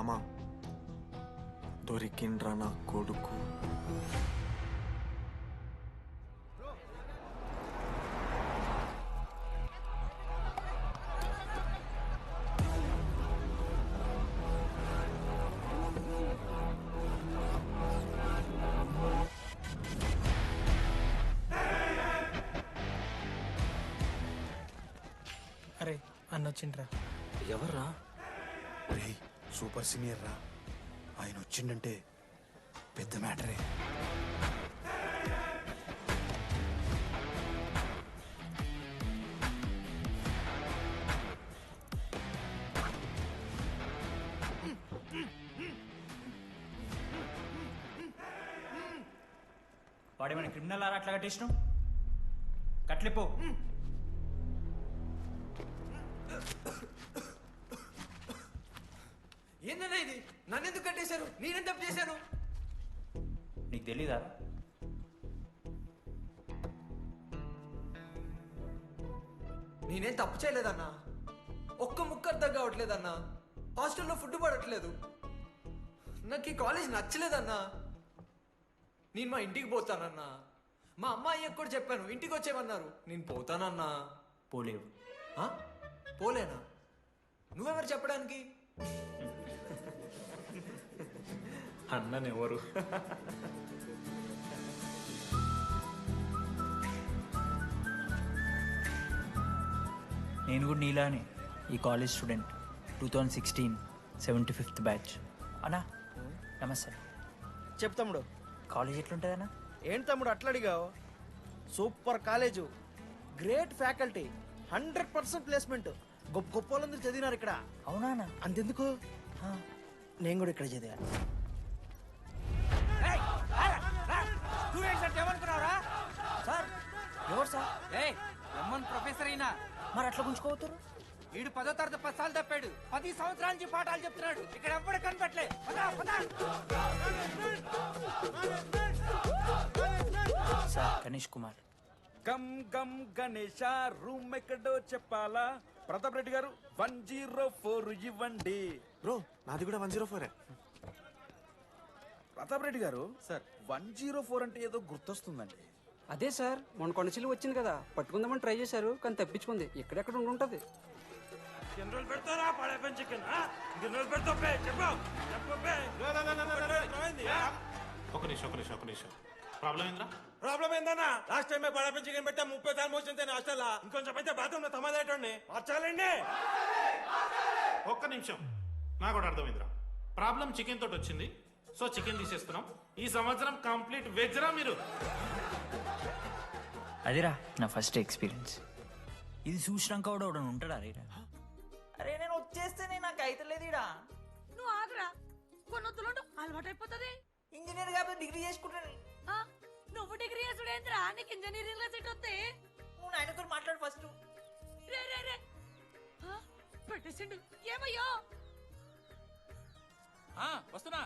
మామ దొరికిండ్రా నా కొడుకు. అరే అన్న వచ్చిండ్రా. ఎవర్రా? రే సూపర్ సీనియర్ రా, ఆయన వచ్చిండంటే పెద్ద మ్యాటరే. వాడేమైనా క్రిమినల్ ఆరా అట్లా కట్టేసినాం? కట్లిపో. ఏందన్నా ఇది? నన్ను ఎందుకు కట్టేశారు? నేనేం తప్పు చేశాను? నీకు తెలీదా? నేనేం తప్పు చేయలేదన్నా. ఒక్క ముక్క అర్థం కావట్లేదన్నా. హాస్టల్లో ఫుడ్ పడట్లేదు. నాకు ఈ కాలేజ్ నచ్చలేదన్నా. నేను మా ఇంటికి పోతానన్నా. మా అమ్మాయికి కూడా చెప్పాను, ఇంటికి వచ్చేయమన్నారు. నేను పోతానన్నా. పోలేవు. ఆ? పోలేనా? నువ్వెవరు చెప్పడానికి? అన్ననెవరు? నేను కూడా నీలానే ఈ కాలేజ్ స్టూడెంట్, 2016 75th బ్యాచ్. అన్నా నమస్తే. చెప్పు తమ్ముడు. కాలేజ్ ఎట్లుంటుంది అన్న? ఏంటి తమ్ముడు అట్లా అడిగావు? Super college, great faculty, 100% placement. గొప్ప గొప్ప వాళ్ళందరూ చదివినారు ఇక్కడ. అవునా అన్న? అంతెందుకు, నేను కూడా ఇక్కడ చదివాను. సార్ ఎవరు సార్? ప్రొఫెసర్ అయినా మరి అట్లా గుంజుకోవతారు? వీడు 10వ తరగతి 10 సార్లు తప్పాడు. 10 సంవత్సరాల నుంచి పాఠాలు చెప్తున్నాడు. ఇక్కడ ఎవ్వడు కనపట్లే. సార్ గణేష్ కుమార్. గమ్ గమ్ గణేష, రూమ్ ఎక్కడో చెప్పాలా? ప్రతాప్ రెడ్డి గారు 104 ఇవ్వండి. బ్రో నాది కూడా 104. ప్రతాప్ రెడ్డి గారు సార్ 104 అంటే ఏదో గుర్తొస్తుందండి. అదే సార్, మొన్న కొండచిల్లు వచ్చింది కదా, పట్టుకుందామని ట్రై చేశారు కానీ తప్పించుకుంది. ఎక్కడెక్కడ ఉండుంటది. ఒక నిమిషం ప్రాబ్లం ఏంద్రా? ప్రాబ్లం ఏందన్నా? లాస్ట్ టైం పడప చికెన్ పెట్టా 30 సార్లు మోసింది హాస్టల్. ఇంకొంచెం అయితే బాత్రూమ్ లో తమాదేటండి మార్చాలండి. ఒక్క నిమిషం, నాకు కూడా అర్థమైందిరా. ప్రాబ్లం చికెన్ తోటి వచ్చింది, సో చికెన్ తీసేస్తున్నాం. ఈ సంవత్సరం కంప్లీట్ వెజ్ రా మీరు. అదిరా నా ఫస్ట్ ఎక్స్పీరియన్స్. ఇది చూసినాక కూడా ఒకడు ఉంటాడా రే? అరే నేను వచ్చేస్తేనే నాకు అయితే లేదు ఇడా. నువ్వు ఆగరా, కొన్నొత్తులు అలవాటు అయిపోతుంది. ఇంజనీర్ కాబట్టి డిగ్రీ చేసుకుంటాను. నువ్వు డిగ్రీ చేసుడేంద్రా, నీకు ఇంజనీరింగ్ లో సీట్ వస్తే. నువ్వు నాయనతో మాట్లాడు ఫస్ట్. రే రే రే పెట్టేసిండు. ఏమయ్యో వస్తున్నా.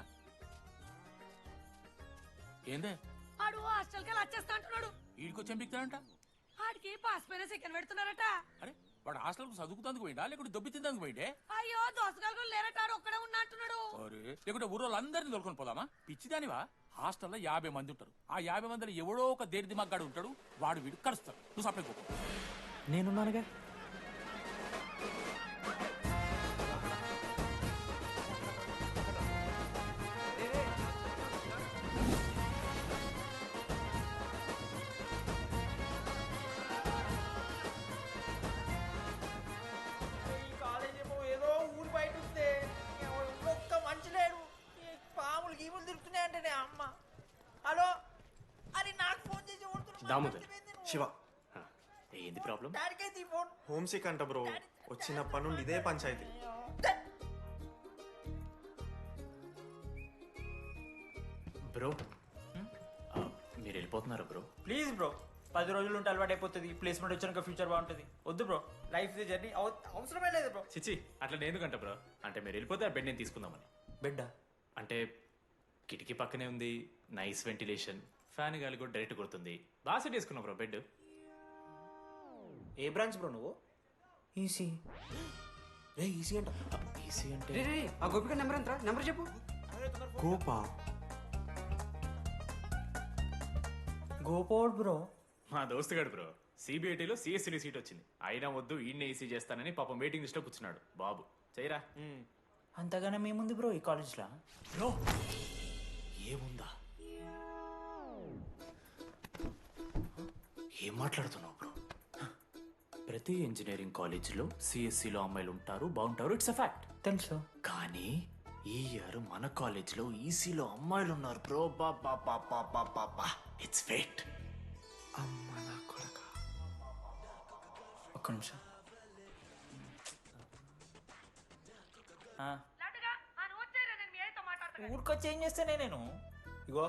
ఏందే ఆడు హాస్టల్ కి వచ్చేస్తా అంటున్నాడు. వీడికి చెంపిస్తాడంట. ఆడికి పాస్ పైన సెకండ్ పెడుతున్నారట. అరే వాడు హాస్టల్ చదువుకుతానికి పోయిండా లేకుంటే దొబ్బి తిందానికి పోయిండే? అయ్యో దోసగాళ్ళు లేరట, ఆడు ఒక్కడే ఉన్నా అంటున్నాడు. అరే లేకుంటే ఊరోళ్ళు అందరినీ దొరుకుని పోదామా? పిచ్చిదానివా? హాస్టల్లో 50 మంది ఉంటారు. ఆ 50 మందిలో ఎవడో ఒక దేడి దిమాగ్గాడు ఉంటాడు. వాడు వీడు కలుస్తాడు. నువ్వు సప్లై పో. నేనున్నానుగా. ఏదో ఊరు బయట వస్తే ఒక్క మంచి లేడు. పాములు గీములు తిరుగుతున్నాయంటే అమ్మ. హలో, అరే నాకు ఫోన్ చేసి శివ ఏంది ప్రాబ్లం? డాడీకైతే ఫోన్. హోమ్ సిక్ అంట బ్రో, వచ్చినప్పటి నుండి ఇదే పంచాయతీ. బ్రో మీరు వెళ్ళిపోతున్నారా బ్రో? ప్లీజ్ బ్రో, 10 రోజులు ఉంటే అలవాటు అయిపోతుంది. ప్లేస్మెంట్ వచ్చాక ఫ్యూచర్ బాగుంటుంది. వద్దు బ్రో, లైఫ్ జర్నీ అవసరమే లేదు బ్రో. చిచి అట్లా ఎందుకంట బ్రో? అంటే మీరు వెళ్ళిపోతే ఆ బెడ్ నేను తీసుకుందామని. బెడ్డా? అంటే కిటికీ పక్కనే ఉంది, నైస్ వెంటిలేషన్, ఫ్యాన్ గాలి కూడా డైరెక్ట్ కొడుతుంది. బాగా సెట్ చేసుకున్నావు బ్రో బెడ్. ఏ బ్రాంచ్ బ్రో నువ్వు? ఈసీ. రే ఈసీ అంట. ఈసీ అంటే రే రే ఆ గోపిక నెంబర్ ఎంతరా? నెంబర్ చెప్పు. గోపా. గోపోడ్ బ్రో. మా దోస్తుగాడు బ్రో సిబిఐటీలో సిఎస్సీలో సీట్ వచ్చింది. అయినా వద్దు ఈయన్నే ఈసీ చేస్తానని పాపం వెయిటింగ్ లిస్ట్లో కూర్చున్నాడు. బాబు చేయరా. అంతగానే మేముంది బ్రో ఈ కాలేజ్లో. బ్రో ఏముందా? ఏం మాట్లాడుతున్నావు బ్రో? ప్రతి ఇంజనీరింగ్ కాలేజీలో సిఎస్సిలో అమ్మాయిలు ఉంటారు, బాగుంటారు. It's a fact. తెలుసు. కానీ ఈ ఇయర్ మన కాలేజ్లో ఈసీలో అమ్మాయిలు ఉన్నారు బ్రో. Baba it's fate. అమ్మ నా కొడక. ఒక్క నిమిషం. ఊరికొచ్చి ఏం చేస్తానే నేను? ఇగో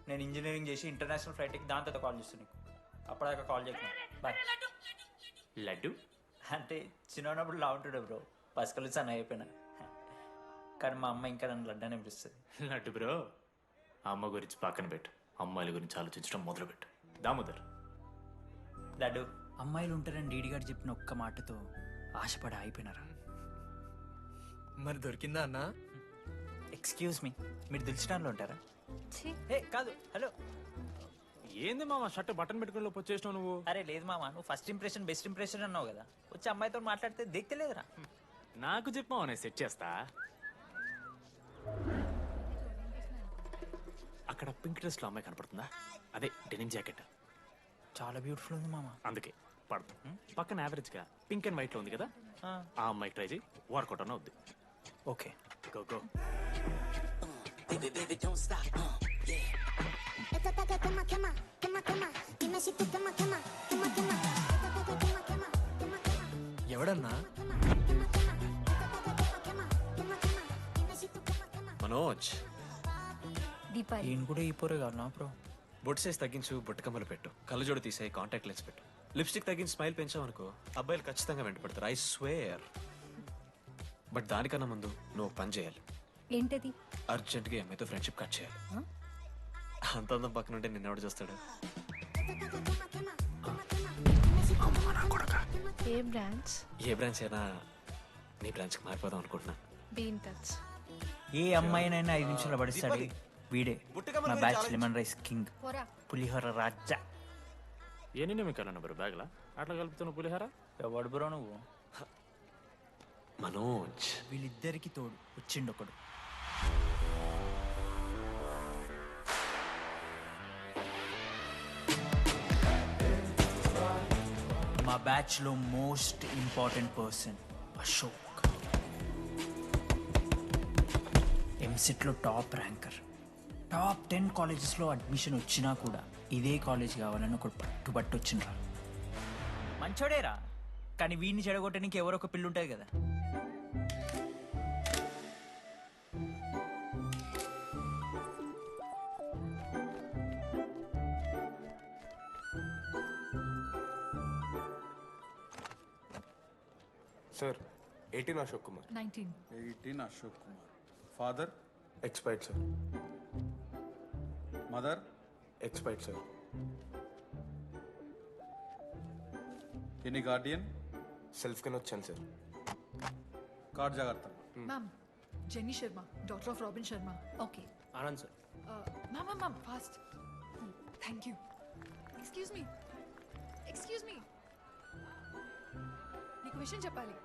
నేను ఇంజనీరింగ్ చేసి ఇంటర్నేషనల్ ఫ్లైట్కి దాని తర్వాత కాల్ చేస్తాను నీకు. అప్పటిదాకా కాల్ చేయకు. బాయ్. లడ్డు అంటే చిన్నప్పుడు లా ఉంటుండే బ్రో, పసుకలు సన్న అయిపోయినా. కానీ మా అమ్మ ఇంకా నన్ను లడ్డు అని పిలుస్తుంది. లడ్డు బ్రో అమ్మ గురించి పక్కన పెట్టు, అమ్మాయిల గురించి ఆలోచించడం మొదలుపెట్టు. దామోదర్ లడ్డు, అమ్మాయిలు ఉంటారని డీడీ గారు చెప్పిన ఒక్క మాటతో ఆశపడి అయిపోయినారా? మరి దొరికిందా అన్నా? ఎక్స్క్యూజ్ మీ, మీరు దిల్చడంలో ఉంటారా? ఏ కాదు, హలో. ఏంది మామ షర్ట్ బటన్ పెట్టుకుని లోపు వచ్చేసినావు నువ్వు? అరే లేదు మామ, నువ్వు ఫస్ట్ ఇంప్రెషన్ బెస్ట్ ఇంప్రెషన్ అన్నావు కదా, వచ్చి అమ్మాయితో మాట్లాడితే దిక్తలేదురా. నాకు చెప్పావు, నేను సెట్ చేస్తా. అక్కడ పింక్ డ్రెస్ లో అమ్మాయి కనపడుతుందా? అదే డెనిమ్ జాకెట్. చాలా బ్యూటిఫుల్ ఉంది మామ. అందుకే పడదు. పక్కన యావరేజ్ గా పింక్ అండ్ వైట్ లో ఉంది కదా, ఆ అమ్మాయికి ట్రై చేయి, వర్కౌట్ అన్న వద్దు. Okay go go. ఎవడన్నా? మనోజ్. ఈయన కూడా ఈ పోరే కాదు నా బ్రో. బొట్టు సైజ్ తగ్గించు, బొట్టుకమ్మలు పెట్టు, కళ్ళజోడు తీసేయి, కాంటాక్ట్ లెన్స్ పెట్టు, లిప్స్టిక్ తగ్గించి స్మైల్ పెంచావనుకో అబ్బాయిలు ఖచ్చితంగా వెంటపడతారు. I swear. బట్ దానికన్నా ముందు నువ్వు పని చేయాలి. ఏంటది? అర్జెంట్గా అమ్మాయితో ఫ్రెండ్షిప్ కట్ చేయాలి. అంత అందం పక్కన ఉంటే నిన్నెవడు చూస్తాడు? ఏ బ్రాంచ్? ఏ బ్రాంచ్ అయినా నీ బ్రాంచ్కి మారిపోదాం అనుకుంటున్నా. Be in touch. ఏ అమ్మాయినైనా 5 నిమిషాలు పడిస్తాడు వీడే. మా బ్యాచ్ లెమన్ రైస్ కింగ్, పులిహోర రాజా. ఎన్ని నిమిషాలు బ్రో బ్యాగ్లా అట్లా కలుపుతున్నావు పులిహోర? ఎవడు బ్రో నువ్వు? మనోజ్. వీళ్ళిద్దరికి తోడు వచ్చిండు ఒకడు. మా బ్యాచ్ లో most important person Ashok. EAMCET లో టాప్ ర్యాంకర్. టాప్ 10 కాలేజెస్లో అడ్మిషన్ వచ్చినా కూడా ఇదే కాలేజ్ కావాలని ఒకడు పట్టుబట్టు వచ్చిండ్రా. మంచోడేరా, కానీ వీడిని చెడగొట్టడానికి ఎవరో ఒక పిల్లు ఉంటుంది కదా. Sir 18 Ashok Kumar. 19 Ashok Kumar. Father? Expired sir. Mother? Expired sir. Any Guardian? Self కింద వచ్చాను సార్. కార్డ్ జాగ్రత్త. Ma'am, jenny Sharma, daughter of robin Sharma. Okay. Anand sir. Ma'am fast. Thank you. Excuse me నీకు విషయం చెప్పాలి.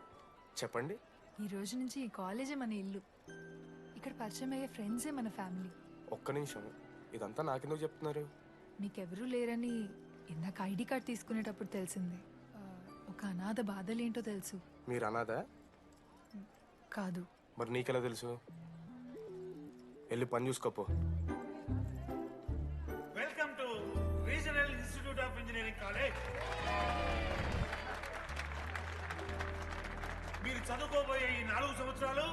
చెప్పండి. ఈ రోజు నుంచి ఈ కాలేజే మన ఇల్లు. ఇక్కడ పరిచయం అయ్యే ఫ్రెండ్సే మన ఫ్యామిలీ. ఒక్క నిమిషం, ఇదంతా నాకెందుకు చెప్తున్నారు? మీకెవరూ లేరని ఇందాక ఐడి కార్డ్ తీసుకునేటప్పుడు తెలిసింది. ఒక అనాథ బాధలేంటో తెలుసు. మీరు అనాథా? కాదు. మరి నీకెలా తెలుసు? వెళ్ళి పని చూసుకోపో. Welcome to regional institute of engineering college. మీరు చదువుకోబోయే ఈ 4 సంవత్సరాలు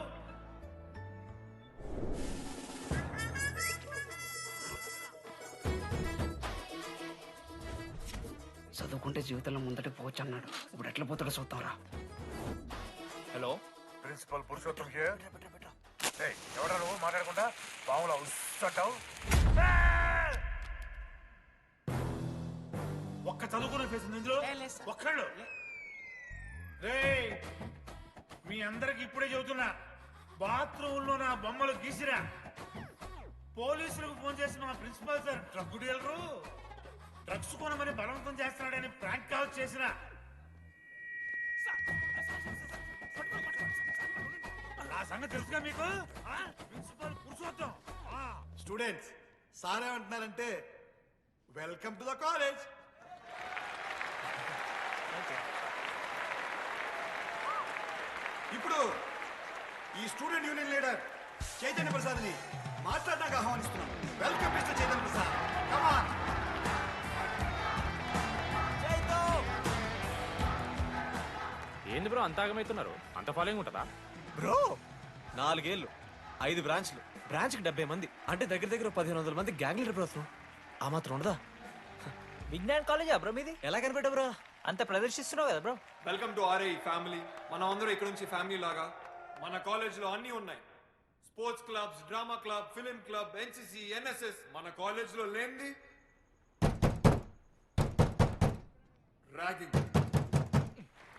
చదువుకుంటే జీవితంలో ముందట పోవచ్చు అన్నాడు. ఇప్పుడు ఎట్లా పోతాడో చూద్దాంరా. Hello, principal Purushottam here. ఎవడా నువ్వు మాట్లాడకుండా పావులా ఉస్సంటావు? ఒక్క చదువుకునే ఫేస్ ఇందులో ఒక్కళ్ళు. రే, మీ మీ అందరికి ఇప్పుడే చెబుతున్నా, బాత్రూంలో నా బొమ్మలు గీసిరా. పోలీసులకు ఫోన్ చేసి మా principal sir drug dealer drugs కొనమని బలవంతం చేస్తున్నాడని ప్రాంక్ కాల్ చేసిన. ఆ సంగతి తెలుసుగా మీకు? ప్రిన్సిపల్ పురుషోత్తం. స్టూడెంట్స్, సార్ ఏమంటున్నారంటే వెల్కమ్ టు ద కాలేజ్. ఇప్పుడు ఈ student union leader Chaitanya Prasad ని మాట్లాడడానికి ఆహ్వానిస్తున్నాం. Welcome mister Chaitanya Prasad. Come on. ఏంది బ్రో అంత ఆగమవుతున్నారు? అంత ఫాలోయింగ్ ఉంటుందా బ్రో? 4 ఏళ్ళు, 5 బ్రాంచ్లు, బ్రాంచ్కి 70 మంది, అంటే దగ్గర దగ్గర 1500 మంది గ్యాంగ్ లీడర్ బ్రో. ఆ మాత్రం ఉండదా? విజ్ఞాన్ కాలేజా బ్రో మీది? ఎలా కనిపెట్టా బ్రో? అంత ప్రదర్శిస్తున్నావు కదా bro. Welcome to RI family. మనం అందరూ ఇక్కడ నుంచి ఫ్యామిలీ లాగా. మన కాలేజ్లో అన్నీ ఉన్నాయి. Sports clubs, drama club, film club, NCC, NSS. మన కాలేజ్లో లేనిది ర్యాగింగ్.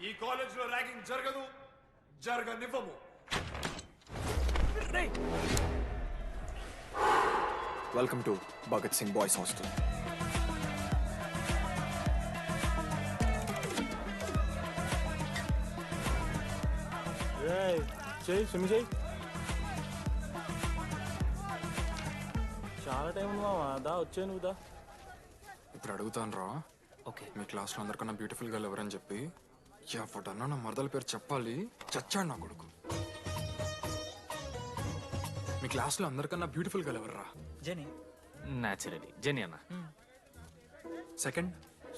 ఈ కాలేజ్లో ర్యాగింగ్ జరగదు, జరగనివ్వము. Welcome to Bhagat Singh boys hostel. చాలా టైం ఉంది మామ. దా వచ్చే నువ్వు దా. ఇప్పుడు అడుగుతాను రా. ఓకే. మీ క్లాస్లో అందరికన్నా బ్యూటిఫుల్ గర్ల్ ఎవరని చెప్పి ఎవడన్నా నా మరదల పేరు చెప్పాలి. చచ్చాడు నా కొడుకు. మీ క్లాస్లో అందరికన్నా బ్యూటిఫుల్ గర్ల్ ఎవర్రా? జని. న్యాచురలీ జెనీ అన్న. Second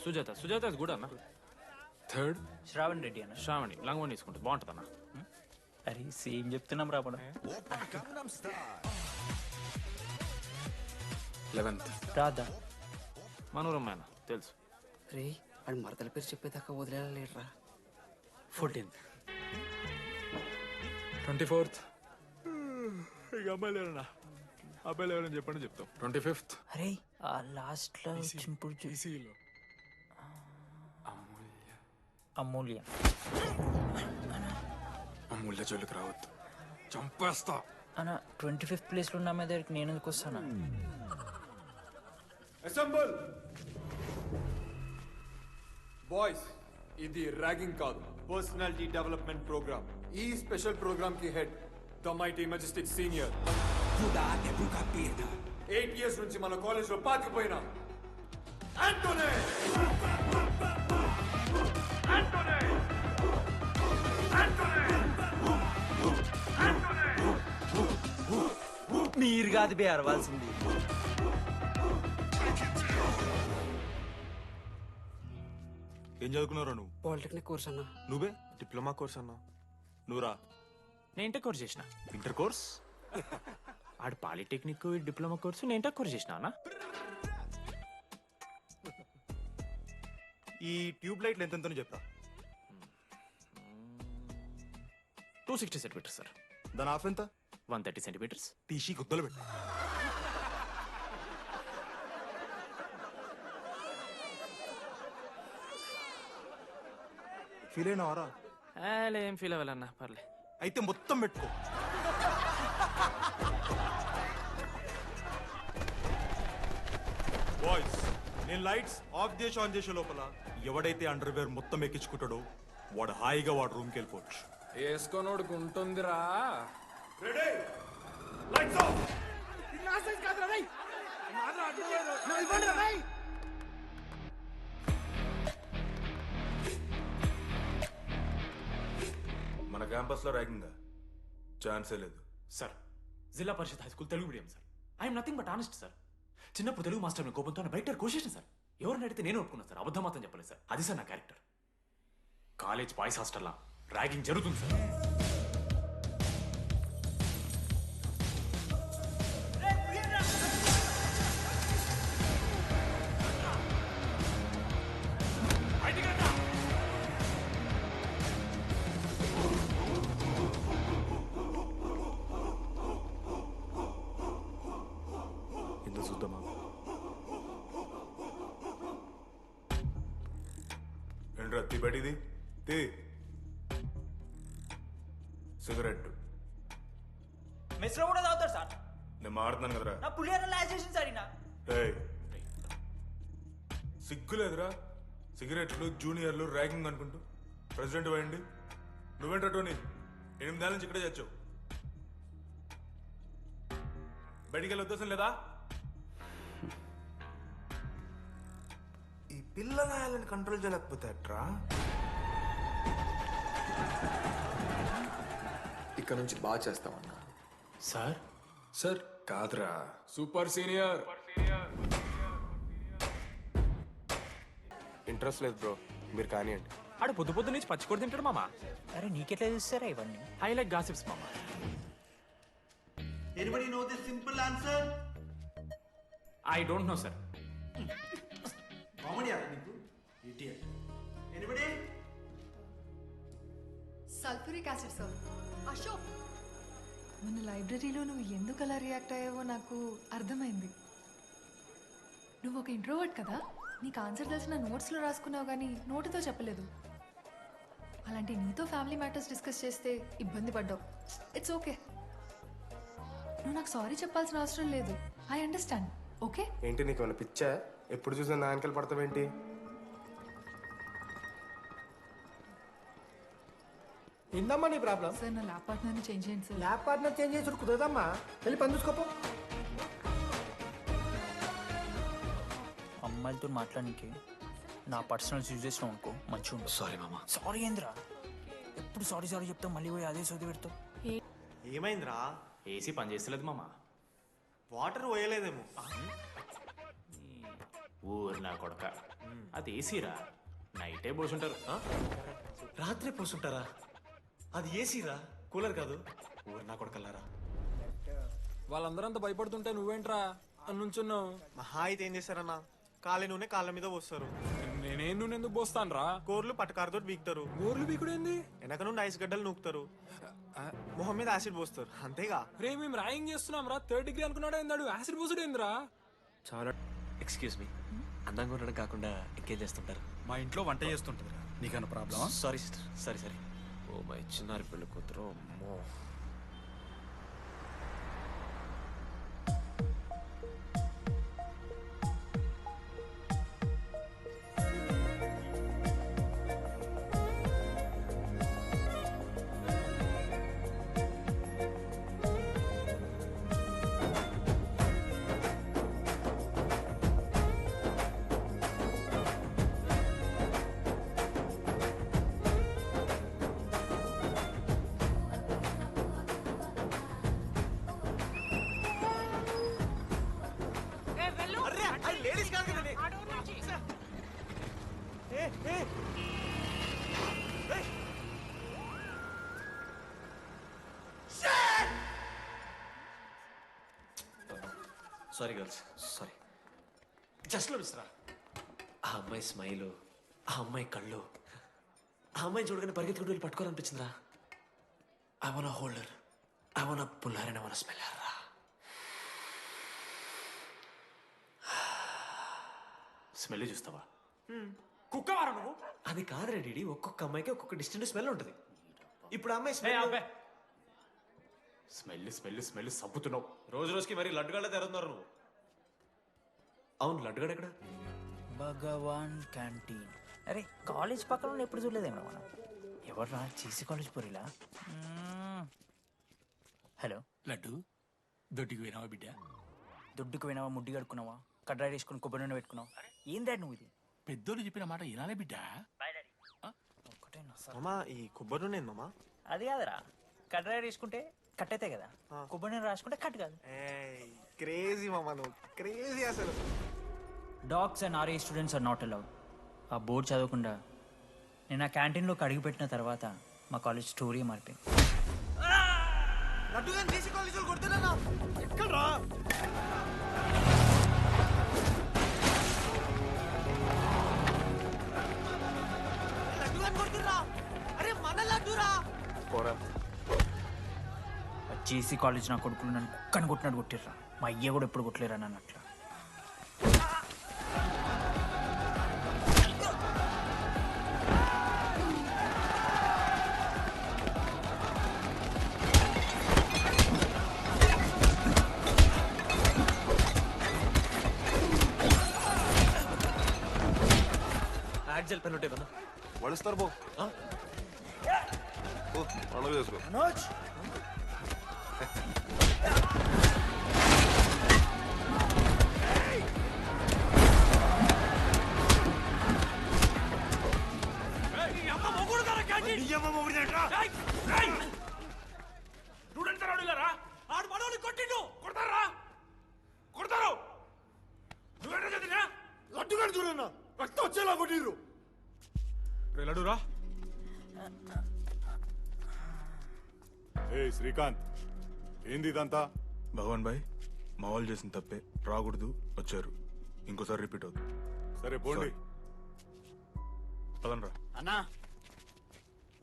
Sujatha. Sujatha is good అన్న. థర్డ్ శ్రావణ్ రెడ్డి అన్న. శ్రావణి లాంగ్ వన్ తీసుకుంటుంది, బాగుంటుంది అన్న. అరే సేమ్ చెప్తున్నాం రాబడ. 11th రాధా. మనోరమ్మ అన్న తెలుసు. రే వాడు మరదల పేరు చెప్పేదాకా వదిలేరా. 14th 24th ఇక అమ్మాయిలు ఎవరన్నా, అబ్బాయిలు ఎవరని చెప్పండి చెప్తాం. 25th అరే ఆ లాస్ట్ లో చింపుడు ఈసీలో అమూల్య. అమూల్య జోలికి రావద్దు, చంపేస్తా. అన్న 25th ప్లేస్ లో ఉన్న అమ్మాయి దగ్గరికి నేను ఎందుకు వస్తానా? Assemble boys. ఇది ర్యాగింగ్ కాదు, పర్సనాలిటీ డెవలప్మెంట్ ప్రోగ్రామ్. ఈ స్పెషల్ ప్రోగ్రామ్ కి head the mighty Majestic senior. 8 years నుంచి మన కాలేజ్ లో పాతిపోయిన ఆంటోనీ. మీరు కాదు బే అరవాల్సింది. ఏం చదువుకున్నారా నువ్వు? పాలిటెక్నిక్ కోర్స్ అన్న. నువ్వే డిప్లొమా కోర్స్ అన్నా. నువ్వురా? నేను ఇంటర్ కోర్స్ చేసిన. Inter course? ఆడు పాలిటెక్నిక్ డిప్లొమా కోర్సు, నేను ఇంటర్ కోర్స్ చేసిన అన్న. ఈ ట్యూబ్ లైట్లు ఎంతెంతనో చెప్పరా. 260 సెంటీమీటర్స్ సార్. దాని ఆఫ్ ఎంత? 130 సెంటీమీటర్స్. టీసీ గుద్దలు పెట్టు. ఫీల్ అయినావారా? ఏం ఫీల్ అవ్వాలన్నా, పర్లే. అయితే మొత్తం పెట్టుకో. బాయ్స్, నేను లైట్స్ ఆఫ్ చేసి ఆన్ చేసే లోపల ఎవడైతే అండర్వేర్ మొత్తం ఎక్కించుకుంటాడో వాడు హాయిగా వాడు రూమ్కి వెళ్ళిపోవచ్చు. వేసుకోనోడుకు ఉంటుందిరా. Ready, lights off. మన క్యాంపస్ లో ర్యాగింగ్ ఛాన్సే లేదు sir. Zilla Parishad high school Telugu medium sir. I'm nothing but honest sir. చిన్నప్పుడు తెలుగు మాస్టర్ కోపంతో బయట కోసేసిన సార్. ఎవరిని అడిగితే నేను ఒప్పుకున్నాను సార్. అబద్ధం మాత్రం చెప్పలేదు సార్. అది సార్ నా క్యారెక్టర్. కాలేజ్ బాయ్స్ హాస్టల్లా ర్యాగింగ్ జరుగుతుంది సార్. ఎందుకు చూద్దామా? ఏంట్రా తీ బయటిది తీ. సిగరెట్ మెస్లో కూడా తాగుతారు సార్. నేను మాడుతున్నాను కదరా. నా పులిహోర లాస్ట్ చేసింది సార్ ఈయన. ఏయ్, సిగ్గులేదురా? సిగరెట్లు జూనియర్లు ర్యాగింగ్ అనుకుంటూ ప్రెసిడెంట్ అయ్యండి. నువ్వేంట్రా టోనీ, 8 ఏళ్ళ నుంచి ఇక్కడే చచ్చావు. బయటికి వెళ్ళే ఉద్దేశం లేదా? ఈ పిల్లలని కంట్రోల్ చేయలేకపోతే అట్రా. ఇక్కడ నుంచి బాగా చేస్తామన్నా. సార్ సార్ కాదురా, సూపర్ సీనియర్. ఇంట్రెస్ట్ లేదు బ్రో, మీరు కానివ్వండి. ఆడు పొద్దు పొద్దు నుంచి పచ్చికొడి తింటాడు మామ. అరే నీకెట్లా చూస్తారా ఇవన్నీ? హైలైట్ గాసిప్స్ మామ. Anybody know the simple answer? I don't know, sir. Comedy నీకు idiot. Anybody? Sulphuric acid sir. Ashok, మన లైబ్రరీలో నువ్వు ఎందుకు అలా రియాక్ట్ అయ్యావో నాకు అర్థమైంది. నువ్వు ఒక ఇంట్రోవర్ట్ కదా, నీకు ఆన్సర్ తెలిసిన నోట్స్లో రాసుకున్నావు కానీ నోటితో చెప్పలేదు. అలాంటి నీతో ఫ్యామిలీ మ్యాటర్స్ డిస్కస్ చేస్తే ఇబ్బంది పడ్డావు. ఇట్స్ ఓకే, నువ్వు నాకు సారీ చెప్పాల్సిన అవసరం లేదు. I understand. ఓకే? ఏంటి నీకు ఏమైనా పిచ్చా? ఎప్పుడు చూసినా నా వెనకాల పడతావేంటి? ఏందమ్మా నీ ప్రాబ్లం? సార్ నా ల్యాబ్ పార్ట్నర్ని చేంజ్ చేయండి సార్. ల్యాబ్ పార్ట్నర్ చేంజ్ చేసి కుదరదమ్మా. వెళ్ళి పని చూసుకోపో. అమ్మాయిలతో మాట్లాడానికి నా పర్సనల్ యూజ్ చేసిన అనుకో మంచిగా ఉంటుంది. సారీ మామ. సారీ ఏంద్రా? ఎప్పుడు సారీ సారీ చెప్తావు, మళ్ళీ పోయి అదే సోది పెడతావు. ఏమైందిరా? ఏసీ పని చేస్తలేదు మామ. వాటర్ పోయలేదేమో. ఊరు నా కొడక, అది ఏసీరా, నైటే పోసుంటారు. రాత్రి పోసుంటారా? అది ఏసీరా, కూలర్ కాదు. ఊరు నా కొడకల్లారా. వాళ్ళందరూ అంత భయపడుతుంటే నువ్వేంట్రా నుంచున్నావు? మహా అయితే ఏం చేస్తారన్నా, కాళ్ళ నూనె కాళ్ళ మీద పోస్తారు. నేనేం నూనె ఎందుకు పోస్తాను రా? కోర్లు పట్టకారుతో బీకుతారు. గోర్లు బీకుడేంది? వెనక నుండి ఐస్ గడ్డలు నూకుతారు. మొహం మీద యాసిడ్ పోస్తారు, అంతేగా. రే మేము ర్యాగింగ్ చేస్తున్నాం రా. 3rd డిగ్రీ అనుకున్నాడు ఏందాడు? యాసిడ్ పోసుడు ఏందిరా? చాలా. ఎక్స్క్యూజ్ మీ, అందంగా ఉండడం కాకుండా ఇంకేం చేస్తుంటారు? మా ఇంట్లో వంట చేస్తుంటారు. నీకన్నా problem? Sorry sister, sorry sorry. Oh my చిన్నారి పెళ్ళి కూతురు. అమ్మో. Sorry girls, sorry. జస్ట్ మిస్రా. ఆ అమ్మాయి స్మైలు, ఆ అమ్మాయి కళ్ళు, ఆ అమ్మాయి చూడగానే పరిగెత్తుకుంటూ వెళ్ళి పట్టుకోవాలనిపించిందిరా. I want holder, I want puller and I want smell her రా. స్మెల్ చూస్తావా? కుక్క వారా నువ్వు? అది కాదురా డీడీ, ఒక్కొక్క అమ్మాయికి ఒక్కొక్క డిస్టెంట్ స్మెల్ ఉంటుంది. ఇప్పుడు ఆ అమ్మాయి స్మెల్ స్మెల్ స్మెల్ స్మెల్ సబ్బుతున్నావు. రోజు రోజుకి మరి లడ్డుగాళ్ళ తెరుతున్నారు నువ్వు. అవును, లడ్డుగాడు ఎక్కడ? భగవాన్ క్యాంటీన్. అరే కాలేజ్ పక్కన ఎప్పుడు చూడలేదేమో మనం. ఎవర్రా చేసి కాలేజ్ పోరిలా? హలో లడ్డు, దొడ్డికి పోయినావా బిడ్డ? దొడ్డుకు పోయినావా, ముడ్డి కడుక్కున్నావా, కడ్రాయి వేసుకుని కొబ్బరి నూనె పెట్టుకున్నావు? ఏం డాడ్ నువ్వు ఇది? పెద్దోళ్ళు చెప్పిన మాట వినాలే బిడ్డ. మామా, ఈ కొబ్బరి నూనె మామా? అది కాదురా, కడ్రాయి వేసుకుంటే కట్ అవుతాయి కదా, కొబ్బరి నూనె రాసుకుంటే కట్ కాదు. క్రేజీ మామా, నువ్వు క్రేజీ అసలు. Dogs and RA students are not allowed. ఆ బోర్డు చదవకుండా నేను ఆ క్యాంటీన్లోకి అడుగుపెట్టిన తర్వాత మా కాలేజ్ స్టోరీ మారిపోయింది. లడ్డు గాని దేశీ కాలేజీలో కొడుతున్నా. ఎక్కడ్రా? లడ్డు గాని కొడుతున్నా. అరే మన లడ్డురా. పోరా. జేసీ కాలేజ్ నా కొడుకులు నన్ను కుక్కని కొట్టినట్టు కొట్టిర్రా. మా అయ్య కూడా ఎప్పుడు కొట్టలేరా నన్ను అట్లా. జల్ పెన్ ఉంటాయి వాళ్ళు ఇస్తారు బో పండుగ చేసుకో మనోజ్ ఆడు మనోని కొట్టిండు కొడతారా కొడతారు నువ్వేంటో చదివినా లడ్డుగాడు చూడన్నా రక్తం వచ్చేలా కొట్టిర్రు లడ్డురా ఏ శ్రీకాంత్ ఏంది ఇదంతా భగవాన్ భాయ్ మా వాళ్ళు చేసిన తప్పే రాకూడదు వచ్చారు ఇంకోసారి రిపీట్ అవుతుంది సరే పోండి పదనరా అన్నా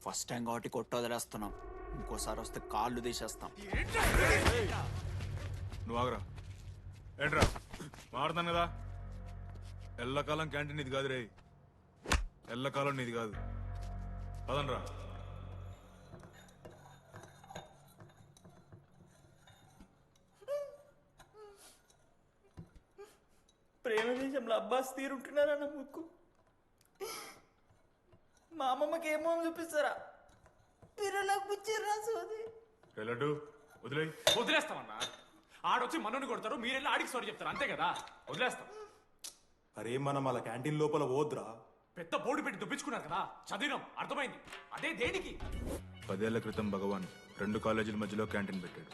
ఫస్ట్ టైం కాబట్టి కొట్టు వదిలేస్తున్నాం ఇంకోసారి వస్తే కాళ్ళు తీసేస్తాం నువ్వు ఆగరా ఏంట్రా మారుతాను కదా ఎల్లకాలం క్యాంటీన్ ఇది కాదు రే ఎల్లకాలం నీది కాదు పదనరా ప్రేమ దేశంలో అబ్బాస్ తీరుంటున్నారన్న ముక్కు మా అమ్మమ్మకి ఏమో చూపిస్తారా పిల్లలకు పుచ్చిర్రా సోది లడ్డు వదిలే వదిలేస్తామన్నా ఆడొచ్చి మనోని కొడతారు మీరెళ్ళి ఆడికి సారీ చెప్తారు అంతే కదా వదిలేస్తాం అరే మనం అలా క్యాంటీన్ లోపల పోద్రా పెద్ద బోర్డు పెట్టి దుప్పించుకున్నారు కదా చదివినాం అర్థమైంది అదే దేనికి 10 ఏళ్ల క్రితం భగవాన్ 2 కాలేజీల మధ్యలో క్యాంటీన్ పెట్టాడు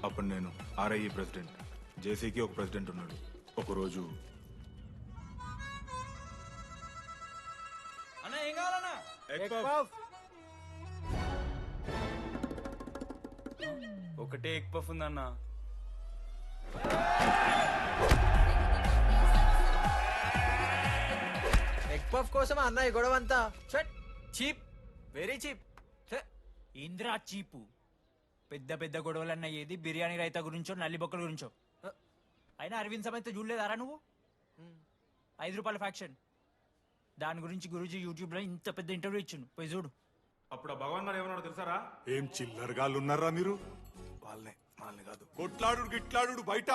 అప్పుడు నేను ఆర్ఐఈ ప్రెసిడెంట్ జేసీకి ఒక ప్రెసిడెంట్ ఉన్నాడు ఒకరోజు అన్న ఏం కావాలన్నా ఒకటే ఎగ్ పఫ్ ఉందన్న ఎగ్ పఫ్ కోసం అన్న ఈ గొడవ అంతా చీప్ వెరీ చీప్ ఇంద్రా చీపు పెద్ద పెద్ద గొడవలన్న ఏది బిర్యానీ రైతా గురించో నల్లి బొక్కల గురించో అయినా అరవింద్ సమేత చూడలేదారా నువ్వు 5 రూపాయల ఫ్యాక్షన్ దాని గురించి గురూజీ యూట్యూబ్లో ఇంత పెద్ద ఇంటర్వ్యూ ఇచ్చిండు పోయి చూడు అప్పుడు ఆ భగవాన్ గారు ఏమన్నాడు తెలుసారా ఏం చిల్లరగాళ్ళు ఉన్నారా మీరు వాళ్ళని కాదు కొట్లాడు గిట్లాడు బయట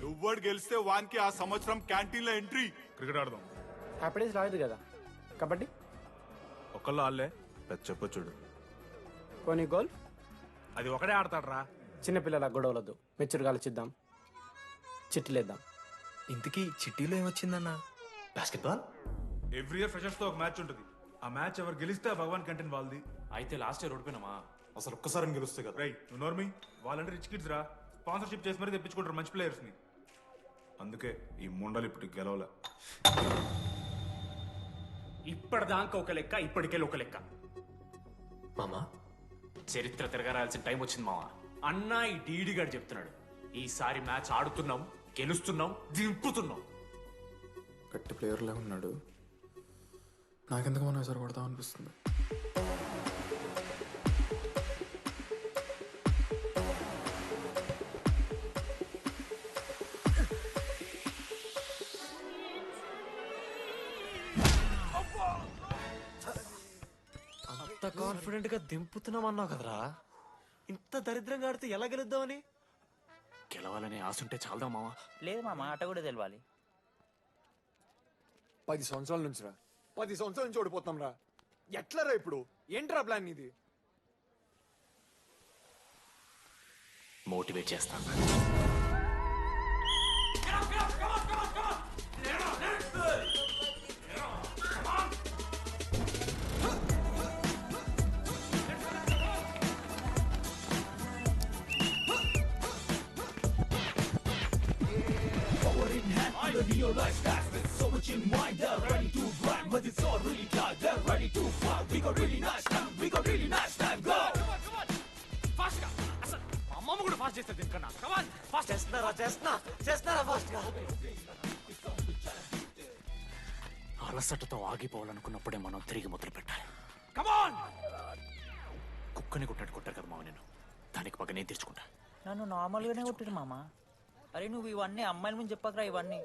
ఎవ్వడు గెలిస్తే వానికి ఆ సంవత్సరం క్యాంటీన్ లో ఎంట్రీ క్రికెట్ ఆడదాం హ్యాపీ డేస్ రాలేదు కదా కబడ్డీ ఒకళ్ళు ఆళ్ళే పెద్ద చెప్పొచ్చుడు పోనీ గోల్ అది ఒకడే ఆడతాడ్రా చిన్నపిల్లల గొడవలొద్దు మెచ్యూర్గా ఆలోచిద్దాం చిట్టిలేద్దాం ఇంతకీ చిట్టీలో ఏమొచ్చిందన్నా బాస్కెట్బాల్ ఎవ్రీ ఇయర్ ఫ్రెషర్స్ తో ఒక మ్యాచ్ ఉంటుంది ఆ మ్యాచ్ ఎవరు గెలిస్తే ఆ భగవాన్ క్యాంటీన్ వాళ్ళది అయితే లాస్ట్ ఇయర్ ఓడిపోయినామా అసలు ఒక్కసారి గెలుస్తే కదా రైట్ నువ్వు నోర్మి వాళ్ళంటే రిచ్ కిడ్స్ రా స్పాన్సర్షిప్ చేసి మరీ తెప్పించుకుంటారు మంచి ప్లేయర్స్ ని అందుకే ఈ ముండలు ఇప్పుడు గెలవలే ఇప్పటిదాకా ఒక లెక్క ఇప్పటికెళ్ళి ఒక లెక్క మామా చరిత్ర తిరగరాల్సిన టైం వచ్చింది మావా అన్నా ఈ డీడీ గారు చెప్తున్నాడు ఈసారి మ్యాచ్ ఆడుతున్నాం గెలుస్తున్నాం దింపుతున్నాం గట్టి ప్లేయర్లే ఉన్నాడు నాకెందుకు మనం ఎసరు కొడతాం అనిపిస్తుంది అంత కాన్ఫిడెంట్ గా దింపుతున్నాం అన్నావు కదరా ఇంత దరిద్రంగా ఆడితే ఎలా గెలుద్దామని గెలవాలనే ఆశ ఉంటే చాలదా మావా లేదు మామ ఆట కూడా తెలవాలి 10 సంవత్సరాల నుంచి రా 10 సంవత్సరాల నుంచి ఓడిపోతాం రా ఎట్లా రా ఇప్పుడు ఏంట్రా ప్లాన్ ఇది మోటివేట్ చేస్తాను అమ్మమ్మ కూడా ఫాస్ట్ చేస్తారు దీనికన్నా కమాన్ ఫాస్ట్ చేస్తున్నారా ఫాస్ట్ గా అలసటతో ఆగిపోవాలనుకున్నప్పుడే మనం తిరిగి మొదలు పెట్టాలి కమాన్ కుక్కని కొట్టాడు కొట్టారు కదా మావ నేను దానికి పక్క నేను తెచ్చుకుంటా నన్ను నార్మల్గానే కొట్టిరు మామ అరే నువ్వు ఇవన్నీ అమ్మాయిల ముందు చెప్పకరా ఇవన్నీ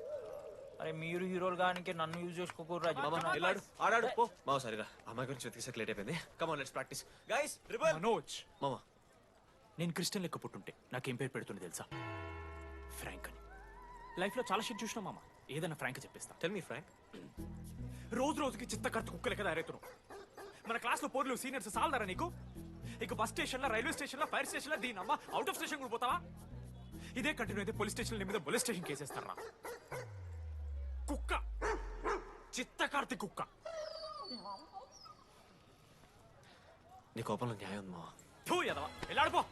అరే మీరు హీరోలు కానీ నన్ను యూజ్ చేసుకోకూడరా ఆడాడు ఆడాడు పో మావ సరిగా అమ్మాయి గురించి వెతికేసాక లేట్ అయిపోయింది come on let's practice guys rebel Manoj మామా నేను క్రిస్టియన్ లెక్క పుట్టుంటే నాకేం పేరు పెడుతుంది తెలుసా ఫ్రాంక్ అని లైఫ్లో చాలా షిట్ చూసినా మామ ఏదైనా ఫ్రాంక్ చెప్పేస్తా టెల్ మీ ఫ్రాంక్ రోజు రోజుకి చిత్త కత్తి కుక్కలే కదా తయారవుతున్నావు. మన క్లాస్లో పోర్లు సీనియర్స్ సాలదారా నీకు? ఇక బస్ స్టేషన్లో, రైల్వే స్టేషన్లో, ఫైర్ స్టేషన్లో దీని అమ్మ అవుట్ ఆఫ్ స్టేషన్ కూడా పోతావా? ఇదే కంటిన్యూ అయితే పోలీస్ స్టేషన్ మీద పోలీస్ స్టేషన్ కేసేస్తారా? కుక్క, చిత్త కార్తి కుక్క. నీ కోపంలో న్యాయం ఉంది మావా. థూ ఎదవా, వెళ్ళాడిపో.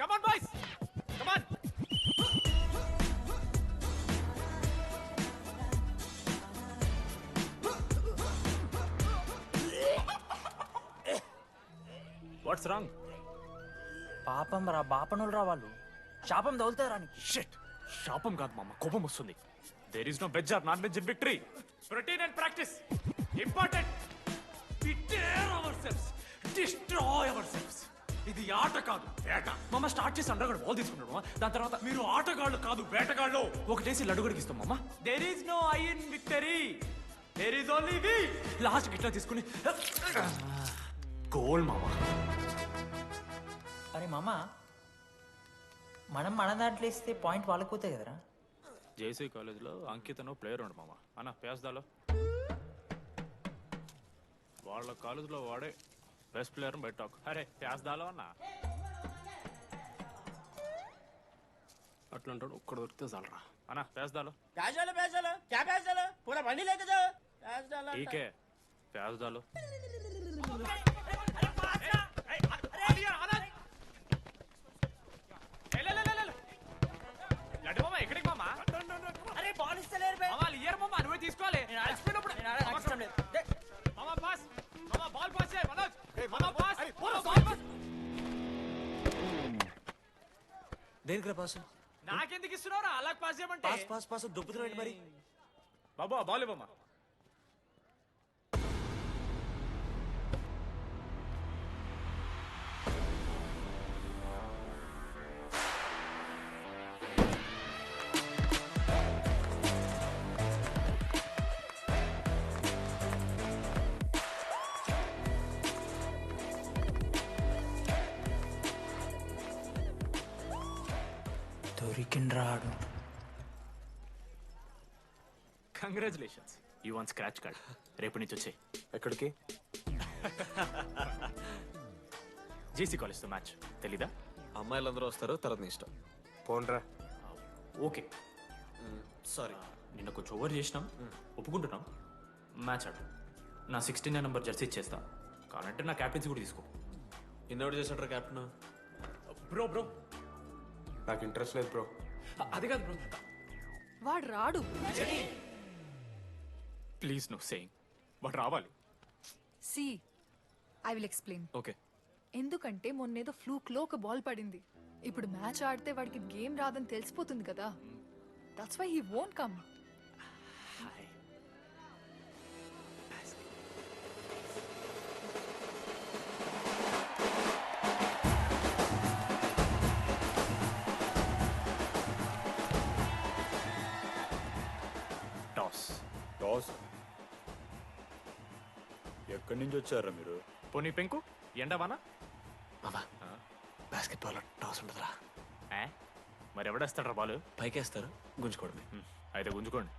Come on boys, come on. What's wrong? పాపం రా, బాపనులు రా వాళ్ళు. శాపం తగులుతారా నీకు? షిట్, శాపం కాదు మామ, కోపం వస్తుంది. There is no veg or non veg in victory. Protein and practice important. We dare ourselves, destroy ourselves. ఇది ఆట కాదు, వేట. మామ స్టార్ట్ చేసి అండర్గాడు బాల్ తీసుకుంటాడు. దాని తర్వాత మీరు ఆటగాళ్ళు కాదు, వేటగాళ్ళు. ఒకటేసి లడ్డుగడికి ఇస్తాం మామ. There is no I in victory, there is only we. Last ఇట్లా తీసుకుని గోల్ మామ. అరే మామ, మనం మన దాంట్లో ఇస్తే పాయింట్ వాళ్ళకి పోతాయి కదరా. జేసీ కాలేజ్లో అంకితను ప్లేయర్ ఉండు మామ. అన్న పేస్దాలో వాళ్ళ కాలేజ్లో వాడే బెస్ట్ ప్లేయర్ బయట టాక్. అరే పేస్దాలో అన్న అట్లా అంటాడు. ఒక్కడ దొరికితే చాలరా అన్న. పేస్దాలో టీకే పేస్దాలో. ఎక్కడికి మామా? అరే బాల్ ఇస్తలేరు బే. మామా ఇయర్ మామా, నువ్వే తీసుకోవాలి. మామా పాస్, మామా బాల్ పాస్ చేయి మనోజ్. మామా పాస్, బాల్ పాస్. దేనికి పాస్? నాకెందుకు ఇస్తున్నావురా? అలా పాస్ చేయమంటే. పాస్ పాస్ పాస్ దొబ్బుతున్నాడు మరి. బాబు ఆ బాల్ ఇవ్వమ్మా. దొరికిండ్రాడు. Congratulations, you won scratch card. రేపు నుంచి వచ్చాయి. ఎక్కడికి? జేసీ కాలేజ్తో మ్యాచ్ తెలీదా? అమ్మాయిలందరూ వస్తారు, తర్వాత నీ ఇష్టం. పోన్రా. ఓకే సారీ, నిన్న కొంచెం ఓవర్ చేసినాం, ఒప్పుకుంటున్నాం. మ్యాచ్ ఆడు. నా 69 నెంబర్ జెర్సీ ఇచ్చేస్తా. కావాలంటే నా క్యాప్టెన్సీ కూడా తీసుకో. ఇన్నోటి చేసినట్టు క్యాప్టెన్. బ్రో బ్రో నాకు ఇంట్రెస్ట్ లేదు బ్రో. అది కాదు బ్రో. వాడు రాడు. Please no saying. వాడు రావాలి. See I will explain. Okay. ఎందుకంటే మొన్నేదో ఫ్లూక్లో ఒక బాల్ పడింది. ఇప్పుడు మ్యాచ్ ఆడితే వాడికి గేమ్ రాదని తెలిసిపోతుంది కదా. That's why he won't come. Toss ఎక్కడి నుంచి వచ్చారా మీరు? పోనీ పెంకు ఎండవానా? మామా బాస్కెట్బాల్ టాస్ ఉంటుందిరా. మరి ఎవడేస్తాడ్రా బాల్? పైకేస్తారు, గుంజుకోవడమే. అయితే గుంజుకోండి.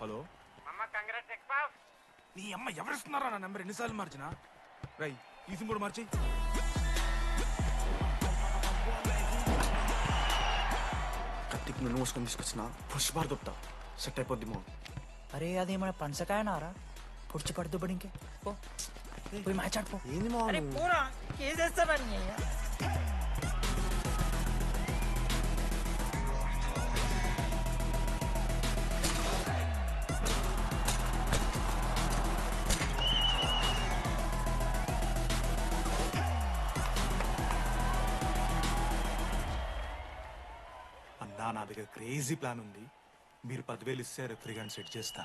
హలో, నీ అమ్మ ఎవరిస్తున్నారా నా నెంబర్? ఎన్నిసార్లు మార్చినా? రై ఈ సిమ్ కూడా మార్చి. కత్తికి నన్ను మోసుకొని తీసుకొచ్చిన పుష్పార్ దొప్తా సెట్ అయిపోద్ది మో. అరే అదేమైనా పంచకాయ నారా? పొడిచి పడుతూ పడి ఇంకే పో, పోయి మ్యాచ్ ఆడిపో. ఏంది మా పూరా కేసేస్తావని. నా దగ్గర క్రేజీ ప్లాన్ ఉంది. మీరు 10,000 ఇస్తే రెఫ్రీ గారిని సెట్ చేస్తా.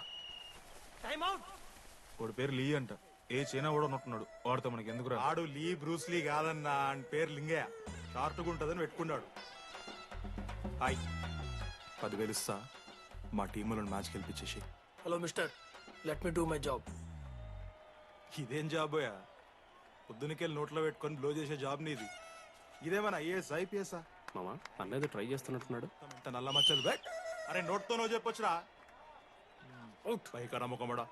వాడి పేరు లీ అంట. ఏ చైనా కూడా ఉన్నట్టున్నాడు. వాడితో మనకి ఎందుకు రా? ఆడు లీ బ్రూస్ లీ కాదన్నా, అని పేరు లింగయ్య. షార్ట్గా ఉంటుందని పెట్టుకున్నాడు. హాయ్, 10,000 ఇస్తా. మా టీంలో మ్యాచ్ గెలిపించేసి. Hello mister, let me do my job. ఇదేం జాబోయా? పొద్దునకెళ్ళి నోట్లో పెట్టుకొని బ్లో చేసే జాబ్ నీది. ఇదేమన్నా ఐఏఎస్ ఐపీఎస్ఆ? మామా అన్నది ట్రై చేస్తున్నట్టున్నాడు. ఇంత నల్ల మచ్చలు బెట్. అరే నోట్తో నువ్వు చెప్పొచ్చురా. పైకరా ముఖమడా.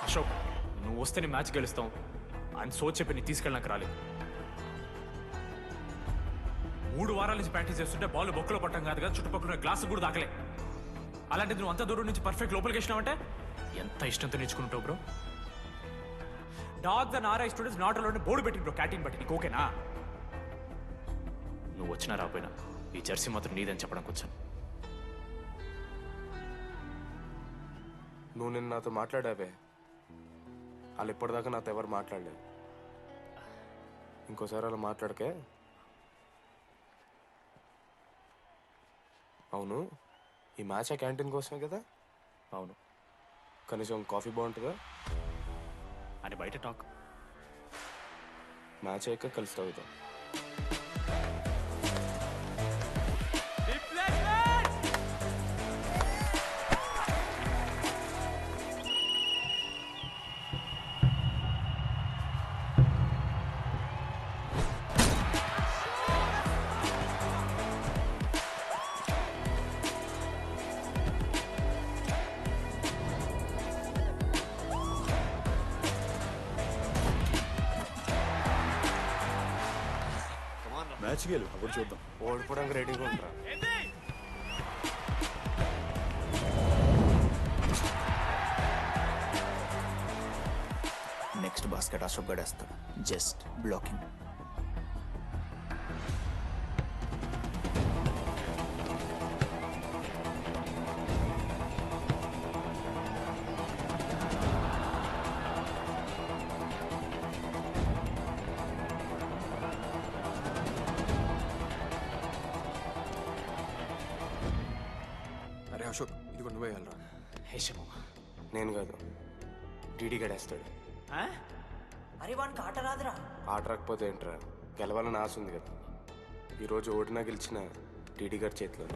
అశోక్, నువ్వు వస్తే నీ మ్యాచ్ గెలుస్తాం అని సో చెప్పి నీ తీసుకెళ్ళడానికి రాలేదు. 3 వారాల నుంచి ప్రాక్టీస్ చేస్తుంటే బాల్ బొక్కలో పట్టం కాదు కదా, చుట్టుపక్కల గ్లాసు కూడా దాకలే. అలాంటిది నువ్వు అంత దూరం నుంచి పర్ఫెక్ట్ లోపలికి వేసినావంటే ఎంత ఇష్టంతో నేర్చుకుంటావు bro. Dogs and RI students not allowed board పెట్టి బ్రో, క్యాంటీన్ బట్టి. నీకు ఓకేనా? నువ్వు వచ్చినా రాపోయినా ఈ జెర్సీ మాత్రం నీదని చెప్పడానికి వచ్చాను. నువ్వు నిన్న నాతో మాట్లాడావే, వాళ్ళు ఇప్పటిదాకా నాతో ఎవరు మాట్లాడలేదు. ఇంకోసారి అలా మాట్లాడకే. అవును, ఈ మ్యాచ్ ఆ క్యాంటీన్ కోసమే కదా? అవును. కనీసం కాఫీ బాగుంటుందా అని బయట టాక్. మ్యాచ్ అయ్యాక కలిసి తాగుతాం. మ్యాచ్ గెలు, అప్పుడు చూద్దాం. ఓడిపోవడానికి రెడీగా ఉంటారా? నెక్స్ట్ బాస్కెట్ అశోక్ గడేస్తాడు. Just blocking. అరే అశోక్, ఇది కూడా నువ్వే వెళ్ళరా. హేషము, నేను కాదు, డీడీ గడేస్తాడు. అరే వానికి ఆట రాదురా. ఆట రాకపోతే ఏంట్రా, గెలవాలని ఆశ ఉంది కదా. ఈరోజు ఓడినా గెలిచిన డీడీ గారి చేతిలో.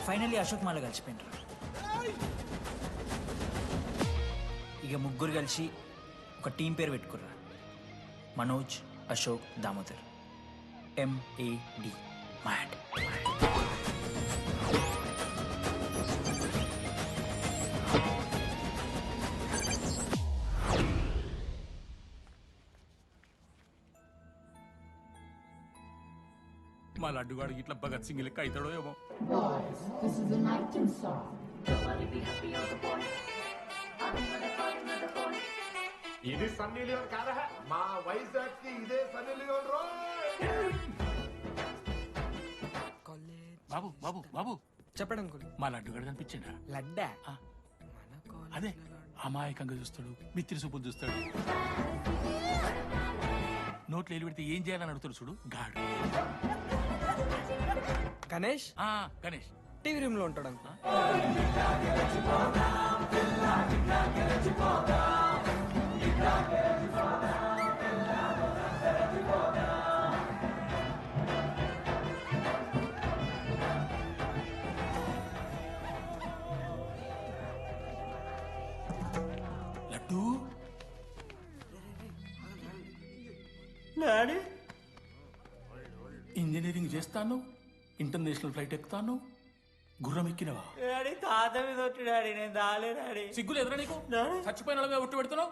ఫైనల్లీ అశోక్ మాల కలిసిపోయినరా. ఇక ముగ్గురు కలిసి ఒక టీం పేరు పెట్టుకుర్రా. మనోజ్, అశోక్, దామోదర్. MAD. మ్యాడ్. మా లడ్డుగాడు ఇట్లా భగత్ సింగ్ లెక్క అవుతాడో ఏమో. ఇది సన్నీ లియోన్ కాదా? మా వైజాగ్ కి ఇదే సన్నీ లియోన్ రో. బాబు బాబు బాబు చెప్పడం మా లడ్డుగాడు కనిపించిండా? లడ్డా అదే అమాయకంగా చూస్తాడు, మిత్రి చూపులు చూస్తాడు. నోట్లు ఎల్లు పెడితే ఏం చేయాలని అడుగుతాడు చూడు, గాడు. గణేష్ గణేష్ టీవీ రూమ్ లో ఉంటాడు. ఇంజనీరింగ్ చేస్తాను, ఇంటర్నేషనల్ ఫ్లైట్ ఎక్కుతాను, గుర్రం ఎక్కినవా? డాడీ తాత మీద ఒట్టు డాడీ, నేను దాలే డాడీ. సిగ్గులు ఎదురా నీకు? చచ్చిపోయిన వాళ్ళ మీద ఒట్టు పెడుతున్నావు.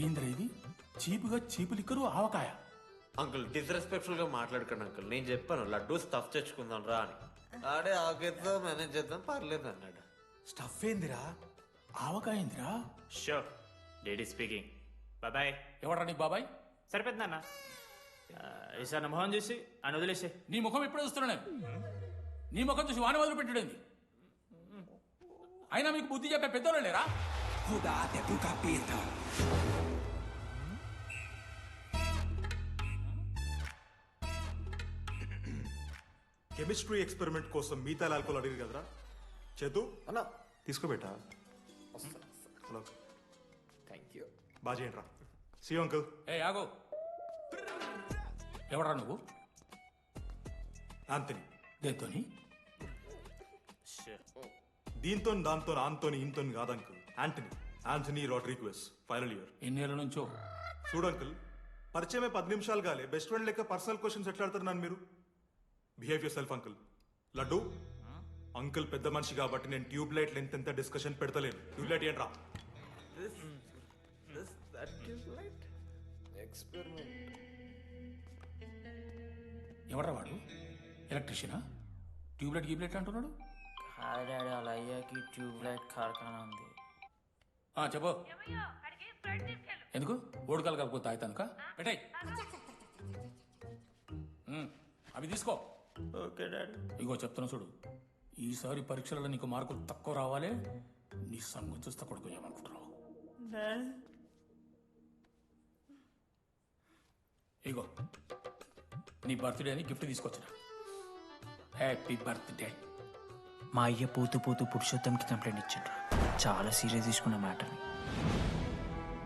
ఏంద్రా ఇది? చీపుగా చీపు లిక్కరు ఆవకాయ. అంకుల్ డిస్రెస్పెక్ట్ఫుల్ గా మాట్లాడకండి అంకుల్. నేను చెప్పాను లడ్డూ స్టఫ్ తెచ్చుకుందాం రా అని. ఆడే ఆకేద్దాం మేనేజ్ చేద్దాం పర్లేదు అన్నాడు. స్టఫ్ ఏందిరా? ఆవకాయ ఏందిరా? Show daddy speaking. బాబాయ్. ఎవరా నీకు బాబాయ్? సరిపోతుంది అన్న. ఈసారి నా మొహం చూసి అని వదిలేసే. నీ ముఖం ఎప్పుడే చూస్తున్నా నేను. నీ ముఖం చూసి వాని వదిలి పెట్టడండి. అయినా మీకు బుద్ధి చెప్పే పెద్దోళ్ళు లేరా? కెమిస్ట్రీ ఎక్స్పెరిమెంట్ కోసం మీథైల్ ఆల్కహాల్ అడిగారు కదరా చేతు అన్న తీసుకోబెట్టా. Thank you. బాగా చేయండి రా. See uncle. ఏ ఆగో, ఎవరా నువ్వు? ఆంటనీ. దేంతోని? దీంతో దాంతో ఆంతోని ఇంతో కాదు uncle. Antony Rodrigues, final year. ఎన్నేళ్ళ నుంచో? చూడు అంకుల్, పరిచయమే 10 నిమిషాలు కాలే బెస్ట్ ఫ్రెండ్ లెక్క పర్సనల్ క్వశ్చన్స్ ఎట్లా ఆడతారు నన్ను మీరు? Behave yourself uncle. Laddu uncle పెద్ద మనిషి కాబట్టి నేను ట్యూబ్ లైట్ లెంత్ ఎంత డిస్కషన్ పెడతలేను. ట్యూబ్ లైట్ ఏంట్రా? ఎవరా వాడు? ఎలక్ట్రీషియనా? ట్యూబ్లైట్ గీబ్లైట్ అంటున్నాడు. డాడీ అలా అయ్యాకి ట్యూబ్ లైట్ కార్ఖానా ఉంది. చెప్పు. ఎందుకు ఓడికాలు కలుపుకో తాగుతానుక? పెట్టాయి అవి తీసుకో. Okay daddy. ఇగో చెప్తున్నా చూడు, ఈసారి పరీక్షలలో నీకు మార్కులు తక్కువ రావాలి. నీ సంగతి చూస్తే కొడుకు ఏమనుకుంటున్నావు? ఇగో నీ బర్త్డే అని గిఫ్ట్ తీసుకొచ్చిన. Happy birthday. మా అయ్య పోతూ పోతూ పురుషోత్తంకి కంప్లైంట్ ఇచ్చిండ్రు. చాలా సీరియస్ తీసుకున్న మ్యాటర్ని.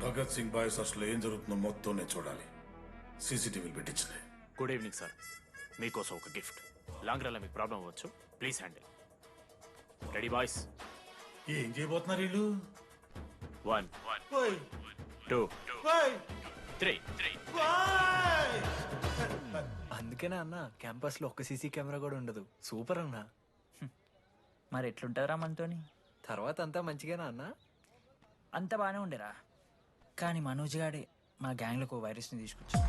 భగత్ సింగ్ బాయ్స్ అసలు ఏం జరుగుతుందో మొత్తం నేను చూడాలి. సీసీటీవీలు పెట్టించింది. గుడ్ ఈవినింగ్ సార్, మీకోసం ఒక గిఫ్ట్. లాంగ్ రన్లో మీకు ప్రాబ్లం అవ్వచ్చు, ప్లీజ్ హ్యాండిల్. Ready boys? ఏం చేయబోతున్నారు వీళ్ళు? 1 2 3. అందుకేనా అన్న క్యాంపస్ లో ఒక్క సీసీ కెమెరా కూడా ఉండదు. సూపర్ అన్న. మరి ఎట్లుంటారా మనతోని? తర్వాత అంతా మంచిగానా అన్న? అంత బాగానే ఉండేరా, కానీ మనోజ్ గాడే మా గ్యాంగ్లోకి వైరస్ని తీసుకొచ్చా.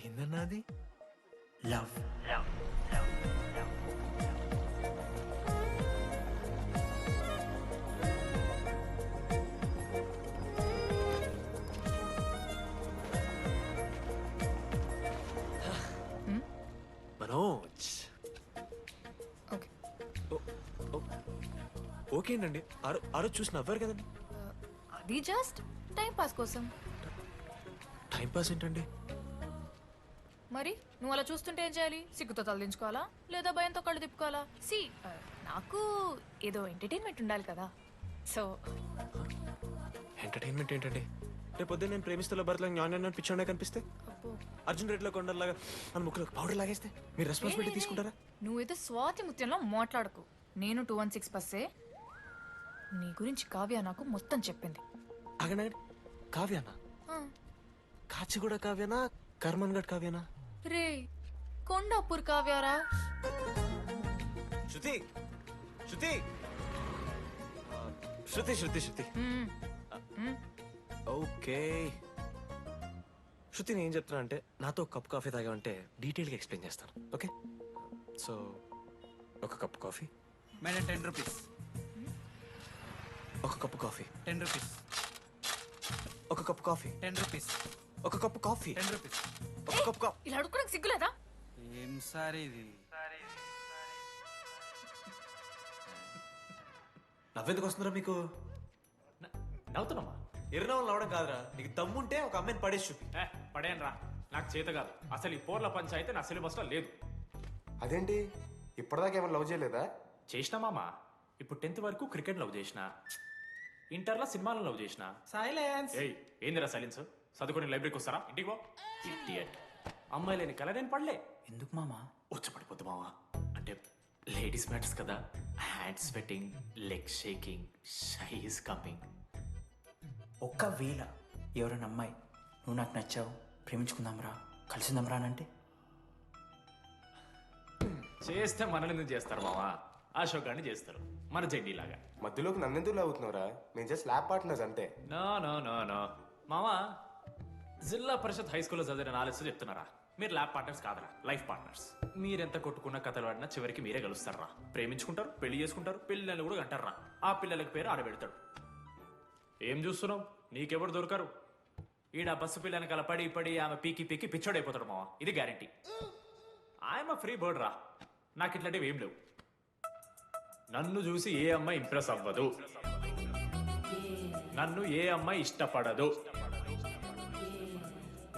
ఏందన్నా అది? లవ్. మనోజ్ ఓకేనండి. ఆ రోజు చూసి నవ్వారు కదండి. అది జస్ట్ టైం పాస్ కోసం. టైం పాస్ ఏంటండి? మరి నువ్వు అలా చూస్తుంటే ఏం చేయాలి? సిగ్గుతో తలదించుకోవాలా లేదా భయంతో కళ్ళు తిప్పుకోవాలా? సి నాకు ఏదో ఎంటర్టైన్మెంట్ ఉండాలి కదా. సో ఎంటర్టైన్మెంట్ ఏంటండి? రేపు పొద్దున్న నేను ప్రేమిస్తున్న భర్తలో జ్ఞానం పిచ్చోడే కనిపిస్తే, అర్జున్ రెడ్డిలో కొండలాగా మన ముక్కులో పౌడర్ లాగేస్తే మీరు రెస్పాన్సిబిలిటీ తీసుకుంటారా? నువ్వేదో స్వాతి ముత్యంలో మాట్లాడకు. నేను 216 బస్సే. నీ గురించి కావ్య నాకు మొత్తం చెప్పింది. అగండి, కావ్యానా? కాచిగూడ కావ్యానా? కర్మన్ గడ్ కావ్యానా? రే కొండాపూర్ కావ్యారా? శృతి శృతి శృతి శృతి శృతి ఓకే. శృతి నేను ఏం చెప్తున్నా అంటే, నాతో కప్ కాఫీ తాగామంటే డీటెయిల్గా ఎక్స్ప్లెయిన్ చేస్తాను. ఓకే? సో ఒక కప్ కాఫీ. Madam 10 rupees. ఒక కప్పు కాఫీ. 10 రూపీస్. ఒక కప్పు కాఫీ. 10 రూపీస్. ఒక కప్పు కాఫీ. 10 రూపీస్. ఒక కప్పు కాఫీ. ఇలా అడుగుకోవడానికి సిగ్గులేదా? ఏం సార్ ఇది? నవ్వెందుకు వస్తుందిరా మీకు? నవ్వుతున్నామా? ఎర్రనవ్వులు నవ్వడం కాదురా, నీకు దమ్ముంటే ఒక అమ్మాయిని పడేసి చూపి. పడేయను రా, నాకు చేత కాదు. అసలు ఈ పోర్ల పంచాయితీ నా సిలబస్లో లేదు. అదేంటి ఇప్పటిదాకా ఏమైనా లవ్ చేయలేదా? చేసినా మామా. ఇప్పుడు 10th వరకు క్రికెట్ లవ్ చేసిన, ఇంటర్లో సినిమాలను లవ్ చేసిన. సైలెన్స్. ఏయ్ ఏందిరా సైలెన్స్? చదువుకొని లైబ్రరీకి వస్తారా? ఇంటికి పో. ఇడియట్. అమ్మాయి లేని కల నేను పడలే. ఎందుకు మామా? వచ్చపడిపోద్దు మామా. అంటే లేడీస్ మ్యాటర్స్ కదా. Hand sweating, leg shaking, shy is coming. ఒకవేళ ఎవరైనా అమ్మాయి నువ్వు నాకు నచ్చావు ప్రేమించుకుందాంరా కలిసిందాంరా అని అంటే చేస్తే మనల్ని ఎందుకు చేస్తారు మావా? అశోక్ గారిని చేస్తారు మన జెండీలాగా. మధ్యలోకి నన్నెందుకు అవుతున్నావురా? మేము జస్ట్ ల్యాబ్ పార్ట్నర్స్ అంతే. నో నో నో నో మావా, జిల్లా పరిషత్ హై స్కూల్లో చదివిన నాలెడ్జ్ చెప్తున్నారా? మీరు ల్యాబ్ పార్ట్నర్స్ కాదరా, లైఫ్ పార్ట్నర్స్. మీరెంత కొట్టుకున్న కథలు ఆడినా చివరికి మీరే కలుస్తారా? ప్రేమించుకుంటారు, పెళ్లి చేసుకుంటారు, పిల్లలు కూడా అంటారా? ఆ పిల్లలకి పేరు ఆడబెడతాడు. ఏం చూస్తున్నావు? నీకెవరు దొరకరు. ఈడ బస్సు పిల్లని కలపడి పడి ఆమె పీకి పీకి పిచ్చోడైపోతాడు మావా, ఇది గ్యారంటీ. ఆయమ ఫ్రీ బర్డ్ రా, నాకు ఇట్లాంటివి ఏం లేవు. నన్ను చూసి ఏ అమ్మాయి ఇంప్రెస్ అవ్వదు, నన్ను ఏ అమ్మాయి ఇష్టపడదు,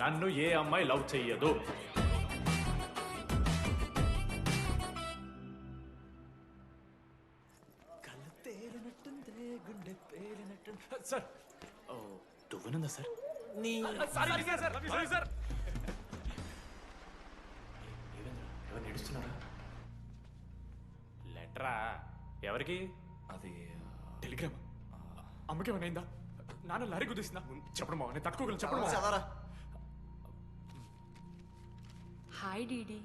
నన్ను ఏ అమ్మాయి లవ్ చెయ్యదు. సార్ దువ్వనుందా సార్? ఎవరు నడుస్తున్నారా? లెటరా ఎవరికి? అది టెలిగ్రామ్. అమ్మకి ఏమైనా నాన్న లారీ కుదిసిందా? చెప్పడం నేను తట్టుకోగలను. చెప్పడం చదవరా. హాయ్ డీడీ,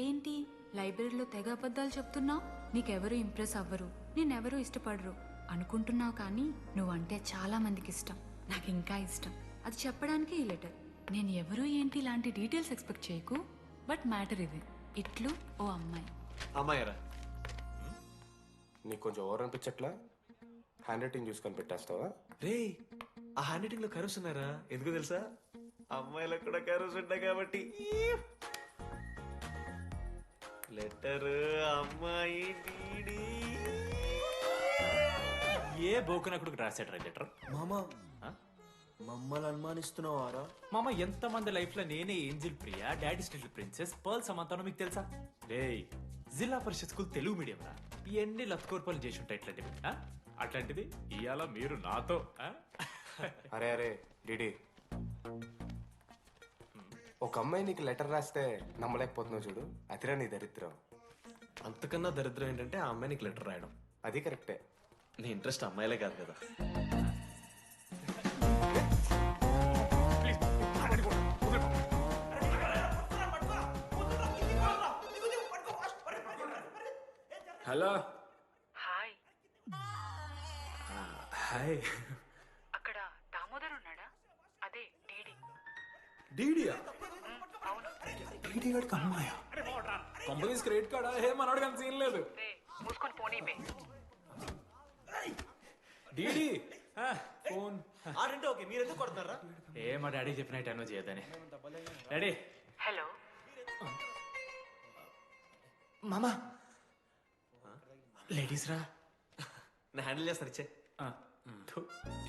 ఏంటి లైబ్రరీలో తెగ అబద్ధాలు చెప్తున్నావు? నీకెవరు ఇంప్రెస్ అవ్వరు, నేనెవరూ ఇష్టపడరు అనుకుంటున్నావు, కానీ నువ్వంటే చాలా మందికి ఇష్టం, నాకు ఇంకా ఇష్టం. అది చెప్పడానికి ఈ లెటర్. నేను ఎవరు ఏంటి ఇలాంటి డీటెయిల్స్ ఎక్స్పెక్ట్ చేయకు, బట్ మ్యాటర్ ఇది. ఇట్లు ఓ అమ్మాయి. అమ్మాయిరా, నీకు కొంచెం ఓవర్ అనిపించట్లా? హ్యాండ్ రైటింగ్ చూసుకొని పెట్టేస్తావా? రే, ఆ హ్యాండ్ రైటింగ్ లో కరోస్ ఉన్నారా? ఎందుకు తెలుసా? అమ్మాయిలకు కూడా కరోస్ ఉంటాయి కాబట్టి. లెటర్ అమ్మాయి డీడీ. ఏ బోకనకుడికి రాశాడు లెటర్? మామా మమ్మల్ని అనుమానిస్తున్నావారా? మామ, ఎంతమంది లైఫ్ లో నేనే angel Priya, daddy still princess, pearl సమంతానో మీకు తెలుసా? రే, జిల్లా పరిషత్ స్కూల్ తెలుగు మీడియం రా, ఎన్ని లత్కోర్పాలు చేసి ఉంటాయి ఇట్లాంటివి. అట్లాంటిది ఇవాళ మీరు నాతో. అరే అరే డిడి, ఒక అమ్మాయి నీకు లెటర్ రాస్తే నమ్మలేకపోతున్నావు చూడు, అతిరా నీ దరిద్రం. అంతకన్నా దరిద్రం ఏంటంటే ఆ అమ్మాయి నీకు లెటర్ రాయడం. అది కరెక్టే. నీ ఇంట్రెస్ట్ అమ్మాయిలే కాదు కదా. హలో. హాయ్. హాయ్. అక్కడ దామోదర్ ఉన్నాడా? అదే డీడీ. డీడీయా? అవును. డీడీ గారికి అమ్మాయా? Companies credit కార్డా? ఏ మనోడు కానీ సీన్ లేదు. మూసుకొని పోనీ. DD phone. ఆడంటే ఓకే, మీరు ఎందుకు కొడతారా? ఏ మా డాడీ చెప్పిన టైం చేయొద్దని. డాడీ. హలో మామా, లేడీస్ రా. నా హ్యాండిల్ చేస్తారు, ఇచ్చే.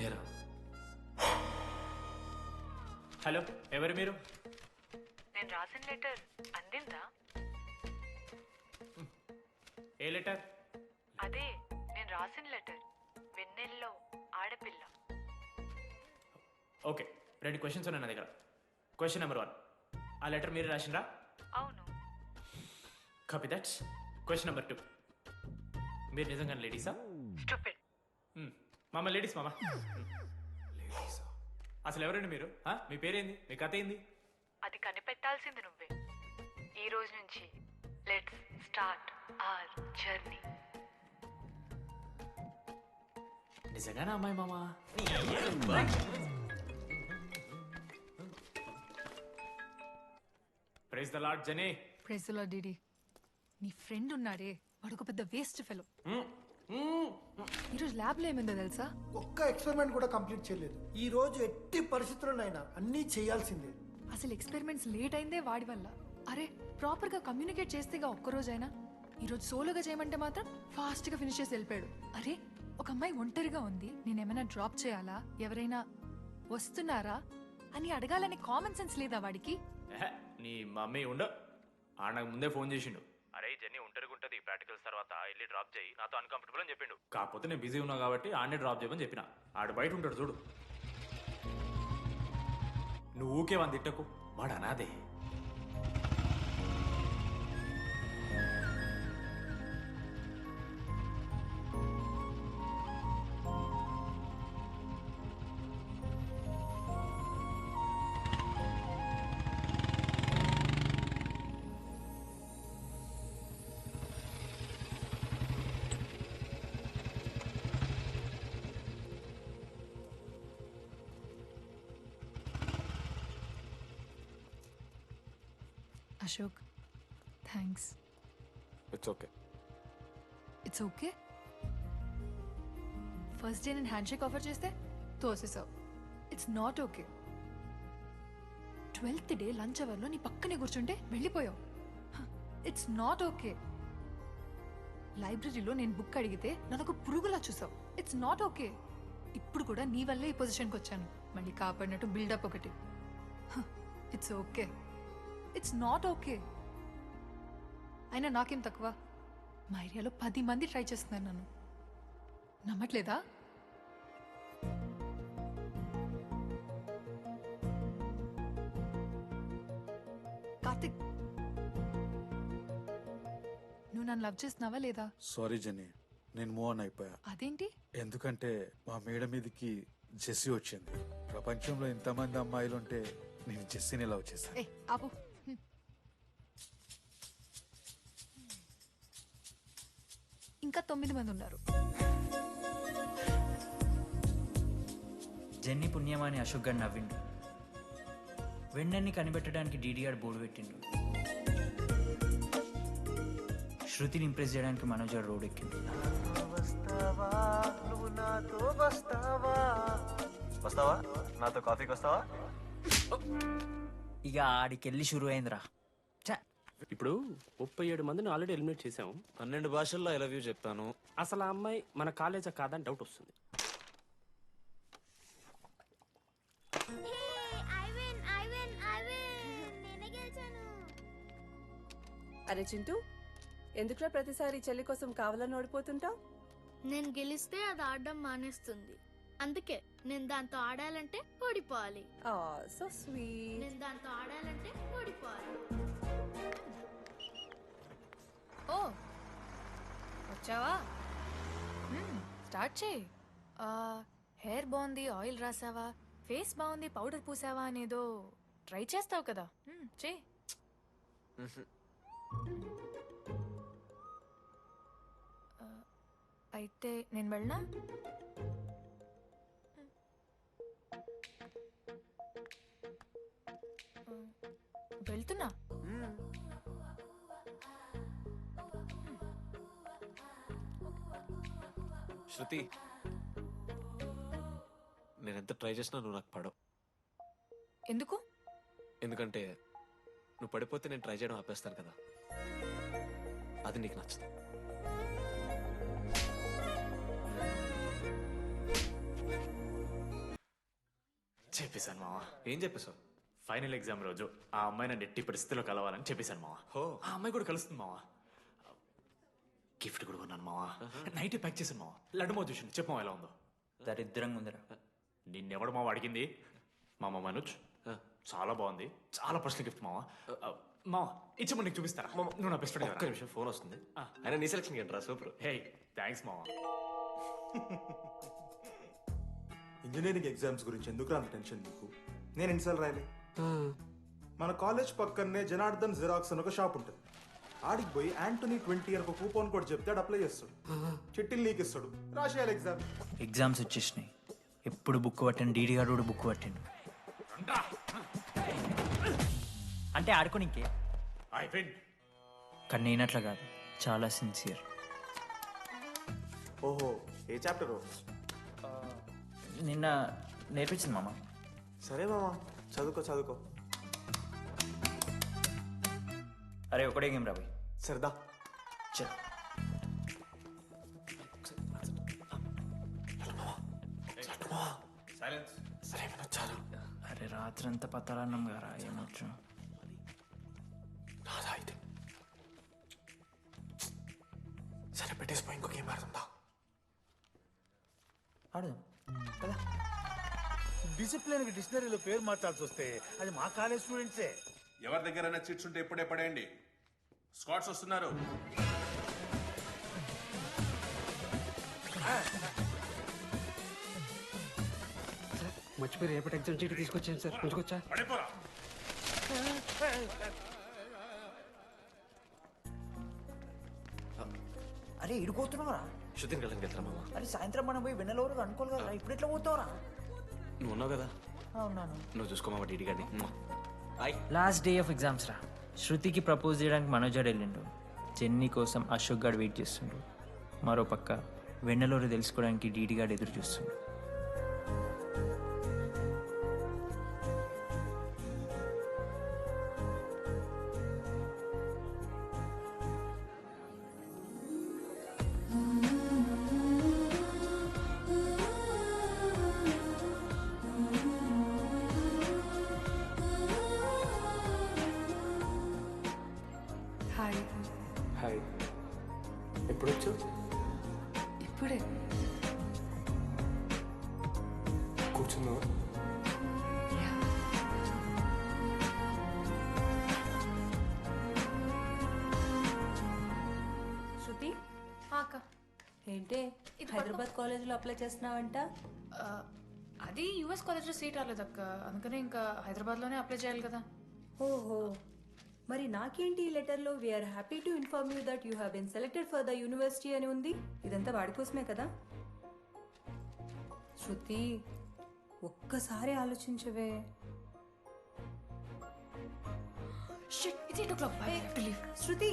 ఏరా. హలో, ఎవరు మీరు? నేను రాసిన లెటర్ అందిందా? ఏ లెటర్? అదే నేను రాసిన లెటర్, వెన్నెల్లో ఆడపిల్ల. ఓకే, 2 క్వశ్చన్స్ ఉన్నాయి నా దగ్గర. క్వశ్చన్ నెంబర్ 1, ఆ లెటర్ మీరు రాసిండ్రా? అవును. Copy that. క్వశ్చన్ నెంబర్ 2, మీరు నిజంగా లేడీసా? స్టూపిడ్. మామ లేడీస్ మామ. అసలు ఎవరండి మీరు? మీ పేరేంది? మీ కథ ఏంది? అది కనిపెట్టాల్సింది నువ్వే. ఈ రోజు నుంచి లెట్స్ స్టార్ట్ అవర్ జర్నీ. నిజంగానా అమ్మాయి మామ? Praise the lord Johnny. Praise the lord DD. నీ ఫ్రెండ్ ఉన్నాడే, వాడు ఒక పెద్ద వేస్ట్ ఫెలో. ఈరోజు ల్యాబ్లో ఏమైందో తెలుసా? ఒక్క ఎక్స్పెరిమెంట్ కూడా కంప్లీట్ చేయలేదు. ఈ రోజు ఎట్టి పరిస్థితుల్లోనైనా అన్నీ చేయాల్సిందే. అసలు ఎక్స్పెరిమెంట్స్ లేట్ అయిందే వాడి వల్ల. అరే, ప్రాపర్గా కమ్యూనికేట్ చేస్తేగా ఒక్కరోజైనా. ఈరోజు సోలోగా చేయమంటే మాత్రం ఫాస్ట్గా ఫినిష్ చేసి వెళ్ళిపోయాడు. అరే, ఒక అమ్మాయి ఒంటరిగా ఉంది, నేనేమైనా డ్రాప్ చేయాలా, ఎవరైనా వస్తున్నారా అని అడగాలని కామన్ సెన్స్ లేదా వాడికి? నీ మమ్మీ ఉండ నాకు ముందే ఫోన్ చేసిండు. అరే జర్నీ ఒంటరిగా ఉంటుంది, ప్రాక్టికల్స్ తర్వాత వెళ్ళి డ్రాప్ చేయి, నాతో అన్కంఫర్టబుల్ అని చెప్పిండు. కాకపోతే నేను బిజీ ఉన్నా కాబట్టి ఆడనే డ్రాప్ చేయమని చెప్పిన. ఆడు బయట ఉంటాడు చూడు. నువ్వు ఊకే వాని తిట్టకు, వాడు అనాదే. Ashok thanks. It's okay. It's okay. First day నేను హ్యాండ్ షేక్ ఆఫర్ చేస్తే తోసేసావు. It's not okay. 12th day lunch అవర్లో నీ పక్కనే కూర్చుంటే వెళ్ళిపోయావు. It's not okay. లైబ్రరీలో నేను బుక్ అడిగితే నన్ను ఒక పురుగులా చూసావు. ఇట్స్ నాట్ ఓకే. ఇప్పుడు కూడా నీ వల్లే ఈ పొజిషన్కి వచ్చాను. మళ్ళీ కాపాడినట్టు బిల్డప్ ఒకటి. It's okay. It's not okay. అయినా నాకేం తక్కువ? మా ఏరియాలో 10 మంది ట్రై చేస్తున్నారు నన్ను. నమ్మట్లేదా? కార్తిక్, నువ్వు నన్ను లవ్ చేస్తున్నావా లేదా? సారీ జెన్నీ, నేను మూవ్ ఆన్ అయిపోయా. అదేంటి? ఎందుకంటే మా మేడ మీదకి జెస్సీ వచ్చింది. ప్రపంచంలో ఇంతమంది అమ్మాయిలు ఉంటే నేను జెస్సీని లవ్ చేశాను. ఏ ఆపు. ఇంకా 9 మంది ఉన్నారు. జెన్నీ పుణ్యమాని అశోక్ గారు నవ్విండు. వెండన్ని కనిపెట్టడానికి డీడీఆర్ బోర్డు పెట్టిండు. శృతిని ఇంప్రెస్ చేయడానికి మనోజ్ గారు రోడ్ ఎక్కిండు. వస్తావా నాతో కాఫీకి వస్తావా? ఇక ఆడికెళ్ళి షురు అయిందిరా. ఇప్పుడు 37 మందిని ఆల్రెడీ ఎలిమినేట్ చేసాం. 12 భాషల్లో ఐ లవ్ యూ చెప్పాను. అసలు ఆ అమ్మాయి మన కాలేజా కాదని డౌట్ వస్తుంది. అరే చింటూ, ఎందుకులా ప్రతిసారి చెల్లి కోసం కావాలని ఓడిపోతుంటావు? నేను గెలిస్తే అది ఆడడం మానేస్తుంది. అందుకే నేను దాంతో ఆడాలంటే ఓడిపోవాలి. So sweet. నేను దాంతో ఆడాలంటే ఓడిపోవాలి. ఓ వచ్చావా? స్టార్ట్ చేయి. హెయిర్ బాగుంది, ఆయిల్ రాసావా, ఫేస్ బాగుంది, పౌడర్ పూసావా అనేదో ట్రై చేస్తావు కదా. చేయి. అయితే నేను వెళ్ళనా? వెళ్తున్నా. శృతి, నేను ఎంత ట్రై చేసినా నువ్వు నాకు పడవు. ఎందుకు? ఎందుకంటే నువ్వు పడిపోతే నేను ట్రై చేయడం ఆపేస్తాను కదా. అది నీకు నచ్చదు. చెప్పేశాను మావా. ఏం చెప్పేశావు? ఫైనల్ ఎగ్జామ్ రోజు ఆ అమ్మాయి నన్ను ఎట్టి పరిస్థితిలో కలవాలని చెప్పేశాను మావా. ఆ అమ్మాయి కూడా కలుస్తుంది మావా. గిఫ్ట్ కూడా కొన్నాను మావా. నైట్ ప్యాక్ చేశాను మావా. లడ్డు మావ చూసింది. చెప్పు మావా ఎలా ఉందో. దరిద్రంగా ఉందిరా. నిన్నెవడు మావ అడిగింది? మామ మనోజ్. చాలా బాగుంది. చాలా పర్సనల్ గిఫ్ట్ మావా. మావా ఇచ్చేమో నీకు చూపిస్తారా? నువ్వు నా బెస్ట్ ఫ్రెండ్. ఒక్క నిమిషం, ఫోన్ వస్తుంది. అయినా నీ సెలక్షన్ ఏంట్రా? సూపర్. హే థ్యాంక్స్ మావా. ఇంజనీరింగ్ ఎగ్జామ్స్ గురించి ఎందుకు అంత టెన్షన్ నీకు? నేను ఎన్నిసార్లు రాయలే. మన కాలేజ్ పక్కనే జనార్దన్ జిరాక్స్ అని ఒక షాప్ ఉంటుంది. ఆడికి పోయి యాంటనీ 20 ఒక కూపన్ కోడ్ చెప్తే అప్లై చేస్తాడు. చిట్టిల్ నీకు ఇస్తాడు, రాసేయాలి ఎగ్జామ్. ఎగ్జామ్స్ వచ్చేసినాయి. ఎప్పుడు బుక్ పట్టాను. డీడీ గారు కూడా బుక్ పట్టిండు. అంటే ఆడుకోనికే. కానీ నేనట్లా కాదు, చాలా సిన్సియర్. ఓహో, ఏ చాప్టర్? నిన్న నేర్పించింది మామ. సరే మామ, చదువుకో చదువుకో. అరే ఒకటే గేమ్ రాబోయ్. సరదా చల్. అరే రాత్రంతా పతరాన్నం గారా ఏమొచ్చు. సరే పెట్టేసిపోయి ఇంకో గేమ్ ఆడుతుందా? ఆడు. డిసిప్లిన్ కి డిక్షనరీలో పేరు మార్చాల్సి వస్తే అది మా కాలేజ్ స్టూడెంట్సే. ఎవరి దగ్గరైనా చిట్స్ ఉంటే ఇప్పుడే పడేయండి. స్కాట్స్ వస్తున్నారు. మర్చిపోయి రేపటి ఎగ్జామ్ చీటి తీసుకొచ్చాను సార్. కొంచెం అరే ఇడిపోతున్నావురా? శృతిని కళ్ళకి వెళ్తారా మామ? అరే సాయంత్రం మనం పోయి వెన్నెలవరకు అనుకోవాలి కదా. ఇప్పుడు ఎట్లా పోతావురా? నువ్వు ఉన్నావు కదా. ఉన్నాను. నువ్వు చూసుకోమా డీడీ గారిని. లాస్ట్ డే ఆఫ్ ఎగ్జామ్స్ రా. శృతికి ప్రపోజ్ చేయడానికి మనోజాడు వెళ్ళిండు. జెన్నీ కోసం అశోక్ గాడు వెయిట్ చేస్తుండు. మరోపక్క వెన్నెలూరు తెలుసుకోవడానికి డీడీ గాడు ఎదురు చూస్తుండు. హాయ్. హాయ్, ఎప్పుడు వచ్చావు? ఇప్పుడే. కూర్చున్నావా? శృతి అక్క ఏంటే హైదరాబాద్ కాలేజీలో అప్లై చేస్తున్నావంట? అది యుఎస్ కాలేజ్లో సీట్ రాలేదు అక్క, అందుకనే ఇంకా హైదరాబాద్లోనే అప్లై చేయాలి కదా. ఓహో, మరి నాకేంటి ఈ లెటర్లో we're happy to inform you that you have been selected for the university అని ఉంది. ఇదంతా వాడి కోసమే కదా? శృతి ఒక్కసారి ఆలోచించవే. శృతి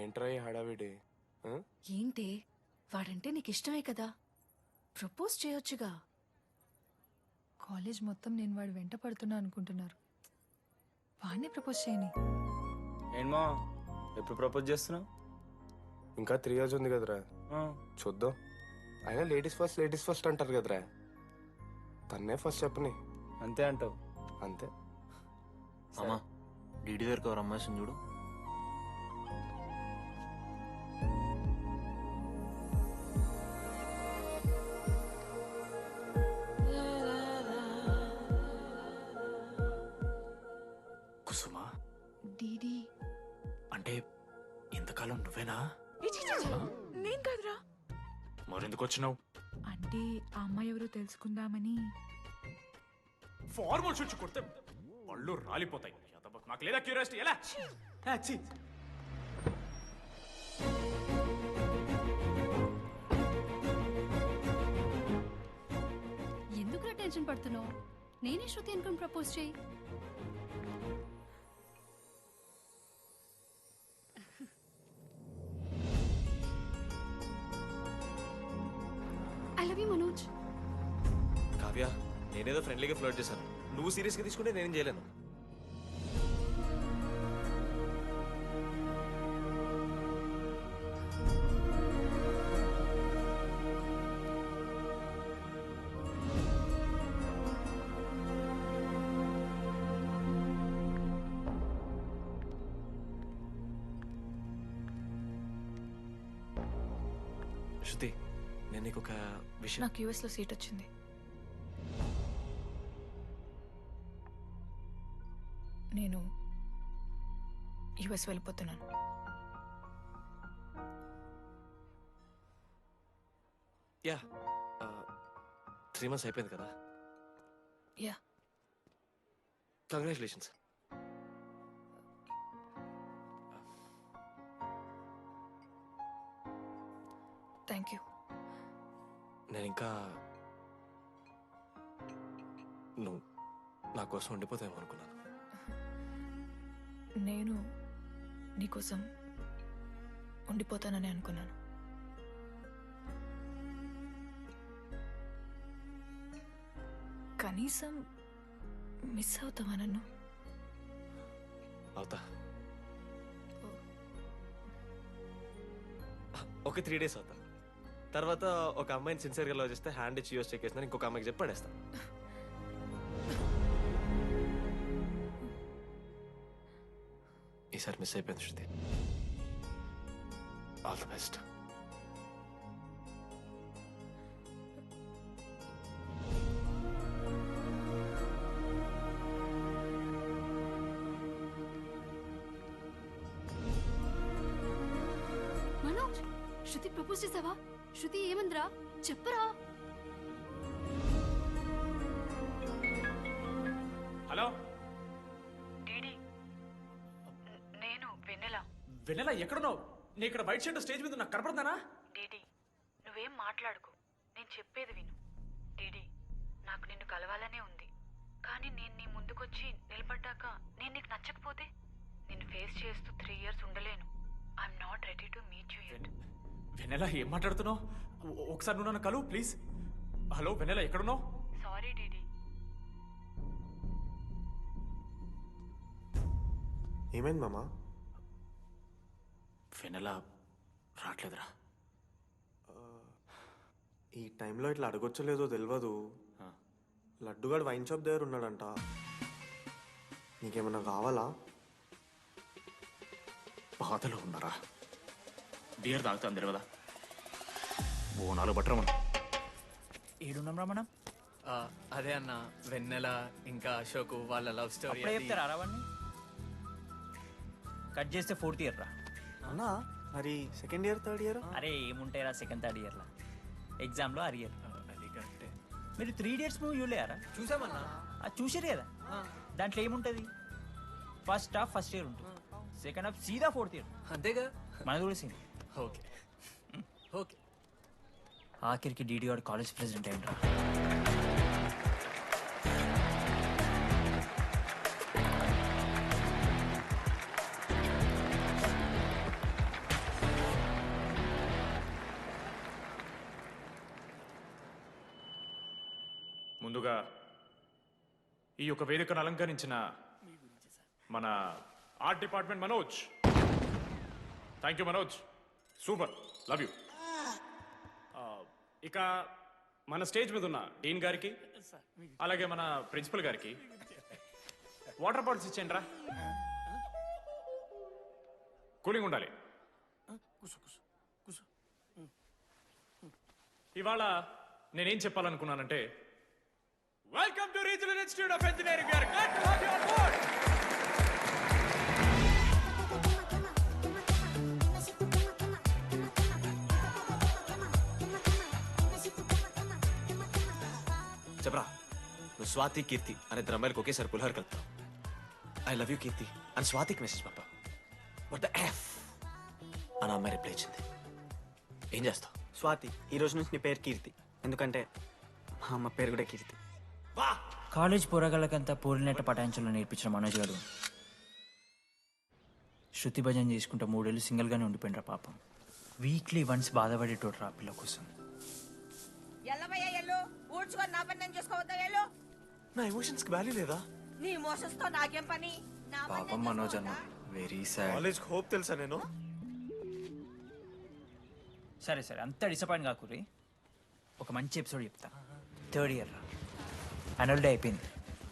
ఏంట్రా ఈ హడావిడి? ఏంటి వాడంటే నీకు ఇష్టమే కదా, ప్రపోజ్ చేయొచ్చుగా. కాలేజ్ మొత్తం నేను వాడు వెంట పడుతున్నా అనుకుంటున్నారు, వాడిని ప్రపోజ్ చేయని. ఏంటమ్మా ఎప్పుడు ప్రపోజ్ చేస్తున్నావు? ఇంకా 3 years ఉంది కదరా, చూద్దాం. అయినా లేడీస్ ఫస్ట్ అంటారు కదరా, తన్నే ఫస్ట్ చెప్పని. అంతే అంటావు? అంతే. అమ్మా డీడీ దగ్గరకు ఎవరు అమ్మాయిని చూడు. కుసుమా, డీడీ అంటే ఇంతకాలం నువ్వేనా? నేను కాదురా. మరెందుకు వచ్చినావు? అంటే ఆ అమ్మాయి ఎవరో తెలుసుకుందామని. ఫార్మల్ షూట్ కొడితే పళ్ళు రాలిపోతాయి. నాకు లేదా క్యూరియాసిటీ? ఎలా? ఎందుకు టెన్షన్ పడుతున్నావు? నేనే శృతి అనుకుని ప్రపోజ్ చేయి. I love you Manoj. Kavya, నేనేదో ఫ్రెండ్లీగా ఫ్లర్ట్ చేశాను, నువ్వు సీరియస్గా తీసుకుంటే నేనేం చేయలేను. శృతి, నేను నీకు ఒక విషయం. నాకు యుఎస్లో సీట్ వచ్చింది. నేను యుఎస్ వెళ్ళిపోతున్నాను. యా, 3 months అయిపోయింది కదా. Yeah, congratulations. Thank you. నేను ఇంకా నువ్వు నా కోసం ఉండిపోతావేమో అనుకున్నాను. నేను నీకోసం ఉండిపోతానని అనుకున్నాను. కనీసం మిస్ అవుతావా నన్ను? అవుతా. ఒక 3 days అవుతా. తర్వాత ఒక అమ్మాయిని సిన్సియర్గా లవ్ చేస్తే హ్యాండ్ ఇచ్చి యూస్ చెక్ చేసిన ఇంకొక అమ్మాయికి చెప్పి పడేస్తాను. ఈసారి మిస్ అయిపోయింది Shruti. All the best. Manoj, Shruti propose చేసావా? శృతి ఏమందిరా చెప్పరా? హలో నేను వెన్నెల. వెన్నెల ఎక్కడున్నావు? నీ ఇక్కడ వైట్ షర్ట్ స్టేజ్ మీద నాకు కనపడుతున్నానా? డీడీ నువ్వేం మాట్లాడుకో, నేను చెప్పేది విను. డీడీ నాకు నిన్ను కలవాలనే ఉంది. కానీ నేను నీ ముందుకొచ్చి నిలబడ్డాక నేను నీకు నచ్చకపోతే నేను ఫేస్ చేస్తూ 3 years ఉండలేను. I'm not ready to meet you yet. Vennela ఏం మాట్లాడుతున్నావు? ఒకసారి నువ్వు నన్ను కలువు ప్లీజ్. హలో వెన్నెల, ఎక్కడున్నావు? Sorry DD. ఏమైంది మామా? వెన్నెల రావట్లేదురా. ఈ టైంలో ఇట్లా అడగొచ్చలేదో తెలియదు. లడ్డుగాడు వైన్ షాప్ దగ్గర ఉన్నాడంట. నీకేమన్నా కావాలా? బాధలో ఉన్నారా? బియర్ తాగుతాం తెలియదా? బోనాలు బట్టరా మనం. ఏడున్నాం మనం? అదే అన్న, వెన్నెల ఇంకా అశోక్ వాళ్ళ లవ్ స్టోరీ. అప్పుడే చెప్తారా రావణ్ణి? కట్ చేస్తే 4th year రా. అన్నా మరి 2nd year 3rd year? అరే ఏముంటాయిరా 2nd 3rd yearలో ఎగ్జామ్లో అరియర్. అది కరెక్టే. మీరు 3 Idiots మూవీ చూడలేరా? చూసామన్నా. అది చూసారు కదా. దాంట్లో ఏముంటుంది? ఫస్ట్ హాఫ్ ఫస్ట్ ఇయర్ ఉంటుంది, సెకండ్ హాఫ్ సీదా 4th year. అంతేగా? మనది కూడా సేమ్. Okay okay. ఆఖరికి డీడీ వాడు కాలేజ్ ప్రెసిడెంట్ అయ్యిండ్రా. ముందుగా ఈ యొక్క వేదికను అలంకరించిన మన art department Manoj, thank you Manoj, super, love you. ఇక మన స్టేజ్ మీద ఉన్న డీన్ గారికి అలాగే మన ప్రిన్సిపల్ గారికి వాటర్ బాటిల్స్ ఇచ్చేయండి రా, కూలింగ్ ఉండాలి. ఇవాళ నేనేం చెప్పాలనుకున్నానంటే, welcome to regional institute of engineering. We are glad to have you on board. చెప్పరా, నువ్వు స్వాతి కీర్తి అనే ఇద్దరు అమ్మాయిలకు ఒకేసారి పులిహోర కలుపుతావు. ఐ లవ్ యూ కీర్తి అని స్వాతికి మెసేజ్ పంపావు. వాట్ ద ఎఫ్ అని అమ్మాయి రిప్లై ఇచ్చింది. ఏం చేస్తావు? స్వాతి, ఈ రోజు నుంచి నీ పేరు కీర్తి, ఎందుకంటే మా అమ్మ పేరు కూడా కీర్తి. కాలేజ్ పోరగాళ్ళకంతా పూరినట్ట పటాయించలో నేర్పించిన మనోజ్ గారు శృతి భజన చేసుకుంటా 3 ఏళ్ళు సింగిల్గానే ఉండిపోయినరా పాపం. వీక్లీ వన్స్ బాధపడేటోడ్రా పిల్ల కోసం. నా ఎమోషన్స్ కి వాల్యూ లేదా? నీ ఎమోషన్స్ తో నాకేం పని? పాపం మనోజ్ అన్న, వెరీ సాడ్. కాలేజ్ హోప్ తెలుసా నేను? సరే సరే, అంత డిసప్పాయింట్ కాకుర్రి. ఒక మంచి ఎపిసోడ్ చెప్తా. 3rd year రా, యాన్యువల్ డే అయిపోయింది.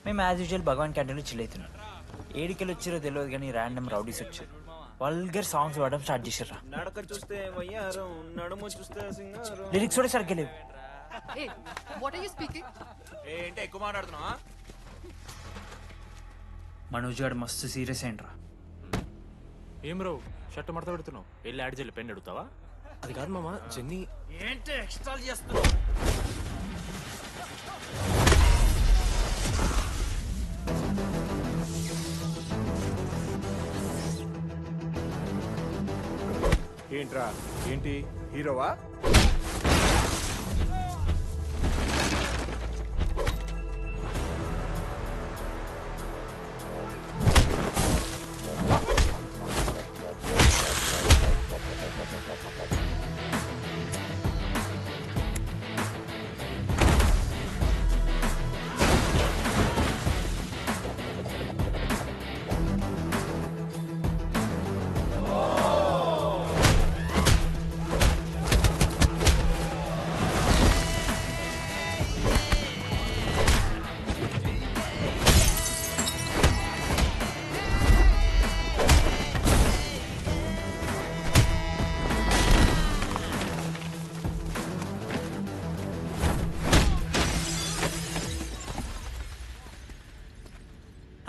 మేము యాజ్ యూజువల్ భగవాన్ క్యాంటీన్లో చిల్ అవుతున్నాం. ఏడికెళ్ళి వచ్చారో తెలియదు కానీ ర్యాండమ్ రౌడీస్ వచ్చారు. వల్గర్ సాంగ్స్ పాడడం స్టార్ట్ చేశారు. నడక చూస్తే వయ్యారం, నడుము చూస్తే సింగారం. లిరిక్స్ కూడా సరిగ్గా లేవు. Hey, what are you speaking? ఏంటి ఎక్కువ మాట్లాడుతున్నావా? మనోజ్ గారు మస్తు సీరియస్ అయిండ్రా. ఏం రో షర్ట్ మడత పెడుతున్నావు? వెళ్ళి యాడ్ చేయాలి, పెన్ అడుగుతావా? అది కాదు మామ, జెన్నీ. ఏంటి ఎక్స్ట్రా చేస్తున్నావు? ఏంట్రా, ఏంటి హీరోవా?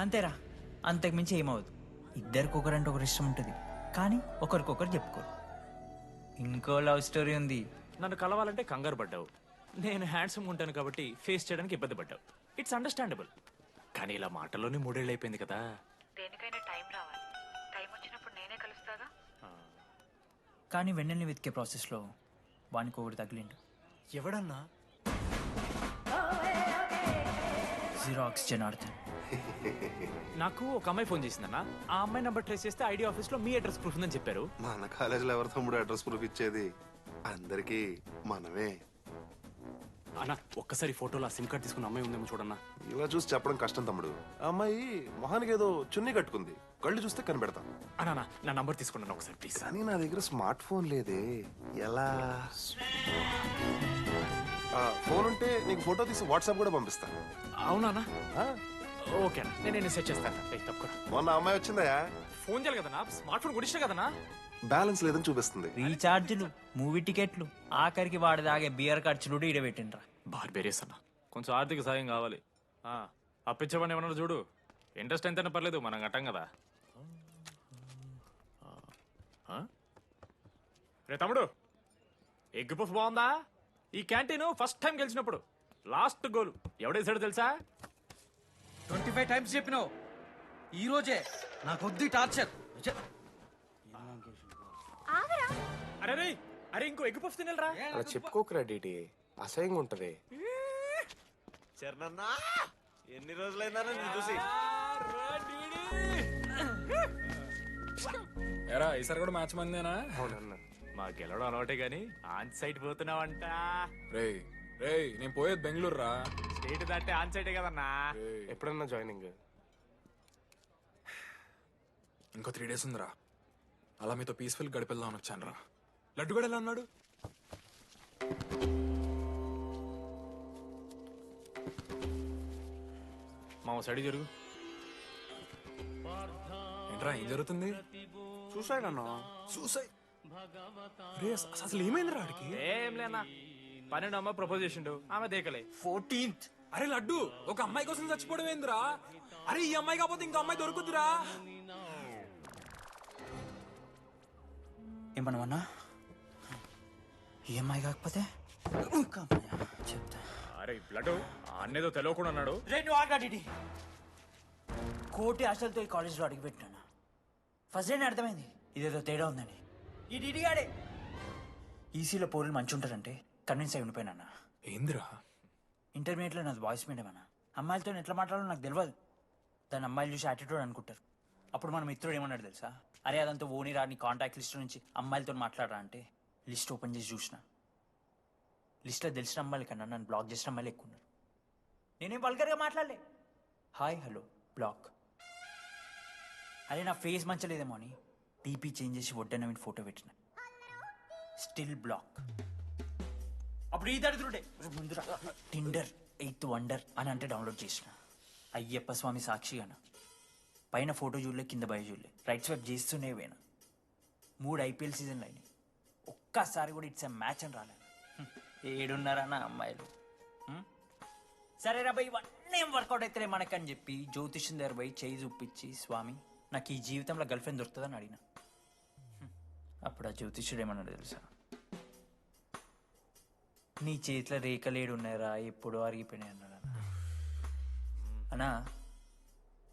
అంతేరా, అంతకుమించి ఏమవదు. ఇద్దరికొకరంటే ఒకరు ఇష్టం ఉంటుంది, కానీ ఒకరికొకరు చెప్పుకోరు. ఇంకో లవ్ స్టోరీ ఉంది. నన్ను కలవాలంటే కంగారు పడ్డావు. నేను హ్యాండ్సమ్ ఉంటాను కాబట్టి ఫేస్ చేయడానికి ఇబ్బంది పడ్డావు. It's understandable. కానీ ఇలా మాటల్లోనే 3 ఏళ్ళు అయిపోయింది కదా. దేనికైనా టైం రావాలి. టైం వచ్చినప్పుడు నేనే కలుస్తాగా. కానీ వెన్నెల్ని వెతికే ప్రాసెస్లో వానికి ఒకటి తగిలిండు. ఎవడన్నా? జిరాక్స్ జనార్దన్. నాకు ఒక అమ్మాయి ఫోన్ చేసిందన్న. ఆ అమ్మాయి నెంబర్ ట్రేస్ చేస్తే ఐడి ఆఫీస్లో మీ అడ్రస్ ప్రూఫ్ ఉందని చెప్పారు. మన కాలేజీలో ఎవరి తమ్ముడు అడ్రస్ ప్రూఫ్ ఇచ్చేది? అందరికీ మనమే. అన్న ఒక్కసారి ఫోటోలో సిమ్ కార్డ్ తీసుకున్న అమ్మాయి ఉందేమో చూడన్నా. ఇలా చూసి చెప్పడం కష్టం తమ్ముడు. ఆ అమ్మాయి మొహానికి ఏదో చున్నీ కట్టుకుంది, కళ్ళు చూస్తే కనిపెడతాం. అన్నా నా నంబర్ తీసుకున్నాను ఒకసారి ప్లీజ్. కానీ నా దగ్గర స్మార్ట్ ఫోన్ లేదే, ఎలా? ఫోన్ ఉంటే నీకు ఫోటో తీసి వాట్సాప్ కూడా పంపిస్తా. అవునా? ఓకే అన్న, నేను సెట్ చేస్తాను. తప్పకుండా. మొన్న అమ్మాయి వచ్చిందా? ఫోన్ చేయాలి కదన్నా, స్మార్ట్ ఫోన్ కొనిష్టం కదన్నా. బ్యాలెన్స్ లేదని చూపిస్తుంది. రీఛార్జ్లు, మూవీ టికెట్లు, ఆఖరికి వాడి దాగే బియర్ ఖర్చులు కూడా ఇడబెట్టిండ్రా. బార్బేరియస్ అన్న, కొంచెం ఆర్థిక సాయం కావాలి. అప్పించమని ఏమన్నా చూడు. ఇంట్రెస్ట్ ఎంతైనా పర్లేదు, మనం కట్టం కదా. రే తమ్ముడు, ఎగ్ పఫ్ బాగుందా? ఈ క్యాంటీన్ ఫస్ట్ టైం గెలిచినప్పుడు లాస్ట్ గోల్ ఎవడేసాడో తెలుసా? 25 times చెప్పినావు. ఈ రోజే నాకు వద్దు టార్చర్. అరే రే, అరే ఇంకో ఎగ్ పఫ్ తినరా. అలా చెప్పుకోకరా డీటీ, అసహ్యంగా ఉంటది. చరణన్నా, ఎన్ని రోజులైందా నేను చూసి. ఎరా ఈసారి కూడా మ్యాచ్ మందేనా? అవునన్నా. మా గెలవడం అలవాటే గానీ ఆన్ సైడ్ పోతున్నావంట. రే రే, నేను పోయేది బెంగళూరు రా. స్టేట్ దాటే ఆన్ సైడే కదన్నా. ఎప్పుడన్నా జాయినింగ్? ఇంకో 3 days ఉందిరా. అలా మీతో పీస్ఫుల్ గడిపెళ్దామని వచ్చాను రా. లడ్డు కూడా ఎలా అన్నాడు? మా సైడ్ జరుగు. ఏంట్రా ఏం జరుగుతుంది? సూసైడ్ అన్నా. సూసైడ్? అసలు ఏమైంది రాడికి? ఏం లేనా, 12 అమ్మాయి ప్రపోజ్ చేసిండు, ఆమె దేకలే. 14th. అరే లడ్డు, ఒక అమ్మాయి కోసం చచ్చిపోవడం ఏందిరా? అరే ఈ అమ్మాయి కాకపోతే ఇంకో అమ్మాయి దొరుకుతురా? ఏమన్నా ఈఎంఐ కాకపోతే చెప్తా. అరే లడ్డు అన్నేదో తెలియకుండా అన్నాడు. రెండు ఆగాడి కోటి ఆశలతో ఈ కాలేజ్లో అడిగిపెట్టినా. ఫస్ట్ డే అర్థమైంది ఇదేదో తేడా ఉందని. ఈ డిడిగాడే ఈసీలో పోరులు మంచి ఉంటారంటే కన్విన్స్ అయి ఉండిపోయినా. ఏందిరా? ఇంటర్మీడియట్లో నాది వాయిస్ మీడియం అన్న. అమ్మాయిలతో ఎట్లా మాట్లాడాలో నాకు తెలియదు. దాని అమ్మాయిలు చూసి యాటిట్యూడ్ అనుకుంటారు. అప్పుడు మన మిత్రుడు ఏమన్నాడు తెలుసా? అరే అదంతా ఓని రాని కాంటాక్ట్ లిస్ట్ నుంచి అమ్మాయిలతో మాట్లాడరా అంటే లిస్ట్ ఓపెన్ చేసి చూసిన. లిస్ట్లో తెలిసిన అమ్మాయిల కన్నా నన్ను బ్లాక్ చేసిన అమ్మాయిలు ఎక్కువ ఉన్నారు. నేనేం వల్గర్గా మాట్లాడలే. Hi hello block. అరే నా ఫేస్ మంచలేదేమో అని టీపీ చేంజ్ చేసి వడ్డన ఫోటో పెట్టిన. Still block. అప్పుడు ఈ దరిద్రుడే ముందు టిండర్ 8th వండర్ అని అంటే డౌన్లోడ్ చేసిన. అయ్యప్ప స్వామి సాక్షిగాన పైన ఫోటో చూడలే, కింద బయ చూడలే, రైట్ స్వైప్ చేస్తూనే పోయినా. 3 IPL సీజన్లు అయినాయి, ఒక్కసారి కూడా ఇట్స్ మ్యాచ్ అని రాలేదు. ఏడున్నారా నా అమ్మాయిలు? సరే రా భయ్, ఇవన్నీ ఏం వర్కౌట్ అవుతాయి మనకని చెప్పి జ్యోతిష్యం దగ్గర పోయి చేయి చూపించి, స్వామి నాకు ఈ జీవితంలో గర్ల్ ఫ్రెండ్ దొరుకుతుందని అడిగిన. అప్పుడు ఆ జ్యోతిష్యుడు ఏమన్నాడు తెలుసా? నీ చేతిలో రేఖలేడు ఉన్నాయరా, ఎప్పుడో అరిగిపోయినాయి అన్నాడు. అన్నా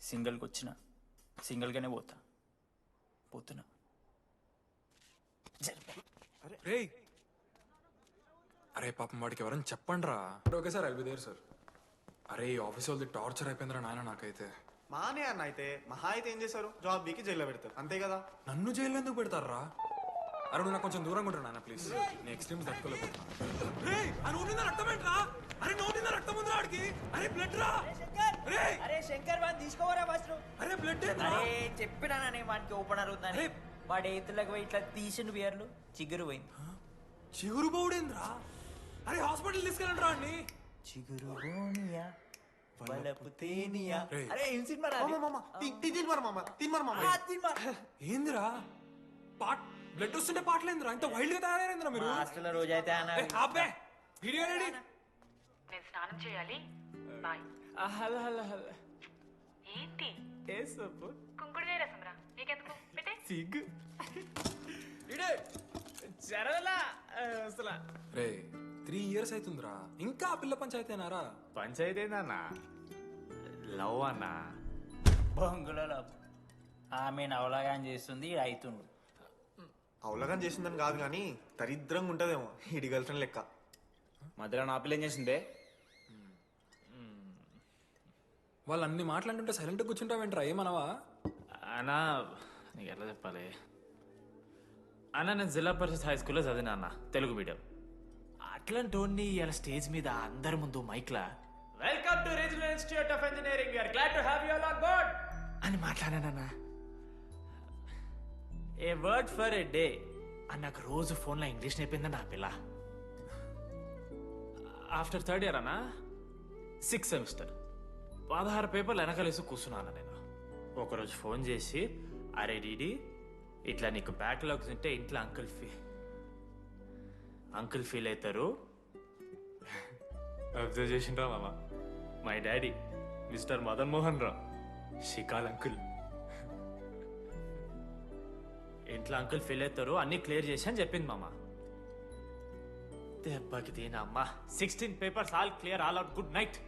సింగిల్కి వచ్చిన సింగిల్గానే పోతున్నా. రే అరే పాపం వాడికి ఎవరైనా చెప్పండి రా. Okay sir, I'll be there sir. అరే ఈ ఆఫీస్ వాళ్ళది టార్చర్ అయిపోయిందిరా నాయన నాకైతే. మానే అన్న అయితే మహా అయితే ఏం చేశారు? జాబ్ బీకి జైల్లో పెడతారు, అంతే కదా? నన్ను జైల్లో ఎందుకు పెడతారా? అరే నువ్వు నాకు కొంచెం దూరంగా ఉంటాను నాయన ప్లీజ్. నేను ఎక్స్ట్రీమ్స్ తట్టుకోలేకపోతున్నా. అరే శంకర్ వాడిని తీసుకోవరా ఫస్ట్. అరే బ్లడ్ అరే చెప్పినా వానికి ఓపెనర్ ఉందని. వాడు ఎత్తులకు పోయి ఇట్లా తీసిన బియర్లు చిగురు పోయింది. చిగురు బౌడేంద్రా? అరే హాస్పిటల్ తీసుకెళ్ళండి రా అండి. చిగురు బోనియా బలపు తేనియా. అరే ఏం సినిమా రా? ఏందిరా బ్లడ్ వస్తుంటే పాటలేందిరా? ఇంత వైల్డ్ గా తయారైందిరా మీరు? హాస్టల్లో రోజైతే అబ్బే వీడియో రెడీ. నేను స్నానం చేయాలి, బాయ్. Hello hello hello. ఏంటి ఏ సొప్పు? కుంకుడుగాయ రసం రా, నీకెందుకు పెట్టే. సిగ్గు చరవలా అసలు. రే 3 years అవుతుందిరా, ఇంకా ఆ పిల్ల పంచాయతీ అయినారా? పంచాయతీ ఏందన్నా? లవ్ అన్నా. బొంగులో లవ్. ఆమె నవలాగాని చేస్తుంది, అవుతుండు. అవలగాని చేసిందని కాదు కానీ దరిద్రంగా ఉంటదేమో ఇడి గర్ల్ ఫ్రెండ్ లెక్క. మధ్యలో నా పిల్ల ఏం చేసిందే? వాళ్ళు అన్ని మాట్లాడుతుంటే సైలెంట్గా కూర్చుంటావేంట్రా ఏమనవా? అన్నా నీకు ఎట్లా చెప్పాలి అన్న, నేను జిల్లా పరిషత్ హై స్కూల్లో చదివినా అన్న, తెలుగు మీడియం. అట్లాంటి వాడిని ఇలా స్టేజ్ మీద అందరి ముందు మైక్లా welcome to regional institute of engineering, we are glad to have you all on board అని మాట్లాడానన్నా. A word for a day అని నాకు రోజు ఫోన్లో ఇంగ్లీష్ నేర్పింది నా పిల్ల. ఆఫ్టర్ థర్డ్ ఇయర్ అన్నా, 6th సెమిస్టర్ 16 పేపర్లు వెనకాలేసి కూర్చున్నాను నేను. ఒకరోజు ఫోన్ చేసి, అరే డీడీ ఇట్లా నీకు బ్యాక్లాగ్స్ ఉంటే ఇంట్లో అంకుల్ ఫీల్ అవుతారు. అబ్జర్వ్ చేసిండ్రా మామ, my daddy mister Madan Mohan Rao షికాల్ అంకుల్. ఇంట్లో అంకుల్ ఫీల్ అవుతారు, అన్ని క్లియర్ చేసి అని చెప్పింది మామ. దెబ్బకి దీనమ్మా 16 papers all clear, all out, good night.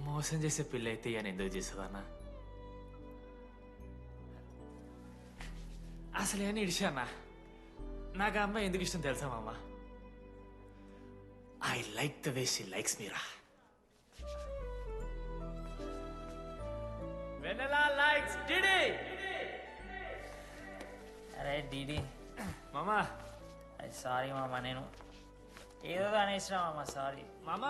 మోసం చేసే పిల్ల అయితే అని ఎందుకు చేసేదన్నా? అసలు ఏమని ఇడిచానా? నాకు ఆ అమ్మాయి ఎందుకు ఇష్టం తెలుసా మామ? I like the way she likes Meera. Vennela likes DD. అరే డీడీ మామా, సారీ మామా, నేను ఏదో అనేసిన మామా, సారీ మామా.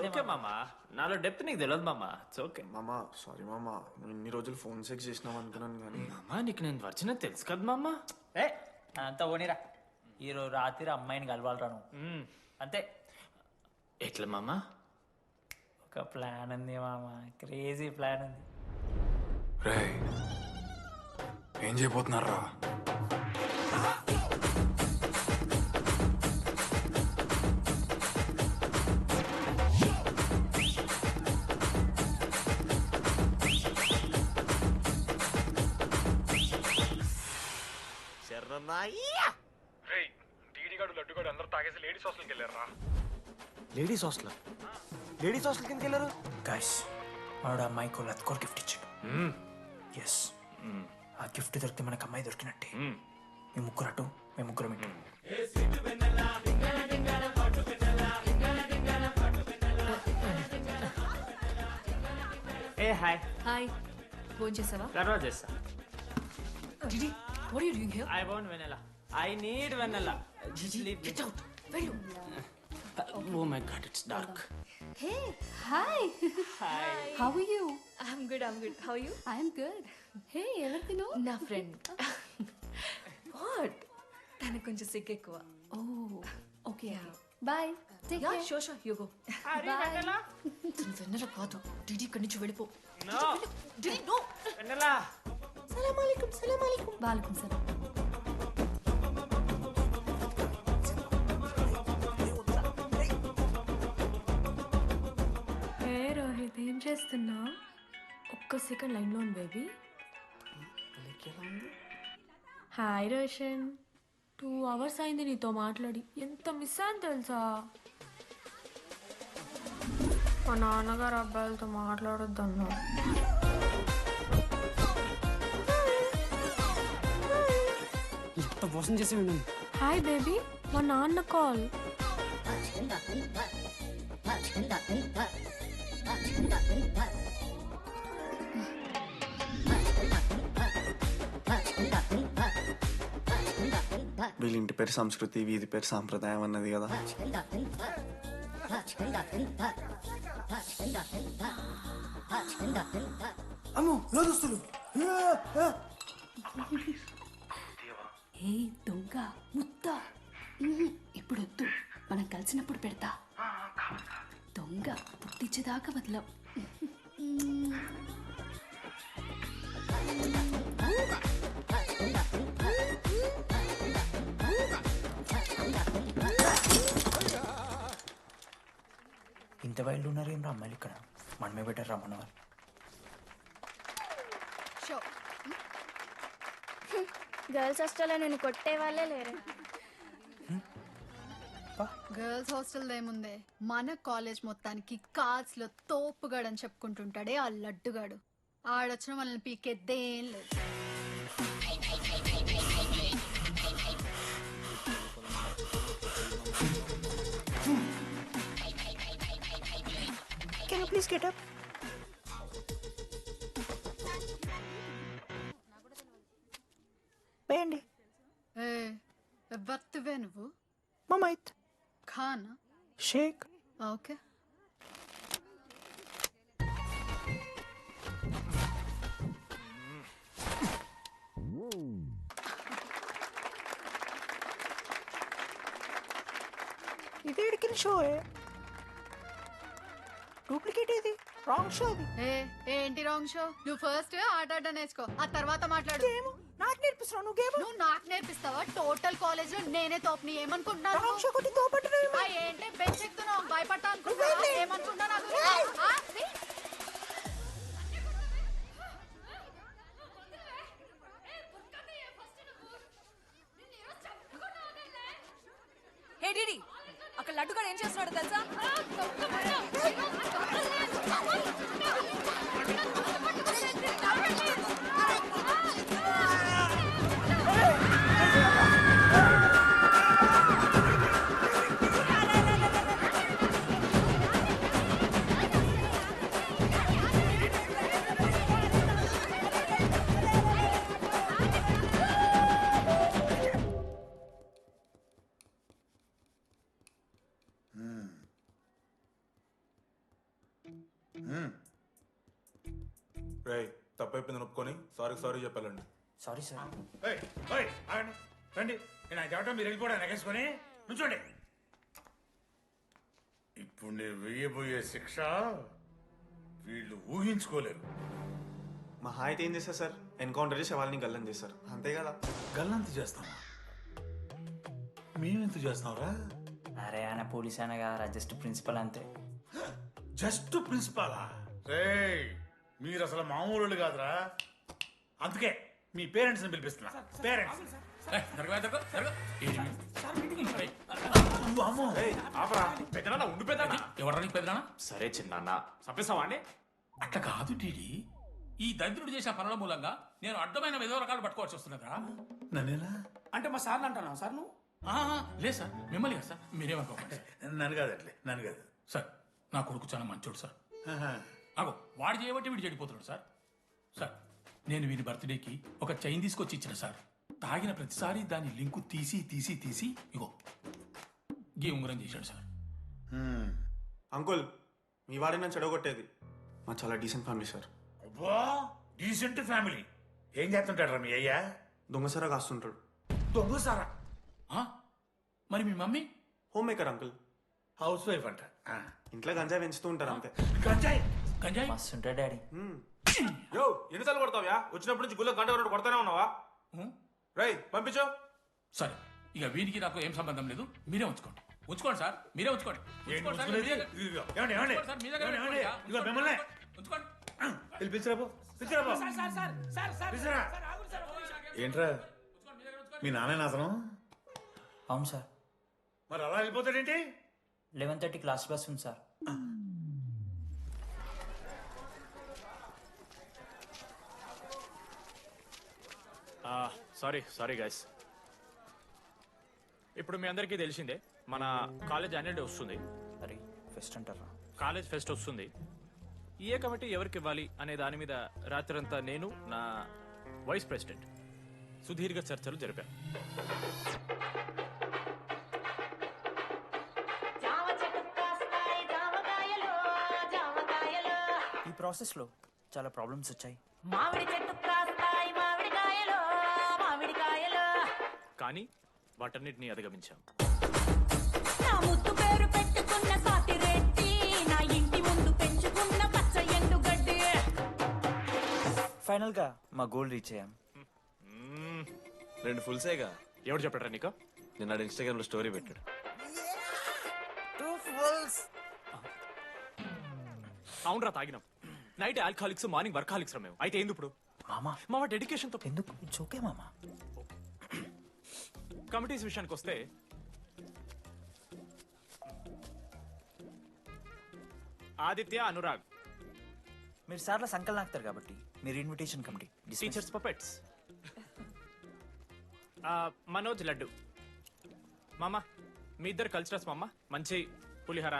ఓకే మామా, నాలో డెప్త్ నీకు తెలియదు మామా. ఇట్స్ ఓకే మామా. సారీ మామా, నువ్వు ఇన్ని రోజులు ఫోన్ సెక్స్ చేసినావు అనుకున్నాను కానీ. మామా నీకు నేను వచ్చిన తెలుసు కదా మామా. ఏ అంతా పోనీరా, ఈరోజు రాత్రి అమ్మాయిని కలవాలరా నువ్వు, అంతే. ఎట్లా మామా? ఒక ప్లాన్ ఉంది మామా, క్రేజీ ప్లాన్ ఉంది. రే ఏం చేయబోతున్నారా? లడ్డుగాడు అందరూ తాగేసి లేడీస్ హాస్టల్కి వెళ్ళారా? Ladies hostel? లేడీస్ హాస్టల్ కిందకి వెళ్ళారు గైస్. వాడు అమ్మాయికి లత్కోర్ గిఫ్ట్ ఇచ్చాడు. ఎస్, ఆ గిఫ్ట్ దొరికితే మనకు అమ్మాయి దొరికినట్టే. మీ ముగ్గురు అటు, మేము ముగ్గురు ఇటు. ఏ హాయ్. హాయ్, ఫోన్ చేసావా? తర్వాత చేస్తా. Didi, what are you doing here? I want vanilla. I need vanilla. Just leave me. Get out. వెళ్ళు. Oh my god, it's dark. Hey, hi. Hi. How are you? I'm good. How are you? I'm good. Hey, ఎవరిదిను? నా friend. What? తనకు కొంచెం సిగ్గు ఎక్కువ. Oh, okay. Bye. Take Yeah, care. sure, you go. Bye. తను వెన్నెల కాదు. DD ఇక్కడి నుంచి వెళ్ళిపో. No. DD, no. Vanilla. సలాం అలైకుం. వాలేకుం సలాం. ఏ రోహిత్, ఏం చేస్తున్నా? ఒక్క సెకండ్ లైన్లో ఉంది బేబీ. హాయ్ రోషన్, 2 hours అయింది నీతో మాట్లాడి. ఎంత మిస్ అని తెలుసా? మా నాన్నగారు అబ్బాయిలతో మాట్లాడొద్దన్నా. ఎంత మోసం చేసి ఉండండి. హాయ్ బేబీ, మా నాన్న కాల్. వీళ్ళ ఇంటి పేరు సంస్కృతి, వీధి పేరు సాంప్రదాయం అన్నది కదా. అమ్మో లోదుస్తులు. ఏ దొంగ ముద్ద, ఇప్పుడు వద్దు, మనం కలిసినప్పుడు పెడతా. దొంగ పుట్టించేదాకా వదలం. ఇంత వైల్డ్ ఉన్నారు ఏం రా అమ్మాయిలు ఇక్కడ? మనమే బెటర్ రా మన వాళ్ళు. గర్ల్స్ హాస్టల్లో నేను కొట్టే వాళ్ళే లేరు. గర్ల్స్ హాస్టల్ ఏముందే, మన కాలేజ్ మొత్తానికి కార్స్ లో తోపుగాడని చెప్పుకుంటుంటాడే ఆ లడ్డుగాడు. ఆడొచ్చిన మనల్ని పీకెద్దేం లేదు. Please get up. వేయండి. ఎవరివే నువ్వు? మమైత్ ఖాన్. షేక్. ఓకే. ఇది ఎడికిన షో డూప్లికేట్ ఇది రాంగ్ షో అది. ఏంటి రాంగ్ షో? నువ్వు ఫస్ట్ ఆట ఆట నేర్చుకో, ఆ తర్వాత మాట్లాడు. నాకు నేర్పిస్తున్నావు నువ్వు గేమ్. నువ్వు నాకు నేర్పిస్తావా? టోటల్ కాలేజ్ లో నేనే తోపుని ఏమనుకుంటున్నాను? రాంగ్ షో కొట్టి తోపట్టలేవు. ఏంటి బెంచ్ ఎక్కుతున్నావు? భయపడతా అనుకుంటున్నా? ఏమనుకుంటా నాకు? హే డిడి, అక్కడ లడ్డుగాడు ఏం చేస్తున్నాడు తెలుసా? రేయ్ తప్పైపోయింది ఒప్పుకొని సారీ చెప్పాలండి. Sorry sir. ఆగండి, రండి. నేను చెప్పడం మీరు వెళ్ళిపోవడానికి ఎగేసుకొని నుంచోండి. ఇప్పుడు నేను వెయ్యబోయే శిక్ష వీళ్ళు ఊహించుకోలేరు. మా హాయితే ఏం చేస్తారు సార్? ఎన్కౌంటర్ చేసి వాళ్ళని గల్లం చేస్తారు, అంతే కదా? గల్లంత చేస్తామా? మేమెంత చేస్తాంరా? అరే ఆయన పోలీస్ అనగా జస్ట్ ప్రిన్సిపల్ అంతే. జస్ట్ ప్రిన్సిపాలా? రేయ్ మీరు అసలు మామూలు కాదురా. అందుకే మీ పేరెంట్స్ని పిలిపిస్తున్నా. పేరెంట్స్ సరే చిన్న చంపేస్తావా అండి? అట్లా కాదు టీడీ. ఈ దరిద్రుడు చేసిన పనుల మూలంగా నేను అడ్డమైన విధవ రకాలు పట్టుకోవాల్సి వస్తున్నదా? నన్నేనా? అంటే మా సార్ని అంటున్నావు సార్ నువ్వు? లేదు సార్, మిమ్మల్ని కదా సార్. మీరేమనుకోకండి. నన్ను కాదు అట్లే, నన్ను కాదు సార్. నా కొడుకు చాలా మంచోడు సార్. అగో వాడు చేయబట్టి వీడు చెడిపోతున్నాడు సార్. సార్ నేను వీడి బర్త్డేకి ఒక చైన్ తీసుకొచ్చి ఇచ్చిన సార్. తాగిన ప్రతిసారి దాని లింకు తీసి తీసి తీసి ఇగో గీ ఉంగరం చేశాడు సార్. అంకుల్ మీ వాడే నన్ను చెడగొట్టేది. మా చాలా డీసెంట్ ఫ్యామిలీ సార్. అబ్బా డీసెంట్ ఫ్యామిలీ. ఏం చేస్తుంటాడు మీ అయ్యా? దొంగసారా కాస్తుంటాడు. దొంగసారా? మరి మీ mummy? Homemaker uncle. Housewife అంట. ఇంట్లో గంజాయి పెంచుతూ ఉంటారు అంతే. గంజాయి? గంజాయి మస్తు ఉంటాడు డాడీ. యో ఎన్నిసార్లు కొడతావ్యా? వచ్చినప్పటి నుంచి గుళ్ళ గంట వరకు కొడతానే ఉన్నావా? రేయ్ పంపించు. సరే ఇక వీరికి నాకు ఏం సంబంధం లేదు. మీరే ఉంచుకోండి. ఉంచుకోండి సార్, మీరే ఉంచుకోండి. ఏంట్రా మీ నాన్న అతను? అవును సార్. మరి అలా వెళ్ళిపోతాడేంటి? 11:30 క్లాస్ బస్ ఉంది సార్. Sorry guys. ఇప్పుడు మీ అందరికీ తెలిసిందే మన కాలేజ్ యాన్యువల్ డే వస్తుంది. అరే ఫెస్ట్ అంటారా? కాలేజ్ ఫెస్ట్ వస్తుంది. ఏ కమిటీ ఎవరికి ఇవ్వాలి అనే దాని మీద రాత్రంతా నేను నా వైస్ ప్రెసిడెంట్ సుదీర్ఘ చర్చలు జరిపాను. ఈ ప్రాసెస్లో చాలా ప్రాబ్లమ్స్ వచ్చాయి. మామిడి చెట్టు కాస్తాయి మామిడికాయలు మామిడికాయలు. కానీ వాటన్నిటిని అధిగమించాం. నా ముద్దు పేరు పెట్టుకున్న సాతిరెడ్డి, నా ఇంటి ముందు పెంచుకున్న పచ్చ ఎండుగడ్డి. ఫైనల్ గా మా గోల్ రీచ్ అయ్యాం. 2 ఫుల్సేగా. ఎవరు చెప్పారా నీకు? నేను ఇన్స్టాగ్రామ్ లో స్టోరీ పెట్టాడు. 2 ఫుల్స్. అవునరా తాగినాం. నైట్ ఆల్కహాలిక్స్, మార్నింగ్ వర్కాలిక్స్ రా మేము. అయితే ఏంది ఇప్పుడు? మా డెడికేషన్ తో ఎందుకు? ఇట్స్ ఓకే మామా. కమిటీస్ విషయానికి వస్తే ఆదిత్య, అనురాగ్ మీరు సార్ల సంకల్ నాకుతారు కాబట్టి మీరు invitation committee. Teachers puppets. Manoj, laddu. మామ మీ ఇద్దరు కల్చరల్స్ మామ. మంచి పులిహార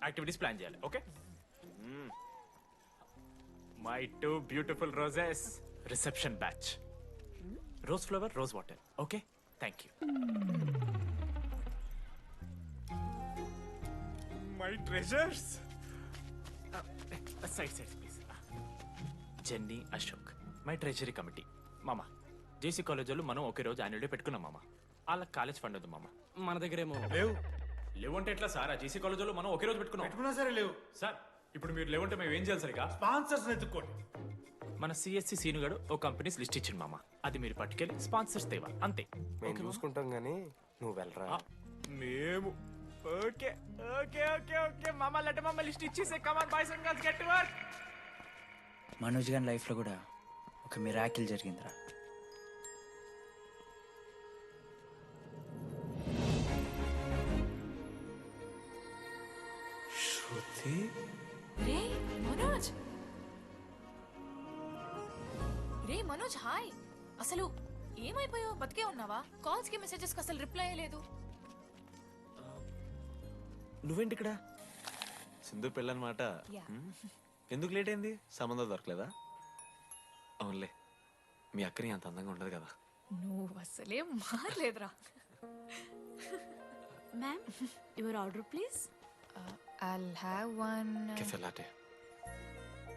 యాక్టివిటీస్ ప్లాన్ చేయాలి. Okay? My 2 beautiful roses reception batch. Rose flower, rose water. Okay, thank you. My treasures. Side please. Jenny, Ashok, my treasury committee. మామ, జేసీ కాలేజ్ వాళ్ళు మనం ఒకే రోజు యాన్యువల్ డే పెట్టుకున్నాం మామ. వాళ్ళకి కాలేజ్ ఫండ్ ఉంది మామ. మన దగ్గర ఏమో లేవంటే ఎట్లా సార్? ఆ జేసీ కాలేజ్ వాళ్ళు మనం ఒకే రోజు పెట్టుకున్నా సరే లేవు సార్. ఇప్పుడు మీరు లేవంటే మేము ఏం చేయాలి సరిగా? స్పాన్సర్స్ ఎత్తుక్కోండి. మన సిఎస్సి సీనుగాడు ఓ కంపెనీస్ లిస్ట్ ఇచ్చింది మామ. అది మీరు పట్టుకెళ్ళి స్పాన్సర్స్ తేవా, అంతే. మేము చూసుకుంటాం గానీ నువ్వు వెళ్ళరా. మేము ఓకే ఓకే ఓకే ఓకే మామ. లెట్ మామ లిస్ట్ ఇచ్చేసే. Come on boys and girls, get to work. Manoj గారి లైఫ్లో కూడా ఒక మిరాకిల్ జరిగిందిరా. శృతి, రే మనోజ్. రే మనోజ్, హాయ్. అసలు ఏమైపోయావు? బతికే ఉన్నావా? కాల్స్ కి మెసేజెస్ కి అసలు రిప్లై లేదు. నువ్వేంటి ఇక్కడ? సింధు పెళ్ళనమాట. ఎందుకు లేట్ అయింది? సంబంధం దొరకలేదా? అవునులే, మీ అక్కని అంత అందంగా ఉండదు కదా. నువ్వు అసలే మారలేదురా. Ma'am, your order please. I'll have one. Cafe latte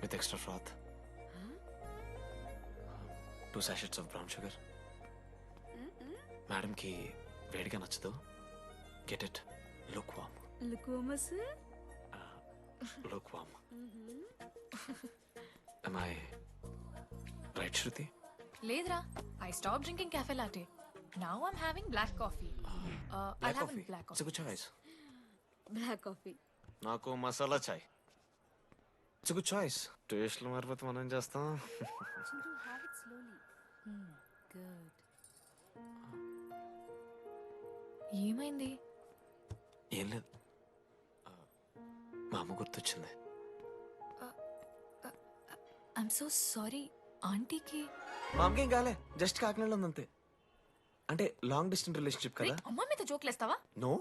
with extra froth. 2 sachets of brown sugar. Madam కి వేడిగా నచ్చదు. Get it. Look warm. లుకోమస్. Look warm. Am I right, Shruti? లేదురా, I stopped drinking cafe latte. Now I'm having black coffee. I'll have a black It's a coffee. good choice. Black coffee. నాకు మసాలా చాయ్. It's good choice. టేస్ట్లు మారిపోతే మనం ఏం చేస్తాం? Have it slowly. గుడ్. ఏమైంది? ఏం లేదు, మా అమ్మ గుర్తొచ్చింది. I'm so sorry. ఆంటీకి మా అమ్మకేం కాలే, జస్ట్ కాకినాడలో ఉందంతే. అంటే లాంగ్ డిస్టెన్స్ రిలేషన్షిప్ కదా. అమ్మ మీద జోక్లేస్తావా? No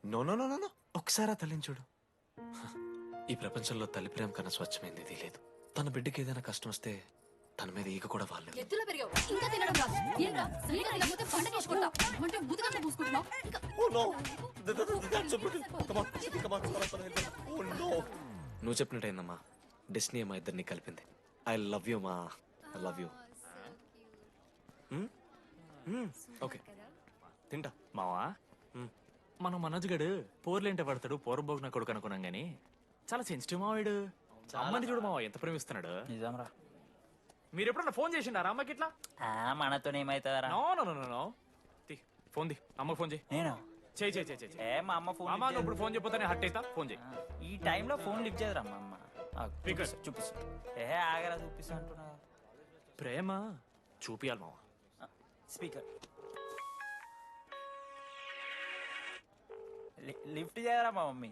no no no no. ఒకసారి ఆ తల్లిని చూడు. ఈ ప్రపంచంలో తల్లి ప్రేమ కన్నా స్వచ్ఛమైంది ఇది లేదు. తన బిడ్డకి ఏదైనా కష్టం వస్తే తన మీద ఈగ కూడా వాళ్ళలేదు. ఎత్తులో పెరిగావు, ఇంకా తినడం రాదు. ఏంట్రా సరిగా తినకపోతే పంట చేసుకుంటా అంటే ముదుగంట పూసుకుంటున్నావు. నువ్వు చెప్పినట్టయిందమ్మా. డెస్టినీ మా ఇద్దరిని కలిపింది. ఐ లవ్ యూ మా. I love you. ఓకే, తింటా. మావా, మనం మనోజ్ గడు పోర్లేంట పడతాడు, పోరబోగు నా కొడుకు అనుకున్నాం గానీ చాలా సెన్సిటివ్ మావాడు. అమ్మని చూడు మావా ఎంత ప్రేమిస్తున్నాడు. నిజంరా. మీరు ఎప్పుడన్నా ఫోన్ చేసిండారా అమ్మకి ఇట్లా? మనతో ఏమైతుందరా? No no no no. Phone ది, అమ్మకి ఫోన్ చేయి. నేను చేయి. ఏ మా అమ్మ ఫోన్ అమ్మ నువ్వు ఇప్పుడు ఫోన్ చెప్పితే హట్ అవుతా. ఫోన్ చేయి. ఈ టైంలో ఫోన్ లిఫ్ట్ చేయదురా మా అమ్మ. చూపిస్తా. ఏ ఆగరా, చూపిస్తా అంటున్నా. ప్రేమ చూపియాలి మావా. స్పీకర్ లిఫ్ట్ చేయరా మా మమ్మీ.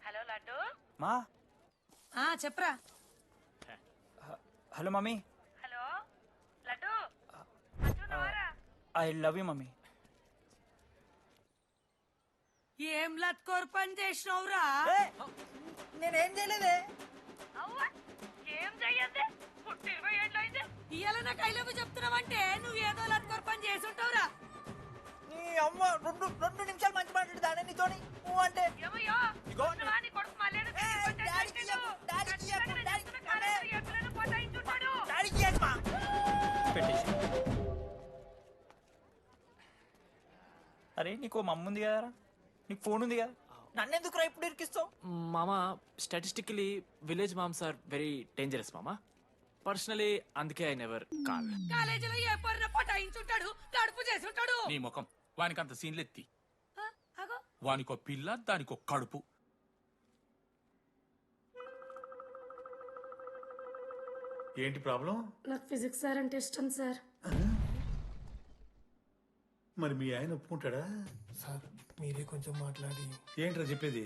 హలో లడ్డు. మా చెప్పరా. Hello mummy. Hello laddu. I love you mummy. ఏం లత్కోర్ పని చేసినవురా? నేనేం చేయలేదే. ఏం చెయ్యద్దే, పుట్టి 20 ఏళ్ళు అయితే. ఇవాళ నాకు ఐ లవ్ చెప్తున్నావంటే నువ్వు ఏదో లత్కోర్ పని చేసి ఉంటావురా. నీ అమ్మ రెండు నిమిషాలు మంచి మాట్లాడుతానే నీతోని. నువ్వు అంటే ఏమయ్యో, నీ కొడుకు మళ్ళీ అరే నీకు మమ్మ ఉంది కదరా, నీకు ఫోన్ ఉంది కదా, నన్ను ఎందుకు ఇప్పుడు ఇరికిస్తావు? మామా, statistically village moms are very dangerous మామా. పర్సనలీ అందుకే ఐ నెవర్ కాల్. కాలేజీలో ఏ పొరిన పటాయించుంటాడు, కడుపు చేసి ఉంటాడు. నీ ముఖం వానికి అంత సీన్లు ఎత్తి. వానికో పిల్ల, దానికో కడుపు. ఏంటి ప్రాబ్లం? నాకు ఫిజిక్స్ సార్ అంటే ఇష్టం సార్. మరి మీ ఆయన ఒప్పుకుంటాడా? సార్ మీరే కొంచెం మాట్లాడి. ఏంట్రా చెప్పేది?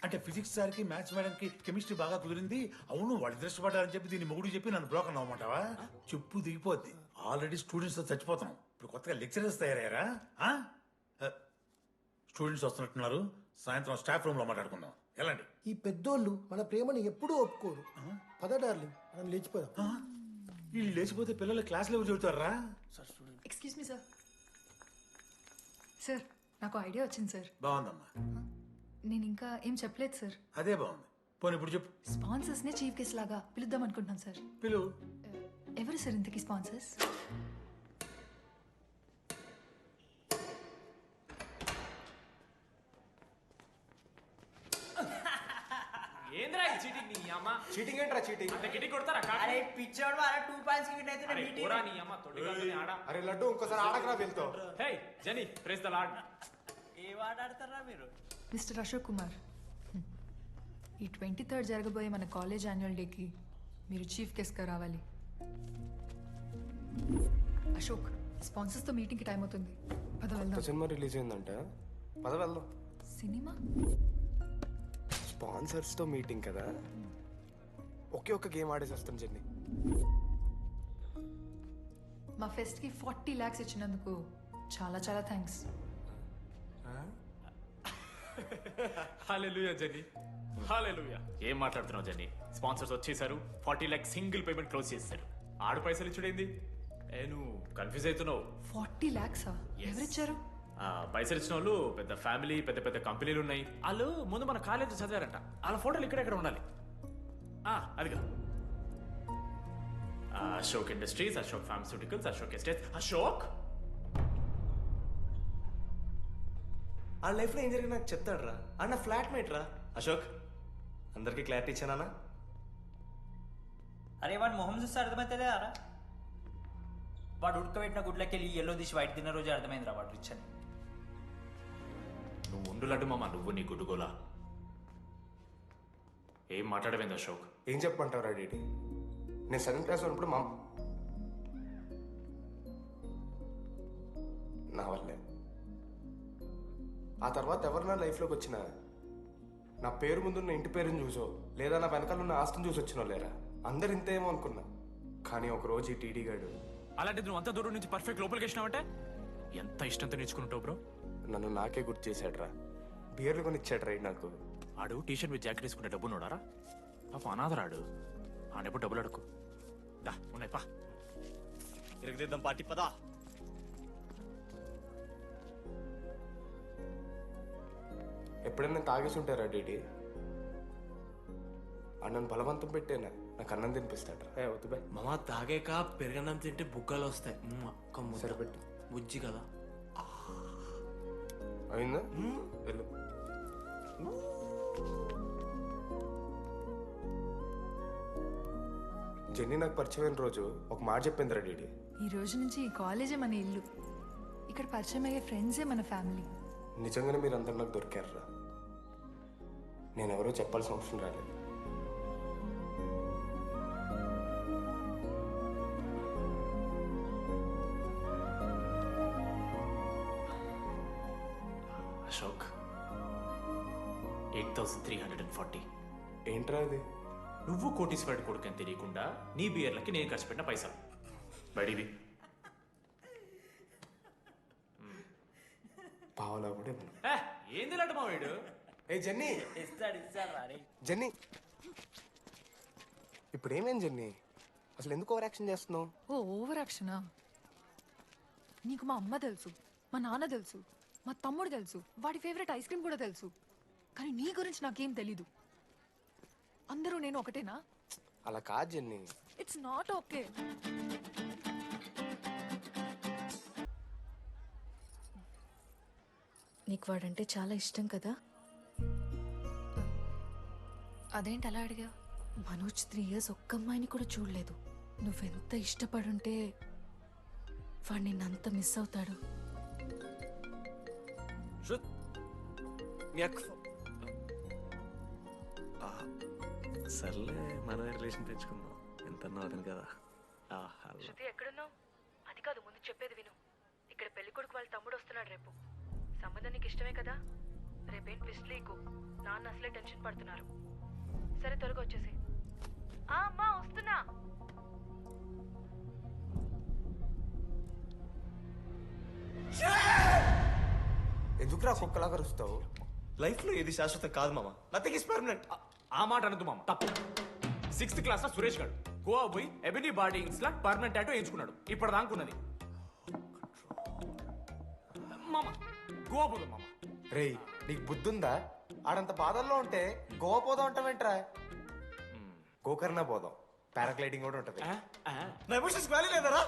అంటే ఫిజిక్స్ సార్కి మ్యాథ్స్ మేడంకి కెమిస్ట్రీ బాగా కుదిరింది, అవును వాళ్ళు ఇష్టపడ్డారని చెప్పి దీన్ని మొగుడు చెప్పి నన్ను బ్రోకర్ అవ్వమంటావా? చెప్పు దిగిపోద్ది. ఆల్రెడీ స్టూడెంట్స్ తో చచ్చిపోతున్నాం, ఇప్పుడు కొత్తగా లెక్చరర్స్ తయారయ్యారా? స్టూడెంట్స్ వస్తున్నట్టున్నారు, సాయంత్రం స్టాఫ్ రూమ్ లో మాట్లాడుకుందాం. ఎలాండి ఈ పెద్దోళ్ళు మన ప్రేమని ఎప్పుడూ ఒప్పుకోరు. పద డార్లింగ్, మనం లేచిపోదాం. వీళ్ళు లేచిపోతే పిల్లలు క్లాస్లో ఎవరు చెబుతారా? Excuse me sir. సార్ నాకు ఐడియా వచ్చింది సార్. బాగుందమ్మా. నేను ఇంకా ఏం చెప్పలేదు సార్. అదే బాగుంది. పోనీ ఇప్పుడు చెప్పు. స్పాన్సర్స్ నే చీఫ్ గెస్ట్ లాగా పిలుద్దాం అనుకుంటున్నాం సార్. పిలువు. ఎవరు సార్ ఇంతకీ స్పాన్సర్స్? ఏంద్రా ఈ చీటింగ్ నీ అమ్మ? చీటింగ్ ఏంట్రా చీటింగ్? అంత కిటి కొడతారా కాకి? అరే పిచ్చోడు అలా 2 పాయింట్స్ కి అయితే అరే పోరా నీ అమ్మ తొడిగల్ని ఆడ. అరే లడ్డు ఇంకోసారి ఆడకరా వెళ్తావు. హే జెనీ ప్రెస్ ద లార్డ్. ఏ వాడాడతారా మీరు? మిస్టర్ అశోక్ కుమార్, ఈ 23rd జరగబోయే మన కాలేజ్ యాన్యువల్ డేకి మీరు చీఫ్ గెస్ట్గా రావాలి. అశోక్, స్పాన్సర్స్తో మీటింగ్కి టైం అవుతుంది. పద వెళ్దాం. సినిమా రిలీజ్ అయిందంట, పద వెళ్దాం. సినిమా? స్పాన్సర్స్తో మీటింగ్ కదా, ఒకే ఒక్క గేమ్ ఆడేసి వస్తాం జెన్నీ. మా ఫెస్ట్కి 40 lakhs ఇచ్చినందుకు చాలా చాలా థ్యాంక్స్. హల్లెలూయా జెన్నీ, హల్లెలూయా. ఏం మాట్లాడుతున్నావు జెన్నీ? స్పాన్సర్స్ వచ్చేసారు, 40 lakhs సింగిల్ పేమెంట్ క్లోజ్ చేస్తారు. ఆడు పైసలు ఇచ్చుడేంది? నువ్వు కన్ఫ్యూజ్ అవుతున్నావు. 40 lakhs ఎవరిచ్చారు? పైసలు ఇచ్చిన వాళ్ళు పెద్ద ఫ్యామిలీ, పెద్ద పెద్ద కంపెనీలు ఉన్నాయి. వాళ్ళు ముందు మన కాలేజ్ చదివారంట. వాళ్ళ ఫోటోలు ఇక్కడెక్కడ ఉండాలి. అదిగా Ashok industries, Ashok pharmaceuticals, Ashok estates. Ashok ఆ లైఫ్లో ఏం జరిగింది నాకు చెప్తాడు రా. అన్న ఫ్లాట్మేట్ రా అశోక్. అందరికీ క్లారిటీ ఇచ్చానా? అరే వాడు మొహం చూస్తే అర్థమైతే అరా. వాడు ఉడకబెట్టిన గుడ్లకి వెళ్ళి ఎల్లో తీసి వైట్ తిన్న రోజు అర్థమైందిరా వాడు రిచ్ అని. నువ్వు ఉండులడ్డు మామ, నువ్వు నీ గుడ్డుగోలా. ఏం మాట్లాడవేంది అశోక్? ఏం చెప్పమంటావు డీడీ? నేను 7th క్లాస్ ఉన్నప్పుడు నా వల్లే. ఆ తర్వాత ఎవరు నా లైఫ్లోకి వచ్చినా నా పేరు ముందున్న ఇంటి పేరుని చూసో లేదా నా వెనకాల ఉన్న ఆస్తిని చూసి వచ్చినో లేరా, అందరు ఇంతేమో అనుకున్నా. కానీ ఒకరోజు ఈ టీడీ గాడు అలాంటిది నువ్వు అంత దూరం నుంచి పర్ఫెక్ట్ లోపలికి వచ్చినావంటే ఎంత ఇష్టంతో నేర్చుకుంటావు బ్రో. నన్ను నాకే గుర్తు చేశాడ్రా. బియర్లు కొని ఇచ్చాడ్రా నాకు. ఆడు టీషర్ట్ మీద జాకెట్ వేసుకుంటే డబ్బు నోడారా? పాప అనాథరాడు. ఆడెప్పుడు డబ్బులు అడుకు. దా ఉన్నాయి పా, ఇరగదిద్దాం పార్టీ పదా. ఎప్పుడైనా తాగేసి ఉంటారా డీడీ? అన్నను బలవంతం పెట్టేనా నాకు అన్నం తినిపిస్తాడ్రా. వద్దు బై మామ, తాగాక పెరగన్నం తింటే బుగ్గలు వస్తాయి. సరిపెట్టు. బుజ్జి కదా. అయిందా? వెళ్ళు. జెన్నీ నాకు పరిచయమైన రోజు ఒక మాట చెప్పిందిరా డీడీ. ఈ రోజు నుంచి ఈ కాలేజే మన ఇల్లు. ఇక్కడ పరిచయం అయ్యే ఫ్రెండ్సే మన ఫ్యామిలీ. నిజంగానే మీరు అందరు నాకు దొరికారురా. నేను ఎవరో చెప్పాల్సిన అవసరం రాలేదు. అశోక్ 8,340. ఏంట్రా అది? నువ్వు కోటీశ్వరుడి కొడుకు అని తెలియకుండా నీ బియర్లకి నేను ఖర్చు పెట్టిన పైసలు బడివి. పావలా కూడా ఇవ్వను. ఏంది లాంటి మా వీడు? ఏ జెన్నీ, ఇస్తాడు జెన్నీ ఇప్పుడు ఏమేం జెన్నీ? అసలు ఎందుకు ఓవర్ యాక్షన్ చేస్తున్నావు? ఓవర్ యాక్షనా? నీకు మా అమ్మ తెలుసు, మా నాన్న తెలుసు, మా తమ్ముడు తెలుసు, వాడి ఫేవరెట్ ఐస్ క్రీమ్ కూడా తెలుసు. కానీ నీ గురించి నాకేం తెలీదు. అందరూ నేను ఒకటేనా? అలా కాదు జెన్నీ. It's not okay. నీకు వాడంటే చాలా ఇష్టం కదా? అదేంటి అలా అడిగా? మనోజ్ 3 years ఒక్క అమ్మాయిని కూడా చూడలేదు. నువ్వెంత ఇష్టపడుంటే వాడు నిన్నంత మిస్ అవుతాడు. సర్లే, మనం రిలేషన్ పెంచుకుందాం. ఎంత అవుతుంది కదా. శృతి ఎక్కడున్నావు? అది కాదు, ముందు చెప్పేది విను. ఇక్కడ పెళ్లి కొడుకు వాళ్ళ తమ్ముడు వస్తున్నాడు రేపు. సంబంధం నీకు ఇష్టమే కదా? రేపేం ట్విస్ట్ లీకు. నాన్న అసలే టెన్షన్ పడుతున్నారు. సరే త్వరగా వచ్చేసి. అమ్మా వస్తున్నా. ఎందుకురా కుక్కలాగా రుస్తావు? లైఫ్ లో ఏది శాశ్వతం కాదు మామ. Nothing is permanent. ఆ మాట అనదు మామ, తప్పు. 6th క్లాస్ లో సురేష్ గారు గోవా పోయి ఎబినీ బాడీస్ లా పర్మనెంట్ టాటూ వేయించుకున్నాడు. ఇప్పటిదానుకున్నది మామ. గోవా పోదాం మామ. రేయ్ నీకు బుద్ధుందా? ఆడంత బాధల్లో ఉంటే గోవా పోదాం అంటావేంట్రా? గోకర్ణ పోదాం, పారాగ్లైడింగ్ కూడా ఉంటది. నా ఎమోషన్స్ వాల్యూ లేదరా?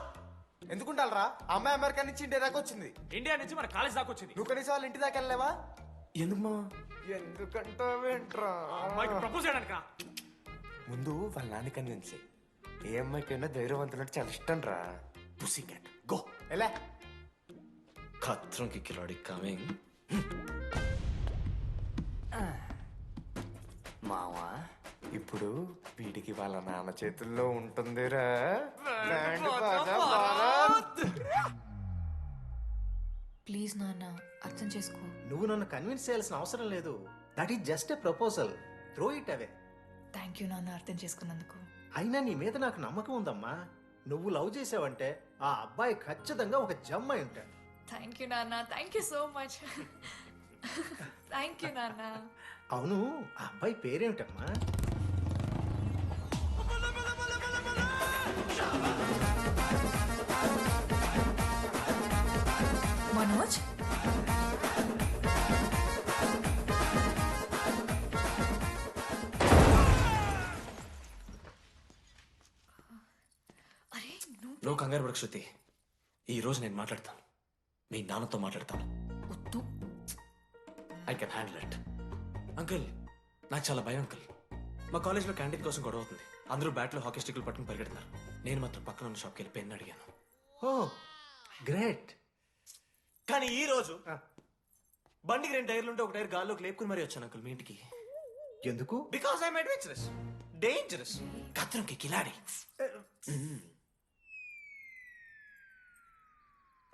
ఎందుకుంటారా? అమ్మాయి అమెరికా నుంచి ఇండియా దాకా వచ్చింది. ఇండియా నుంచి మన కాలేజ్ దాకా వచ్చింది. నువ్వు కనీసం వాళ్ళ ఇంటి దాకా వెళ్ళలేవా? ఎందుకు మామ? ఎందుకంటావేంట్రా? అమ్మాయికి ప్రపోజ్ చేయడానికి. ముందు వాళ్ళ నాన్న కన్విన్స్ చేయి. ఏ అమ్మాయికైనా ధైర్యవంతులంటే చాలా ఇష్టం రా. పుసి క్యాట్ గో. ఎలా? ఖత్రం కి కిలాడి కమింగ్. మావా ఇప్పుడు వీడికి వాళ్ళ నాన్న చేతుల్లో ఉంటుందిరా. ప్లీజ్ నాన్న అర్థం చేసుకో. నువ్వు నన్ను కన్విన్స్ చేయాల్సిన అవసరం లేదు. That is just a proposal. Throw it away. Thank you నాన్న అర్థం చేసుకున్నందుకు. అయినా నీ మీద నాకు నమ్మకం ఉందమ్మా. నువ్వు లవ్ చేసావంటే ఆ అబ్బాయి ఖచ్చితంగా ఒక జమ్మాయి ఉంటాడు. థ్యాంక్ యూ నాన్న, thank you so much. Thank you నాన్న. అవును, ఆ అబ్బాయి పేరేమిటమ్మా? మనోజ్. నువ్వు కంగారు పడకు శృతి. ఈ రోజు నేను మాట్లాడతాను. మీ నాన్నతో మాట్లాడతాను. I can handle it. Uncle, నాకు చాలా భయం అంకుల్. మా కాలేజ్లో క్యాంటీన్ కోసం గొడవ అవుతుంది. అందరూ బ్యాట్లో హాకీ స్టిక్లు పట్టుకుని పరిగెడుతున్నారు. నేను మాత్రం పక్కన ఉన్న షాప్కి వెళ్ళి పెన్ అడిగాను. ఓ గ్రేట్. కానీ ఈ రోజు బండికి 2 టైర్లు ఉంటే ఒక టైర్ గాల్లోకి లేపుకుని మరీ వచ్చాను అంకుల్ మీ ఇంటికి. ఎందుకు? బికాస్ ఐఎమ్ అడ్వెంచరస్, డేంజరస్, కత్రంకి కిలాడి.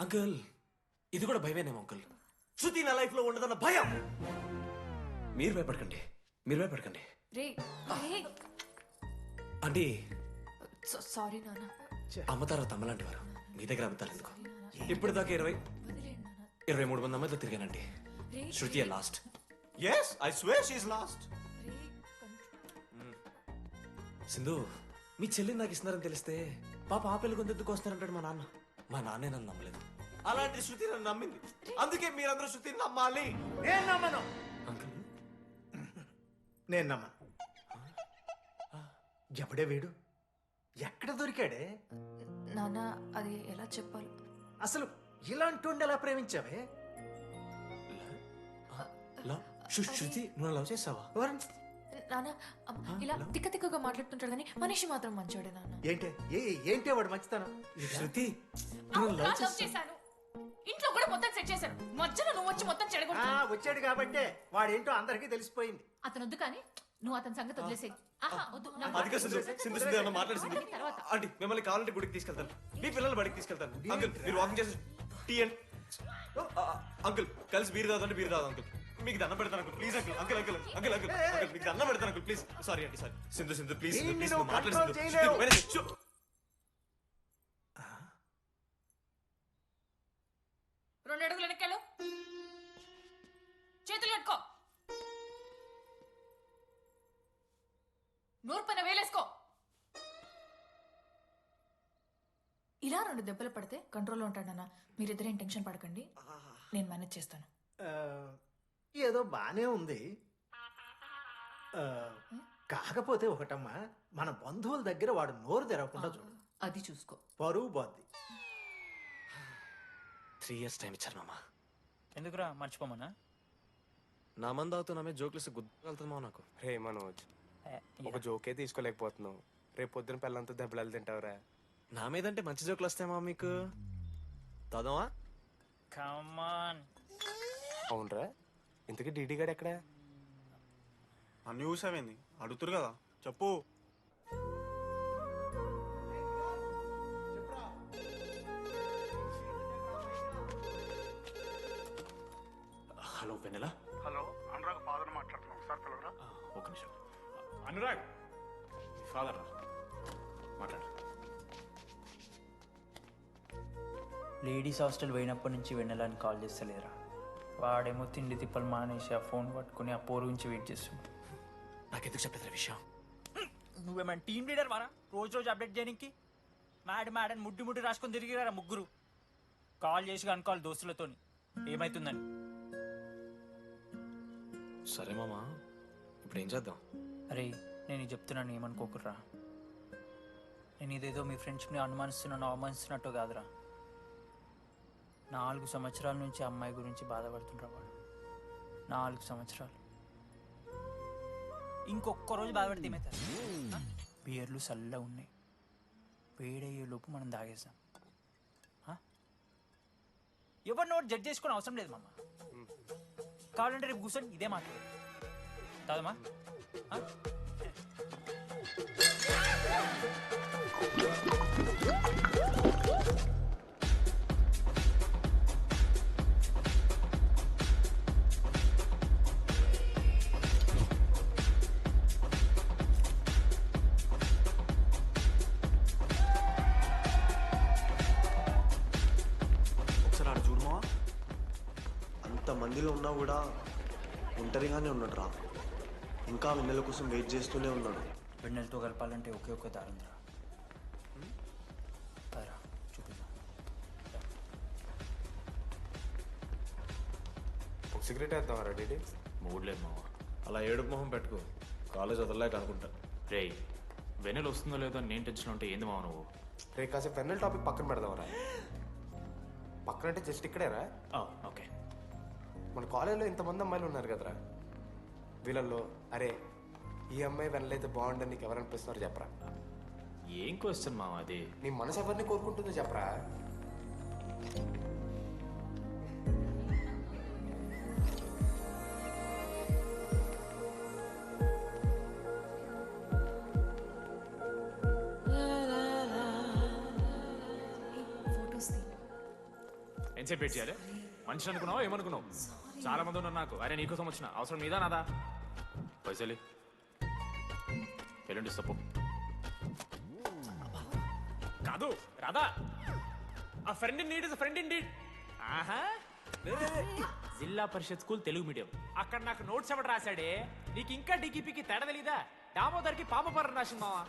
అంకుల్, ఇది కూడా భయమేనేమో అంకుల్. శృతి నా లైఫ్ లో ఉండదన్న భయం. మీరు భయపడకండి, మీరు భయపడకండి. రే రే. అంటే సారీ నాన్న. అమ్మ తర్వాత అమ్మలాంటి వారు. మీ దగ్గర అబద్ధాలు ఎందుకు? ఇప్పుడు దాకా 23 మంది అమ్మాయితో తిరిగానండి. Shruti last. Yes, I swear she is last. Sindhu, మీ చెల్లిని నాకు ఇస్తున్నారని తెలిస్తే పాప ఆ పెళ్లి కొంత ఎందుకు వస్తారంటాడు మా నాన్న. మా నాన్నే నన్ను నమ్మలేదు. అలాంటి శృతి నన్ను నమ్మింది. అందుకే మీరందరూ శృతిని నమ్మాలి. నేను నమ్మను. నేను నమ్మను. ఎవడే వీడు? ఎక్కడ దొరికాడే? నాన్న అది ఎలా చెప్పాలి? అసలు ఇలాంటి ఎలా ప్రేమించావే? శృతి, నువ్వు లవ్ చేసావా? నాన్న ఇలా తిక్క తిక్కగా మాట్లాడుతుంటాడు కానీ మనిషి మాత్రం మంచోడే నాన్న. ఏంటి వాడు మంచితనం? శృతి, లవ్ చేశాను. ఇంట్లో కూడా మొత్తం సెట్ చేశాను. మధ్యలో నువ్వు వచ్చి మొత్తం చెడగొట్టావు. వచ్చాడు కాబట్టి వాడేంటో అందరికీ తెలిసిపోయింది. అతను వద్దు కానీ నువ్వు అతని సంగతి వదిలేసేయి. అదిగా సింధు, సింధు సింధు అన్న మాట్లాడుతుంది. ఆంటీ, మిమ్మల్ని కావాలంటే గుడికి తీసుకెళ్తాను. మీ పిల్లలు బడికి తీసుకెళ్తాను. అంకుల్, మీరు వాకింగ్ చేసి టీ అండ్ అంకుల్ కలిసి బీర్ తాగుతుంటే బీర్ తాగు అంకుల్. మీకు దండం పెడతాను uncle, please uncle. Uncle uncle uncle uncle uncle మీకు దండం పెడతాను అంకుల్, ప్లీజ్. సారీ అండి, sorry. Sindhu Sindhu please, please మాట్లాడు. 2 అడుగులు వెనక్కాలు. చేతులు కట్టుకో. నూరు పైన వేలేసుకో. ఇలా 2 దెబ్బలు పడితే కంట్రోల్లో ఉంటాడన్నా. మీరిద్దరేం టెన్షన్ పడకండి, నేను మేనేజ్ చేస్తాను. ఏదో బానే ఉంది. కాకపోతే ఒకటమ్మా, మన బంధువుల దగ్గర వాడు నోరు తెరవకుండా చూడు. అది చూసుకో. పరువు బాద్ది. 3 years టైం ఇచ్చారు మామ. ఎందుకురా మర్చిపోమన్నా? నా మంది అవుతూ నా మీద జోక్లు గుర్తుకెళ్తుందా నాకు? రే మనోజ్, ఒక జోకే తీసుకోలేకపోతున్నావు. రేపు పొద్దున పిల్లలంతా దెబ్బలు తింటావురా. నా మీదంటే మంచి జోకులు వస్తాయమా మీకు? తదమా? అవునరా, ఇంతకీ డీడీ గాడు ఎక్కడా? అన్ని చూసామేంది? అడుగుతురు కదా, చెప్పు. హలో వెన్నెల. హలో, అనురాగ్ ఫాదర్ మాట్లాడుతున్నాం. ఒకసారి పిలవరా? ఒక నిమిషం. అనురాగ్ ఫాదర్ మాట్లాడు. లేడీస్ హాస్టల్ పోయినప్పటి నుంచి వెన్నెలని కాల్ చేస్తలేరా? వాడేమో తిండి తిప్పలు మానేసి ఆ ఫోన్ పట్టుకుని ఆ పోరు గురించి వెయిట్ చేస్తుంది. నాకెందుకు చెప్పేది విషయం? నువ్వేమైనా టీం లీడర్ వారా రోజు రోజు అప్డేట్ చేయడానికి? మ్యాడని ముడ్డి రాసుకొని తిరిగిరారా ముగ్గురు. కాల్ చేసి కనుకోవాలి దోస్తులతోని ఏమైతుందని. సరే మామా, ఇప్పుడు ఏం చేద్దాం? అరే నేను చెప్తున్నాను ఏమనుకోకుర్రా. నేను ఇదేదో మీ ఫ్రెండ్స్ని అనుమానిస్తున్నాను అవమానిస్తున్నట్టు కాదురా. 4 సంవత్సరాల నుంచి అమ్మాయి గురించి బాధపడుతుండ్రా వాడు. 4 సంవత్సరాలు. ఇంకొక్క రోజు బాధపడితే ఏమవుతారు? బియర్లు చల్లగా ఉన్నాయి, వేడయ్యే లోపు మనం తాగేసాం. ఎవరిని ఒకటి జడ్జ్ చేసుకుని అవసరం లేదు మామ. కావాలంటే రేపు కూర్చొని ఇదే మాట్లాడు కాదమ్మా. ఒకసారి ఆడ చూడమా, అంతమందిలో ఉన్నా కూడా ఒంటరిగానే ఉన్నాడు రా. ఇంకా వెన్నెల కోసం వెయిట్ చేస్తూనే ఉన్నాడు. వెన్నెలతో కలపాలంటే ఒకే ఒక్క దారుందిరా. అదరా చూపిద్దాం. ఒక సిగరెట్ వేద్దామరా డీడీ? మూడ్ లేదు మావా. అలా ఏడుపు మొహం పెట్టుకో, కాలేజ్ వదలలేక అనుకుంటా. రే వెన్నెల వస్తుందో లేదో అని నేను టెన్షన్ ఉంటే ఏంది మావ నువ్వు? రే కాసేపు వెన్నెల టాపిక్ పక్కన పెడదామరా. పక్కన అంటే జస్ట్ ఇక్కడేరా. ఓకే. మన కాలేజ్లో ఇంతమంది అమ్మాయిలు ఉన్నారు కదరా, వీళ్ళల్లో అరే ఈ అమ్మాయి వెనలైతే బాగుండని నీకు ఎవరనిపిస్తున్నారు చెప్పరా? ఏం క్వశ్చన్ మావా అది? నీ మనసు ఎవరిని కోరుకుంటుందో చెప్పరా? ఎంతసేపు వెయిట్ చేయాలి? మనిషి అనుకున్నావా ఏమనుకున్నావు? చాలా మంది ఉన్నారు నాకు. అరే నీకోసం వచ్చిన అవసరం నీదా నాదా? పైసలి ఎల్లుండి తప్పు కాదు రాదా. ఆ friend in need is friend in need. ఆహా, జిల్లా పరిషత్ స్కూల్ తెలుగు మీడియం. అక్కడ నాకు నోట్స్ ఎవడు రాశాడే? నీకు ఇంకా డిగిపికి తేడా తెలీదా? దామోదర్కి పాపపర్రం రాసింది మావా.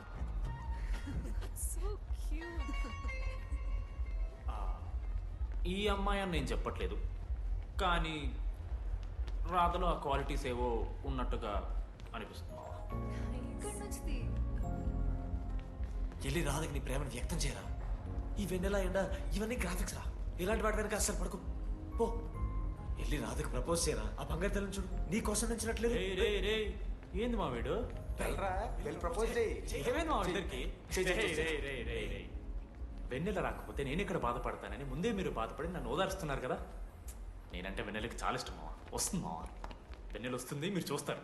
ఈ అమ్మాయి అని నేను చెప్పట్లేదు, కానీ రాధలో ఆ క్వాలిటీస్ ఏవో ఉన్నట్టుగా అనిపిస్తుంది. వెళ్ళి రాధకి నీ ప్రేమను వ్యక్తం చేయరా. ఈ వెన్నెల ఎండ ఇవన్నీ గ్రాఫిక్స్ రా. ఇలాంటి వాటి వెనక అస్సలు పడుకో. పో వెళ్ళి రాధకి ప్రపోజ్ చేయరా. ఆ బంగారు తల్లిని చూడు, నీ కోసం నచ్చినట్లేదు. ఏంది మా వీడు? ఏమైంది మా ఇద్దరికి? వెన్నెల రాకపోతే నేను ఇక్కడ బాధపడతానని ముందే మీరు బాధపడి నన్ను ఓదారుస్తున్నారు కదా. నేనంటే వెన్నెలకి చాలా ఇష్టం మావా. వస్తుంది మావా, వెన్నెల వస్తుంది, మీరు చూస్తారు.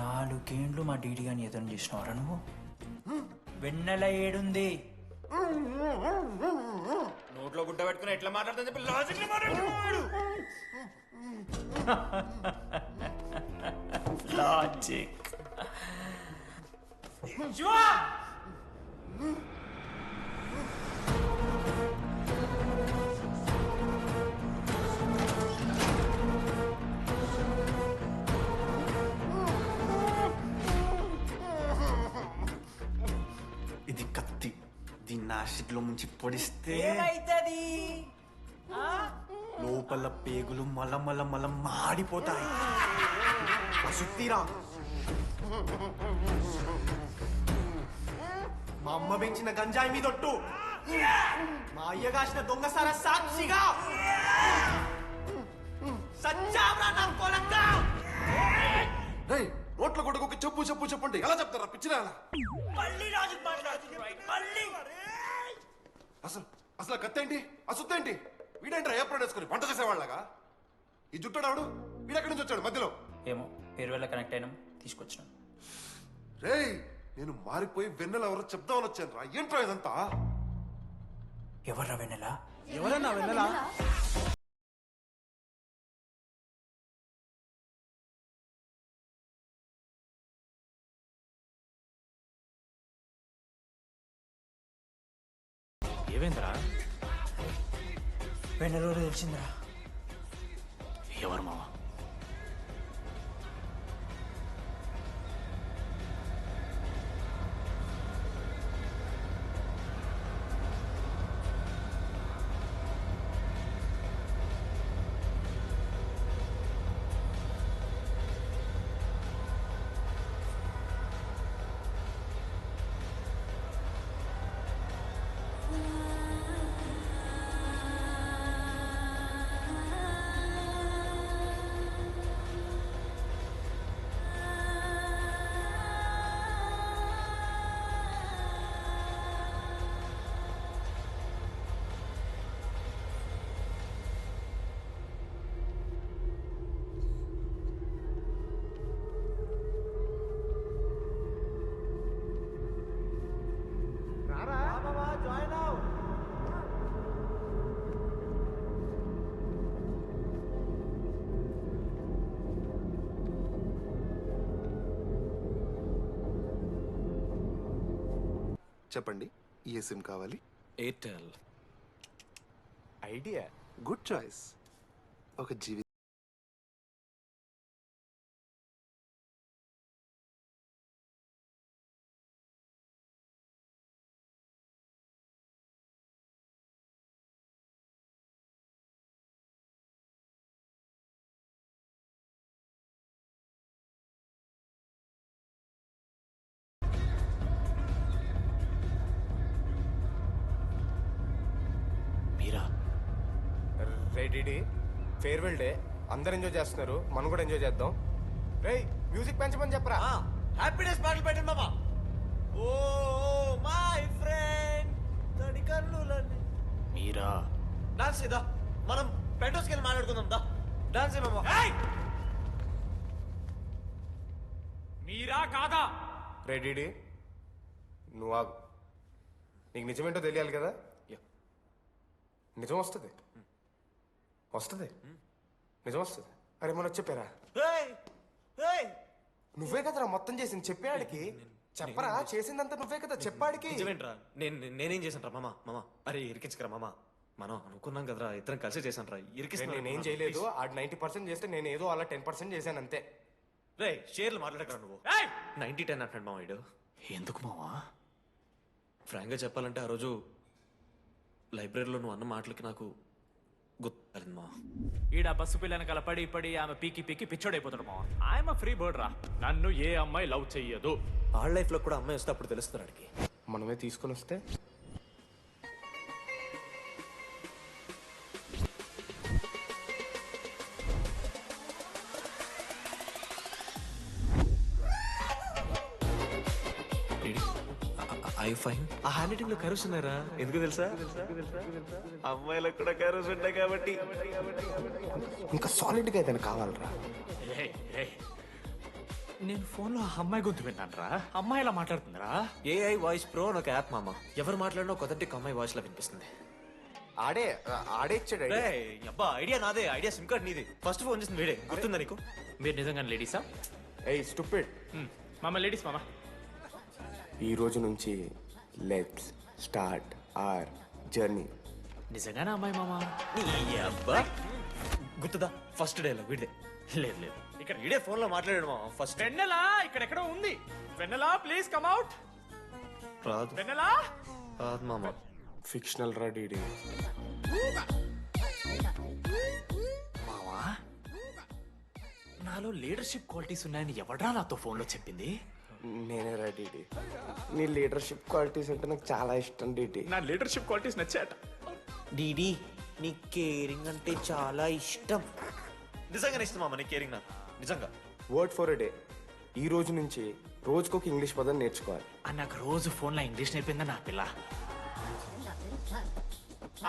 నాలుగేండ్లు మా డీడీ గాని ఎదురు చేసినవరా నువ్వు? వెన్నెల ఏడుంది? నోట్లో గుడ్డ పెట్టుకుని ఎట్లా మాట్లాడుతుంది చెప్పి లాజిక్ మాట్లాడు. లాజిక్ ఇది కత్తి, దీన్ని యాసిడ్ లో ముంచి పొడిస్తే ఏమైతది? లోపల పేగులు మల మాడిపోతాయి. సుత్తిరా, మా అమ్మ పెంచిన గంజాయి మీదొట్టు, మా అయ్య కాసిన దొంగసార సాక్షిగా సచ్చావ్రా నా కొలక్క. నోట్ల కొడుకు చెప్పు చెప్పు చెప్పండి ఎలా చెప్తారా పిచ్చిరా? అసలు కత్తేంటి, ఆ సుత్తేంటి? వీడేంట్రా ఏప్రిల్ వేసుకుని వంట చేసేవాళ్ళగా? ఈ జుట్టాడు వీడెక్కడి నుంచి వచ్చాడు మధ్యలో? ఏమో పేరు వల్ల కనెక్ట్ అయినాం, తీసుకొచ్చినాం. రేయ్ నేను మారిపోయి వెన్నెల ఎవరో చెప్దామని వచ్చాను రా. ఏంట్రా ఇదంతా? ఎవర్రా వెన్నెల? ఎవరన్నా వెన్నెలా? ఏమైందిరా? వెన్నెలూరు తెలిసిందిరా. ఎవరు మావా? చెప్పండి, ఏ సిమ్ కావాలి? ఎయిర్టెల్. Idea, good choice. ఒక జీవి మీరా? రేడి ఫేర్వెల్ డే, అందరు ఎంజాయ్ చేస్తున్నారు, మనం కూడా ఎంజాయ్ చేద్దాం. రేయ్ మ్యూజిక్ పెంచమని చెప్పరా. హ్యాపీ డేస్ పాటలు పెట్టండి మామా. ఓ మై ఫ్రెండ్ తడి కన్నులని. మీరా? డాన్స్ చేద్దా, మనం పెంటోస్కి వెళ్ళి మాట్లాడుకుందాం. దా డాన్స్ మామా. మీరా కాదా? రెడీ నువ్వు ఆగు. నీకు నిజమేంటో తెలియాలి కదా. నిజం వస్తుంది, వస్తుంది, నిజం వస్తుంది. అరే మనం చెప్పారా? నువ్వే కదరా మొత్తం చేసింది, చెప్పాడికి చెప్పరా. చేసిందంతా నువ్వే కదా, చెప్పాడికి. నిజమేంట్రా? నేనేం చేశాను రా మామా? మామా అరే ఇరికించకరా మామా. మనం అనుకున్నాం కదరా, ఇద్దరం కలిసి చేశాను రా. నేనేం చేయలేదు. ఆడు 90% చేస్తే నేను ఏదో అలా 10% చేశాను అంతే. రే షేర్లు మాట్లాడకరా నువ్వు. 90-10 అంటున్నాడు మామ వీడు. ఎందుకు మావా? ఫ్రాంక్గా చెప్పాలంటే ఆ రోజు లైబ్రరీలో నువ్వు అన్న మాటలకి నాకు గుర్తు మా. ఈడ బస్సు పిల్లని కలపడి పడి ఆమె పీకి పీకి పిచ్చోడైపోతాడు మావా. ఆయమ ఫ్రీ బర్డ్ రా, నన్ను ఏ అమ్మాయి లవ్ చెయ్యదు. వాళ్ళ లైఫ్ లో కూడా అమ్మాయి వస్తే అప్పుడు తెలుస్తుంది అడిగి. మనమే తీసుకొని వస్తే ఐ ఫైన్. ఆ హ్యాండ్ రైటింగ్ లో కరోస్ ఉన్నారా? ఎందుకు తెలుసా? అమ్మాయిలకు కూడా కరోస్ ఉంటాయి కాబట్టి. ఇంకా సాలిడ్ గా ఏదైనా కావాలరా. నేను ఫోన్ లో అమ్మాయి గొంతు విన్నాను రా. అమ్మాయి ఇలా మాట్లాడుతుందిరా. ఏఐ వాయిస్ ప్రో అని ఒక యాప్ మామ. ఎవరు మాట్లాడినా ఒక అథెంటిక్ అమ్మాయి వాయిస్ లా వినిపిస్తుంది. ఆడే ఇచ్చాడు. అబ్బా ఐడియా నాదే. ఐడియా సిమ్ కార్డ్ నీది. ఫస్ట్ ఫోన్ చేసింది వీడే. గుర్తుందా నీకు? మీరు నిజంగా లేడీసా? ఏయ్ స్టూపిడ్. మామ లేడీస్ మామ. ఈ రోజు నుంచి లెట్స్ స్టార్ట్ అవర్ జర్నీ. నిజంగానే అమ్మాయి మామ? అబ్బా గుర్తుదా? ఫస్ట్ డే లో వీడే. లేదు లేదు, ఇక్కడ వీడే ఫోన్ లో మాట్లాడాడు మామ. ఫస్ట్ వెన్నెలా ఇక్కడెక్కడో ఉంది. వెన్నెలా ప్లీజ్ కమ్ అవుట్. రాదు. వెన్నెలా రాదు మామ. ఫిక్షనల్ రా డీడీ. మావా నాలో లీడర్షిప్ క్వాలిటీస్ ఉన్నాయని ఎవడ్రా నాతో ఫోన్ లో చెప్పింది? నేనే రా డీడీ. నీ లీడర్షిప్ క్వాలిటీస్ అంటే నాకు చాలా ఇష్టం డీడీ. నా లీడర్షిప్ క్వాలిటీస్ నచ్చాట. డీడీ నీ కేరింగ్ అంటే చాలా ఇష్టం. నిజంగానే ఇష్టం మామ నీ కేరింగ్ నాకు. నిజంగా. Word for a day. ఈ రోజు నుంచి రోజుకొక ఇంగ్లీష్ పదం నేర్చుకోవాలి. నాకు రోజు ఫోన్ లో ఇంగ్లీష్ నేర్పిందా నా పిల్ల.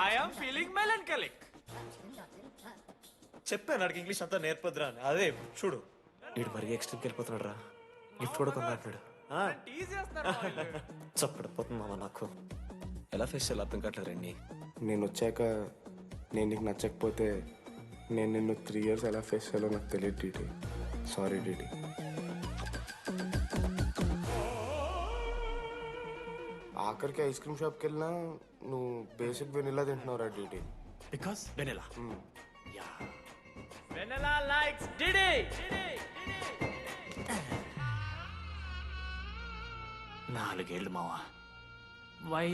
I am feeling melancholic. చెప్పాను నాకు ఇంగ్లీష్ అంతా నేర్పద్రా అని. అదే చూడు వీడు మరీ ఎక్స్ట్రీమ్కి వెళ్ళిపోతున్నాడు రా. గిఫ్ట్ కూడా కొన్నాడు. చప్పడిపోతుంది మామ నాకు. ఎలా ఫేస్ చేయాలి అర్థం కావట్లేదు రండి. నేను వచ్చాక నేను నీకు నచ్చకపోతే నేను నిన్ను 3 years ఎలా ఫేస్ చేయాలో నాకు తెలియదు డీడీ. Sorry DD. ఆఖరికి ఐస్ క్రీమ్ షాప్కి వెళ్ళినా నువ్వు బేసిక్ వెనిలా తింటున్నావురా DD. Because vanilla. Vanilla likes DD. నాలుగేళ్ళు మావా. Why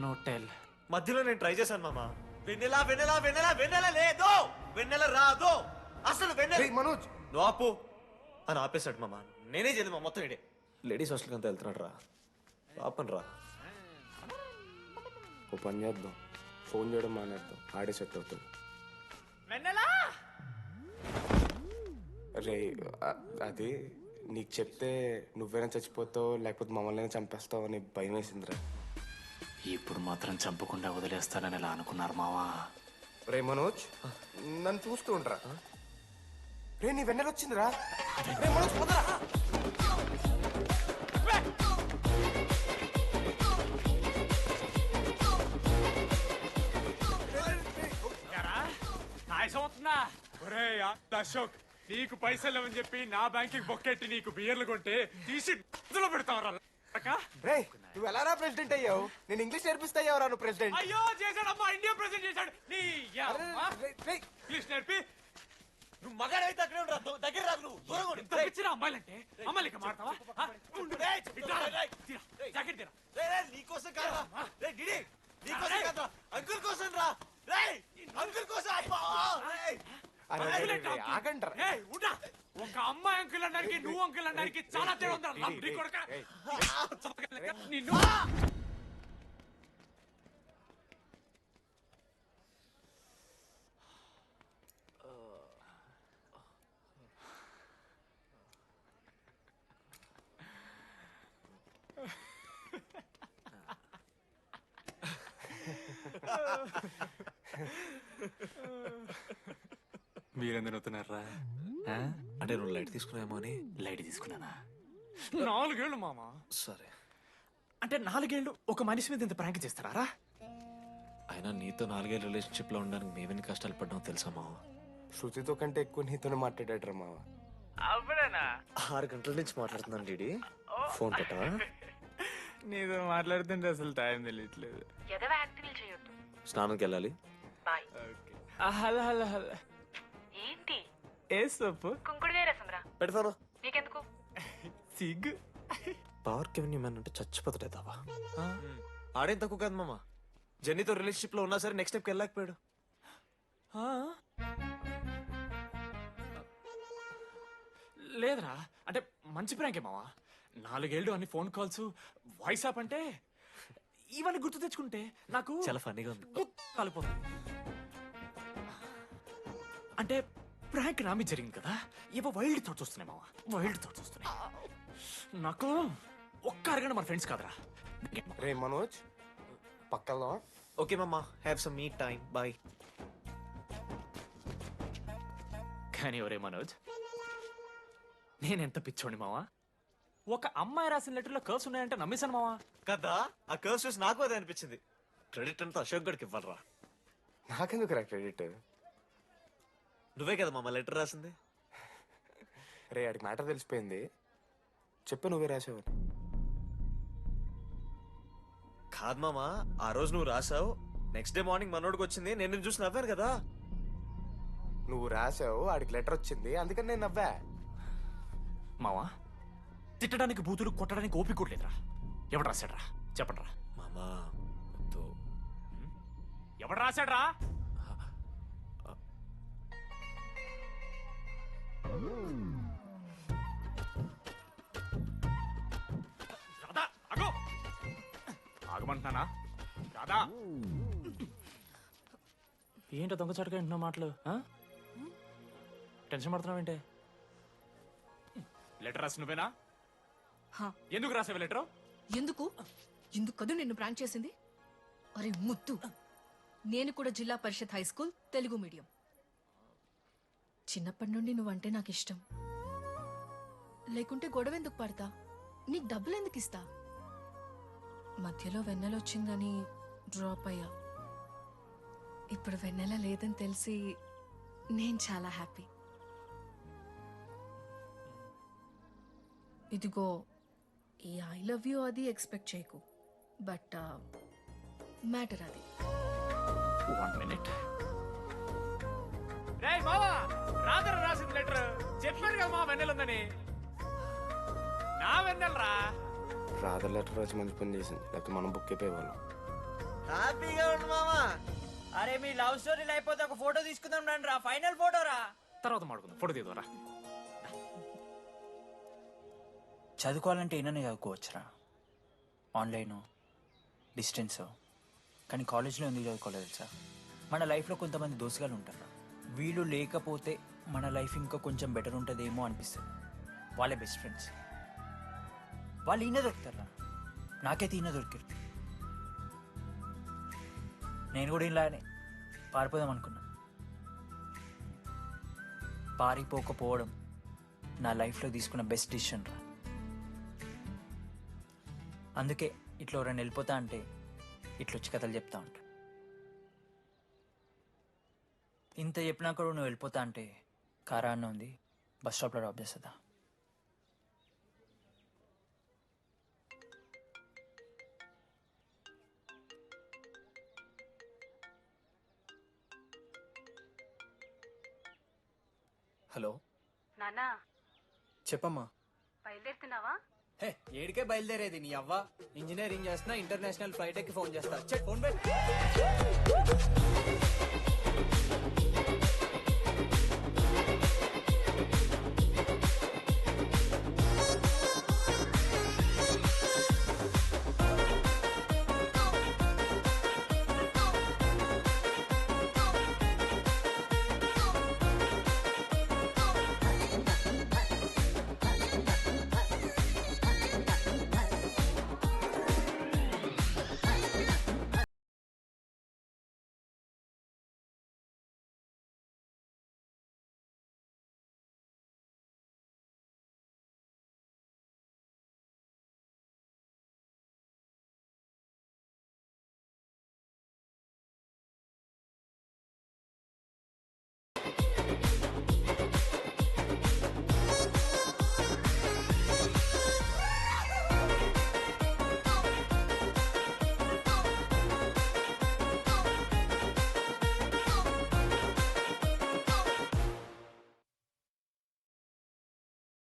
no tell? మధ్యలో నేను ట్రై చేశాను మామా. వెన్నెలా వెన్నెలా వెన్నెలా వెన్నెల లేదు, వెన్నెల రాదు అసలు. వెన్నెల మనోజ్ నువ్వు ఆపు అని ఆపేశాడు మామా. నేనే చేయలేదు మా మొత్తం ఇడే. లేడీస్ హాస్టల్కి అంతా వెళ్తున్నాడు రా. ఆపను రా. ఓ పని చేద్దాం, ఫోన్ చేయడం మానేద్దాం, ఆడే సెట్ అవుతుంది. రే అది నీకు చెప్తే నువ్వైనా చచ్చిపోతావు లేకపోతే మమ్మల్ని చంపేస్తావు అని భయం వేసిందిరా. ఇప్పుడు మాత్రం చంపకుండా వదిలేస్తానని ఎలా అనుకున్నారు మావా? రే మనోజ్ నన్ను చూస్తూ ఉండరా. రే నీ వెన్నెల వచ్చిందిరా. రే మనోజ్ పోదరా. అశోక్, నీకు పైసలు అని చెప్పి నా బ్యాంక్ బొక్కెట్టి నీకు బియర్లు కొంటే తీసి పెడతావరా? రే నువ్వు ఎలా ప్రెసిడెంట్ అయ్యావు? నేను ఇంగ్లీష్ నేర్పిస్తా అయ్యావరా నువ్వు ప్రెసిడెంట్? అయ్యో చేశాడమ్మా, ఇండియా ప్రెసిడెంట్ చేశాడు. ఇంగ్లీష్ నేర్పి నువ్వు మగాడైతే అక్కడే ఉండరా, దగ్గర రాదు. నువ్వు దూరంగా ఉండు. ఎంత పిచ్చిరా అమ్మాయిలంటే? అమ్మాయిలకి మాడతావా? జాకెట్ తీరా. నీకోసం కాదురా. రే డిడి, నీకోసం కాదురా, అంకుల్ కోసం రా. రే అంకుల్ కోసం. ఆగంటారా? ఒక అమ్మాయి అంకుల్ అనడానికి నువ్వు అంకుల్ అనడానికి చాలా తేడా ఉంది. నిన్ను మీరెందుకు అవుతున్నారా? అంటే నువ్వు లైట్ తీసుకున్నామో అని. లైట్ తీసుకున్నానా? 4 ఏళ్ళు మామా. సరే, అంటే 4 ఏళ్ళు ఒక మనిషి మీద ఇంత ప్రాంక్ చేస్తారా? అయినా నీతో 4 ఏళ్ళ రిలేషన్షిప్ లో ఉండడానికి మేమేమి కష్టాలు పడ్డామో తెలుసా మావ? శృతితో కంటే ఎక్కువ నీతోనే మాట్లాడాడు మావ. 6 గంటల నుంచి మాట్లాడుతున్నాను డీడీ. ఫోన్ పెట్టవా? నీతో మాట్లాడుతుంటే అసలు టైం తెలియట్లేదు. స్నానంకి వెళ్ళాలి. Hello hello hello. ఏంటి? ఏ సోపు? కుంకుడుగాయ రసం రా. పెడతాను. నీకెందుకు? సిగ్గు. పవర్ కెవెన్ మ్యాన్ అంటే చచ్చిపోతాడేదావా? ఆడేం తక్కువ కాదు మామ. జెన్నీతో రిలేషన్షిప్ లో ఉన్నా సరే నెక్స్ట్ స్టెప్కి వెళ్ళలేకపోయాడు. లేదురా, అంటే మంచి ప్రాంకే మావా. 4 ఏళ్ళు అన్ని ఫోన్ కాల్స్, వాయిస్ యాప్ అంటే ఇవన్నీ గుర్తు తెచ్చుకుంటే నాకు చాలా ఫన్నీగా ఉంది. కాలిపోతుంది. అంటే ప్రాంక్ నా మీద జరిగింది కదా, ఏవో వైల్డ్ థాట్స్ వస్తున్నాయి మావా. వైల్డ్ థాట్స్ వస్తున్నాయి. నాకు ఒక్క అరగంట మన ఫ్రెండ్స్ కాదరా. రే మనోజ్ పక్కలో. ఓకే మామ, have some me time. Bye. కానీ ఒరే మనోజ్, నేనెంత పిచ్చోండి మావా. ఒక అమ్మాయి రాసిన లెటర్లో కర్వ్స్ ఉన్నాయంటే నమ్మేశాను మావా. కదా, ఆ కర్వ్స్ చూసి నాకు అదే అనిపించింది. క్రెడిట్ అంతా అశోక్ గడికి ఇవ్వాలరా. నాకెందుకు రా క్రెడిట్? నువ్వే కదా మామ లెటర్ రాసింది. రే ఆడికి మ్యాటర్ తెలిసిపోయింది. చెప్పు నువ్వే రాసావని. కాదు మామ, ఆ రోజు నువ్వు రాసావు, నెక్స్ట్ డే మార్నింగ్ మనోడికి వచ్చింది, నేను నిన్ను చూసి నవ్వాను కదా. నువ్వు రాసావు, ఆడికి లెటర్ వచ్చింది, అందుకని నేను నవ్వా. మావా, తిట్టడానికి బూతులు కొట్టడానికి ఓపిక కూడా లేదురా. ఎవడు రాశాడ్రా చెప్పండిరా. మామా ఎవడు రాశాడ్రా? రాధా ఆగు. ఆగమంటున్నానా? రాధా ఏంటో దొంగచాటుగా వింటున్నా మాటలు? టెన్షన్ పడుతున్నావేంటే? లెటర్ రాసి నువ్వేనా? ఎందుకు రాసావు లెటర్? ఎందుకు ఎందుకు కదూ నిన్ను ప్రాంక్ చేసింది? అరే ముద్దు, నేను కూడా జిల్లా Parishad high school Telugu medium. చిన్నప్పటి నుండి నువ్వంటే నాకు ఇష్టం. లేకుంటే గొడవ ఎందుకు పడతా? నీకు డబ్బులు ఎందుకు ఇస్తా? మధ్యలో వెన్నెలొచ్చిందని డ్రాప్ అయ్యా. ఇప్పుడు వెన్నెల లేదని తెలిసి నేను చాలా హ్యాపీ. ఇదిగో ఈ ఐ లవ్ యూ అది ఎక్స్పెక్ట్ చేయకు, బట్ మ్యాటర్ అది. 1 minute. రేయ్ మావా, రాధర రాసిన లెటర్ చెప్పాడు కదా మా వెన్నెలుందని. నా వెన్నెలరా. రాధర్ లెటర్ వచ్చి మంచి పని చేసింది, లేకపోతే మనం బుక్ అయిపోయేవాళ్ళం. హ్యాపీగా ఉండు మామా. అరే మీ లవ్ స్టోరీలు అయిపోతే ఒక ఫోటో తీసుకుందాం రండి రా, ఫైనల్ ఫోటో రా. తర్వాత మాడుకుందాం, ఫోటో తీద్దాం రా. చదువుకోవాలంటే ఏమైనా చదువుకోవచ్చురా, ఆన్లైన్ డిస్టెన్స్. కానీ కాలేజ్లో ఎందుకు చదువుకోలేదు తెలుసా? మన లైఫ్లో కొంతమంది దోస్తుగాలు ఉంటారు, వీళ్ళు లేకపోతే మన లైఫ్ ఇంకా కొంచెం బెటర్ ఉంటుందేమో అనిపిస్తుంది. వాళ్ళే బెస్ట్ ఫ్రెండ్స్. వాళ్ళు ఈయన దొరుకుతారా, నాకైతే ఈయన దొరికారు. నేను కూడా ఇలానే పారిపోదాం అనుకున్నా. పారిపోకపోవడం నా లైఫ్లో తీసుకున్న బెస్ట్ డిసిషన్ రా. అందుకే ఇట్లా ఎవరైనా వెళ్ళిపోతా అంటే ఇట్లొచ్చి కథలు చెప్తా ఉంటా. ఇంత చెప్పినా కూడా నువ్వు వెళ్ళిపోతా అంటే కారా అన్న ఉంది, బస్ స్టాప్లో డ్రాప్ చేస్తుందా? హలో నానా చెప్పమ్మా. బయలుదేరుతున్నావా? హే ఏడికే బయలుదేరేది నీ అవ్వ. ఇంజనీరింగ్ చేస్తున్నా, ఇంటర్నేషనల్ ఫ్లైట్ ఎక్కి ఫోన్ చేస్తా. ఫోన్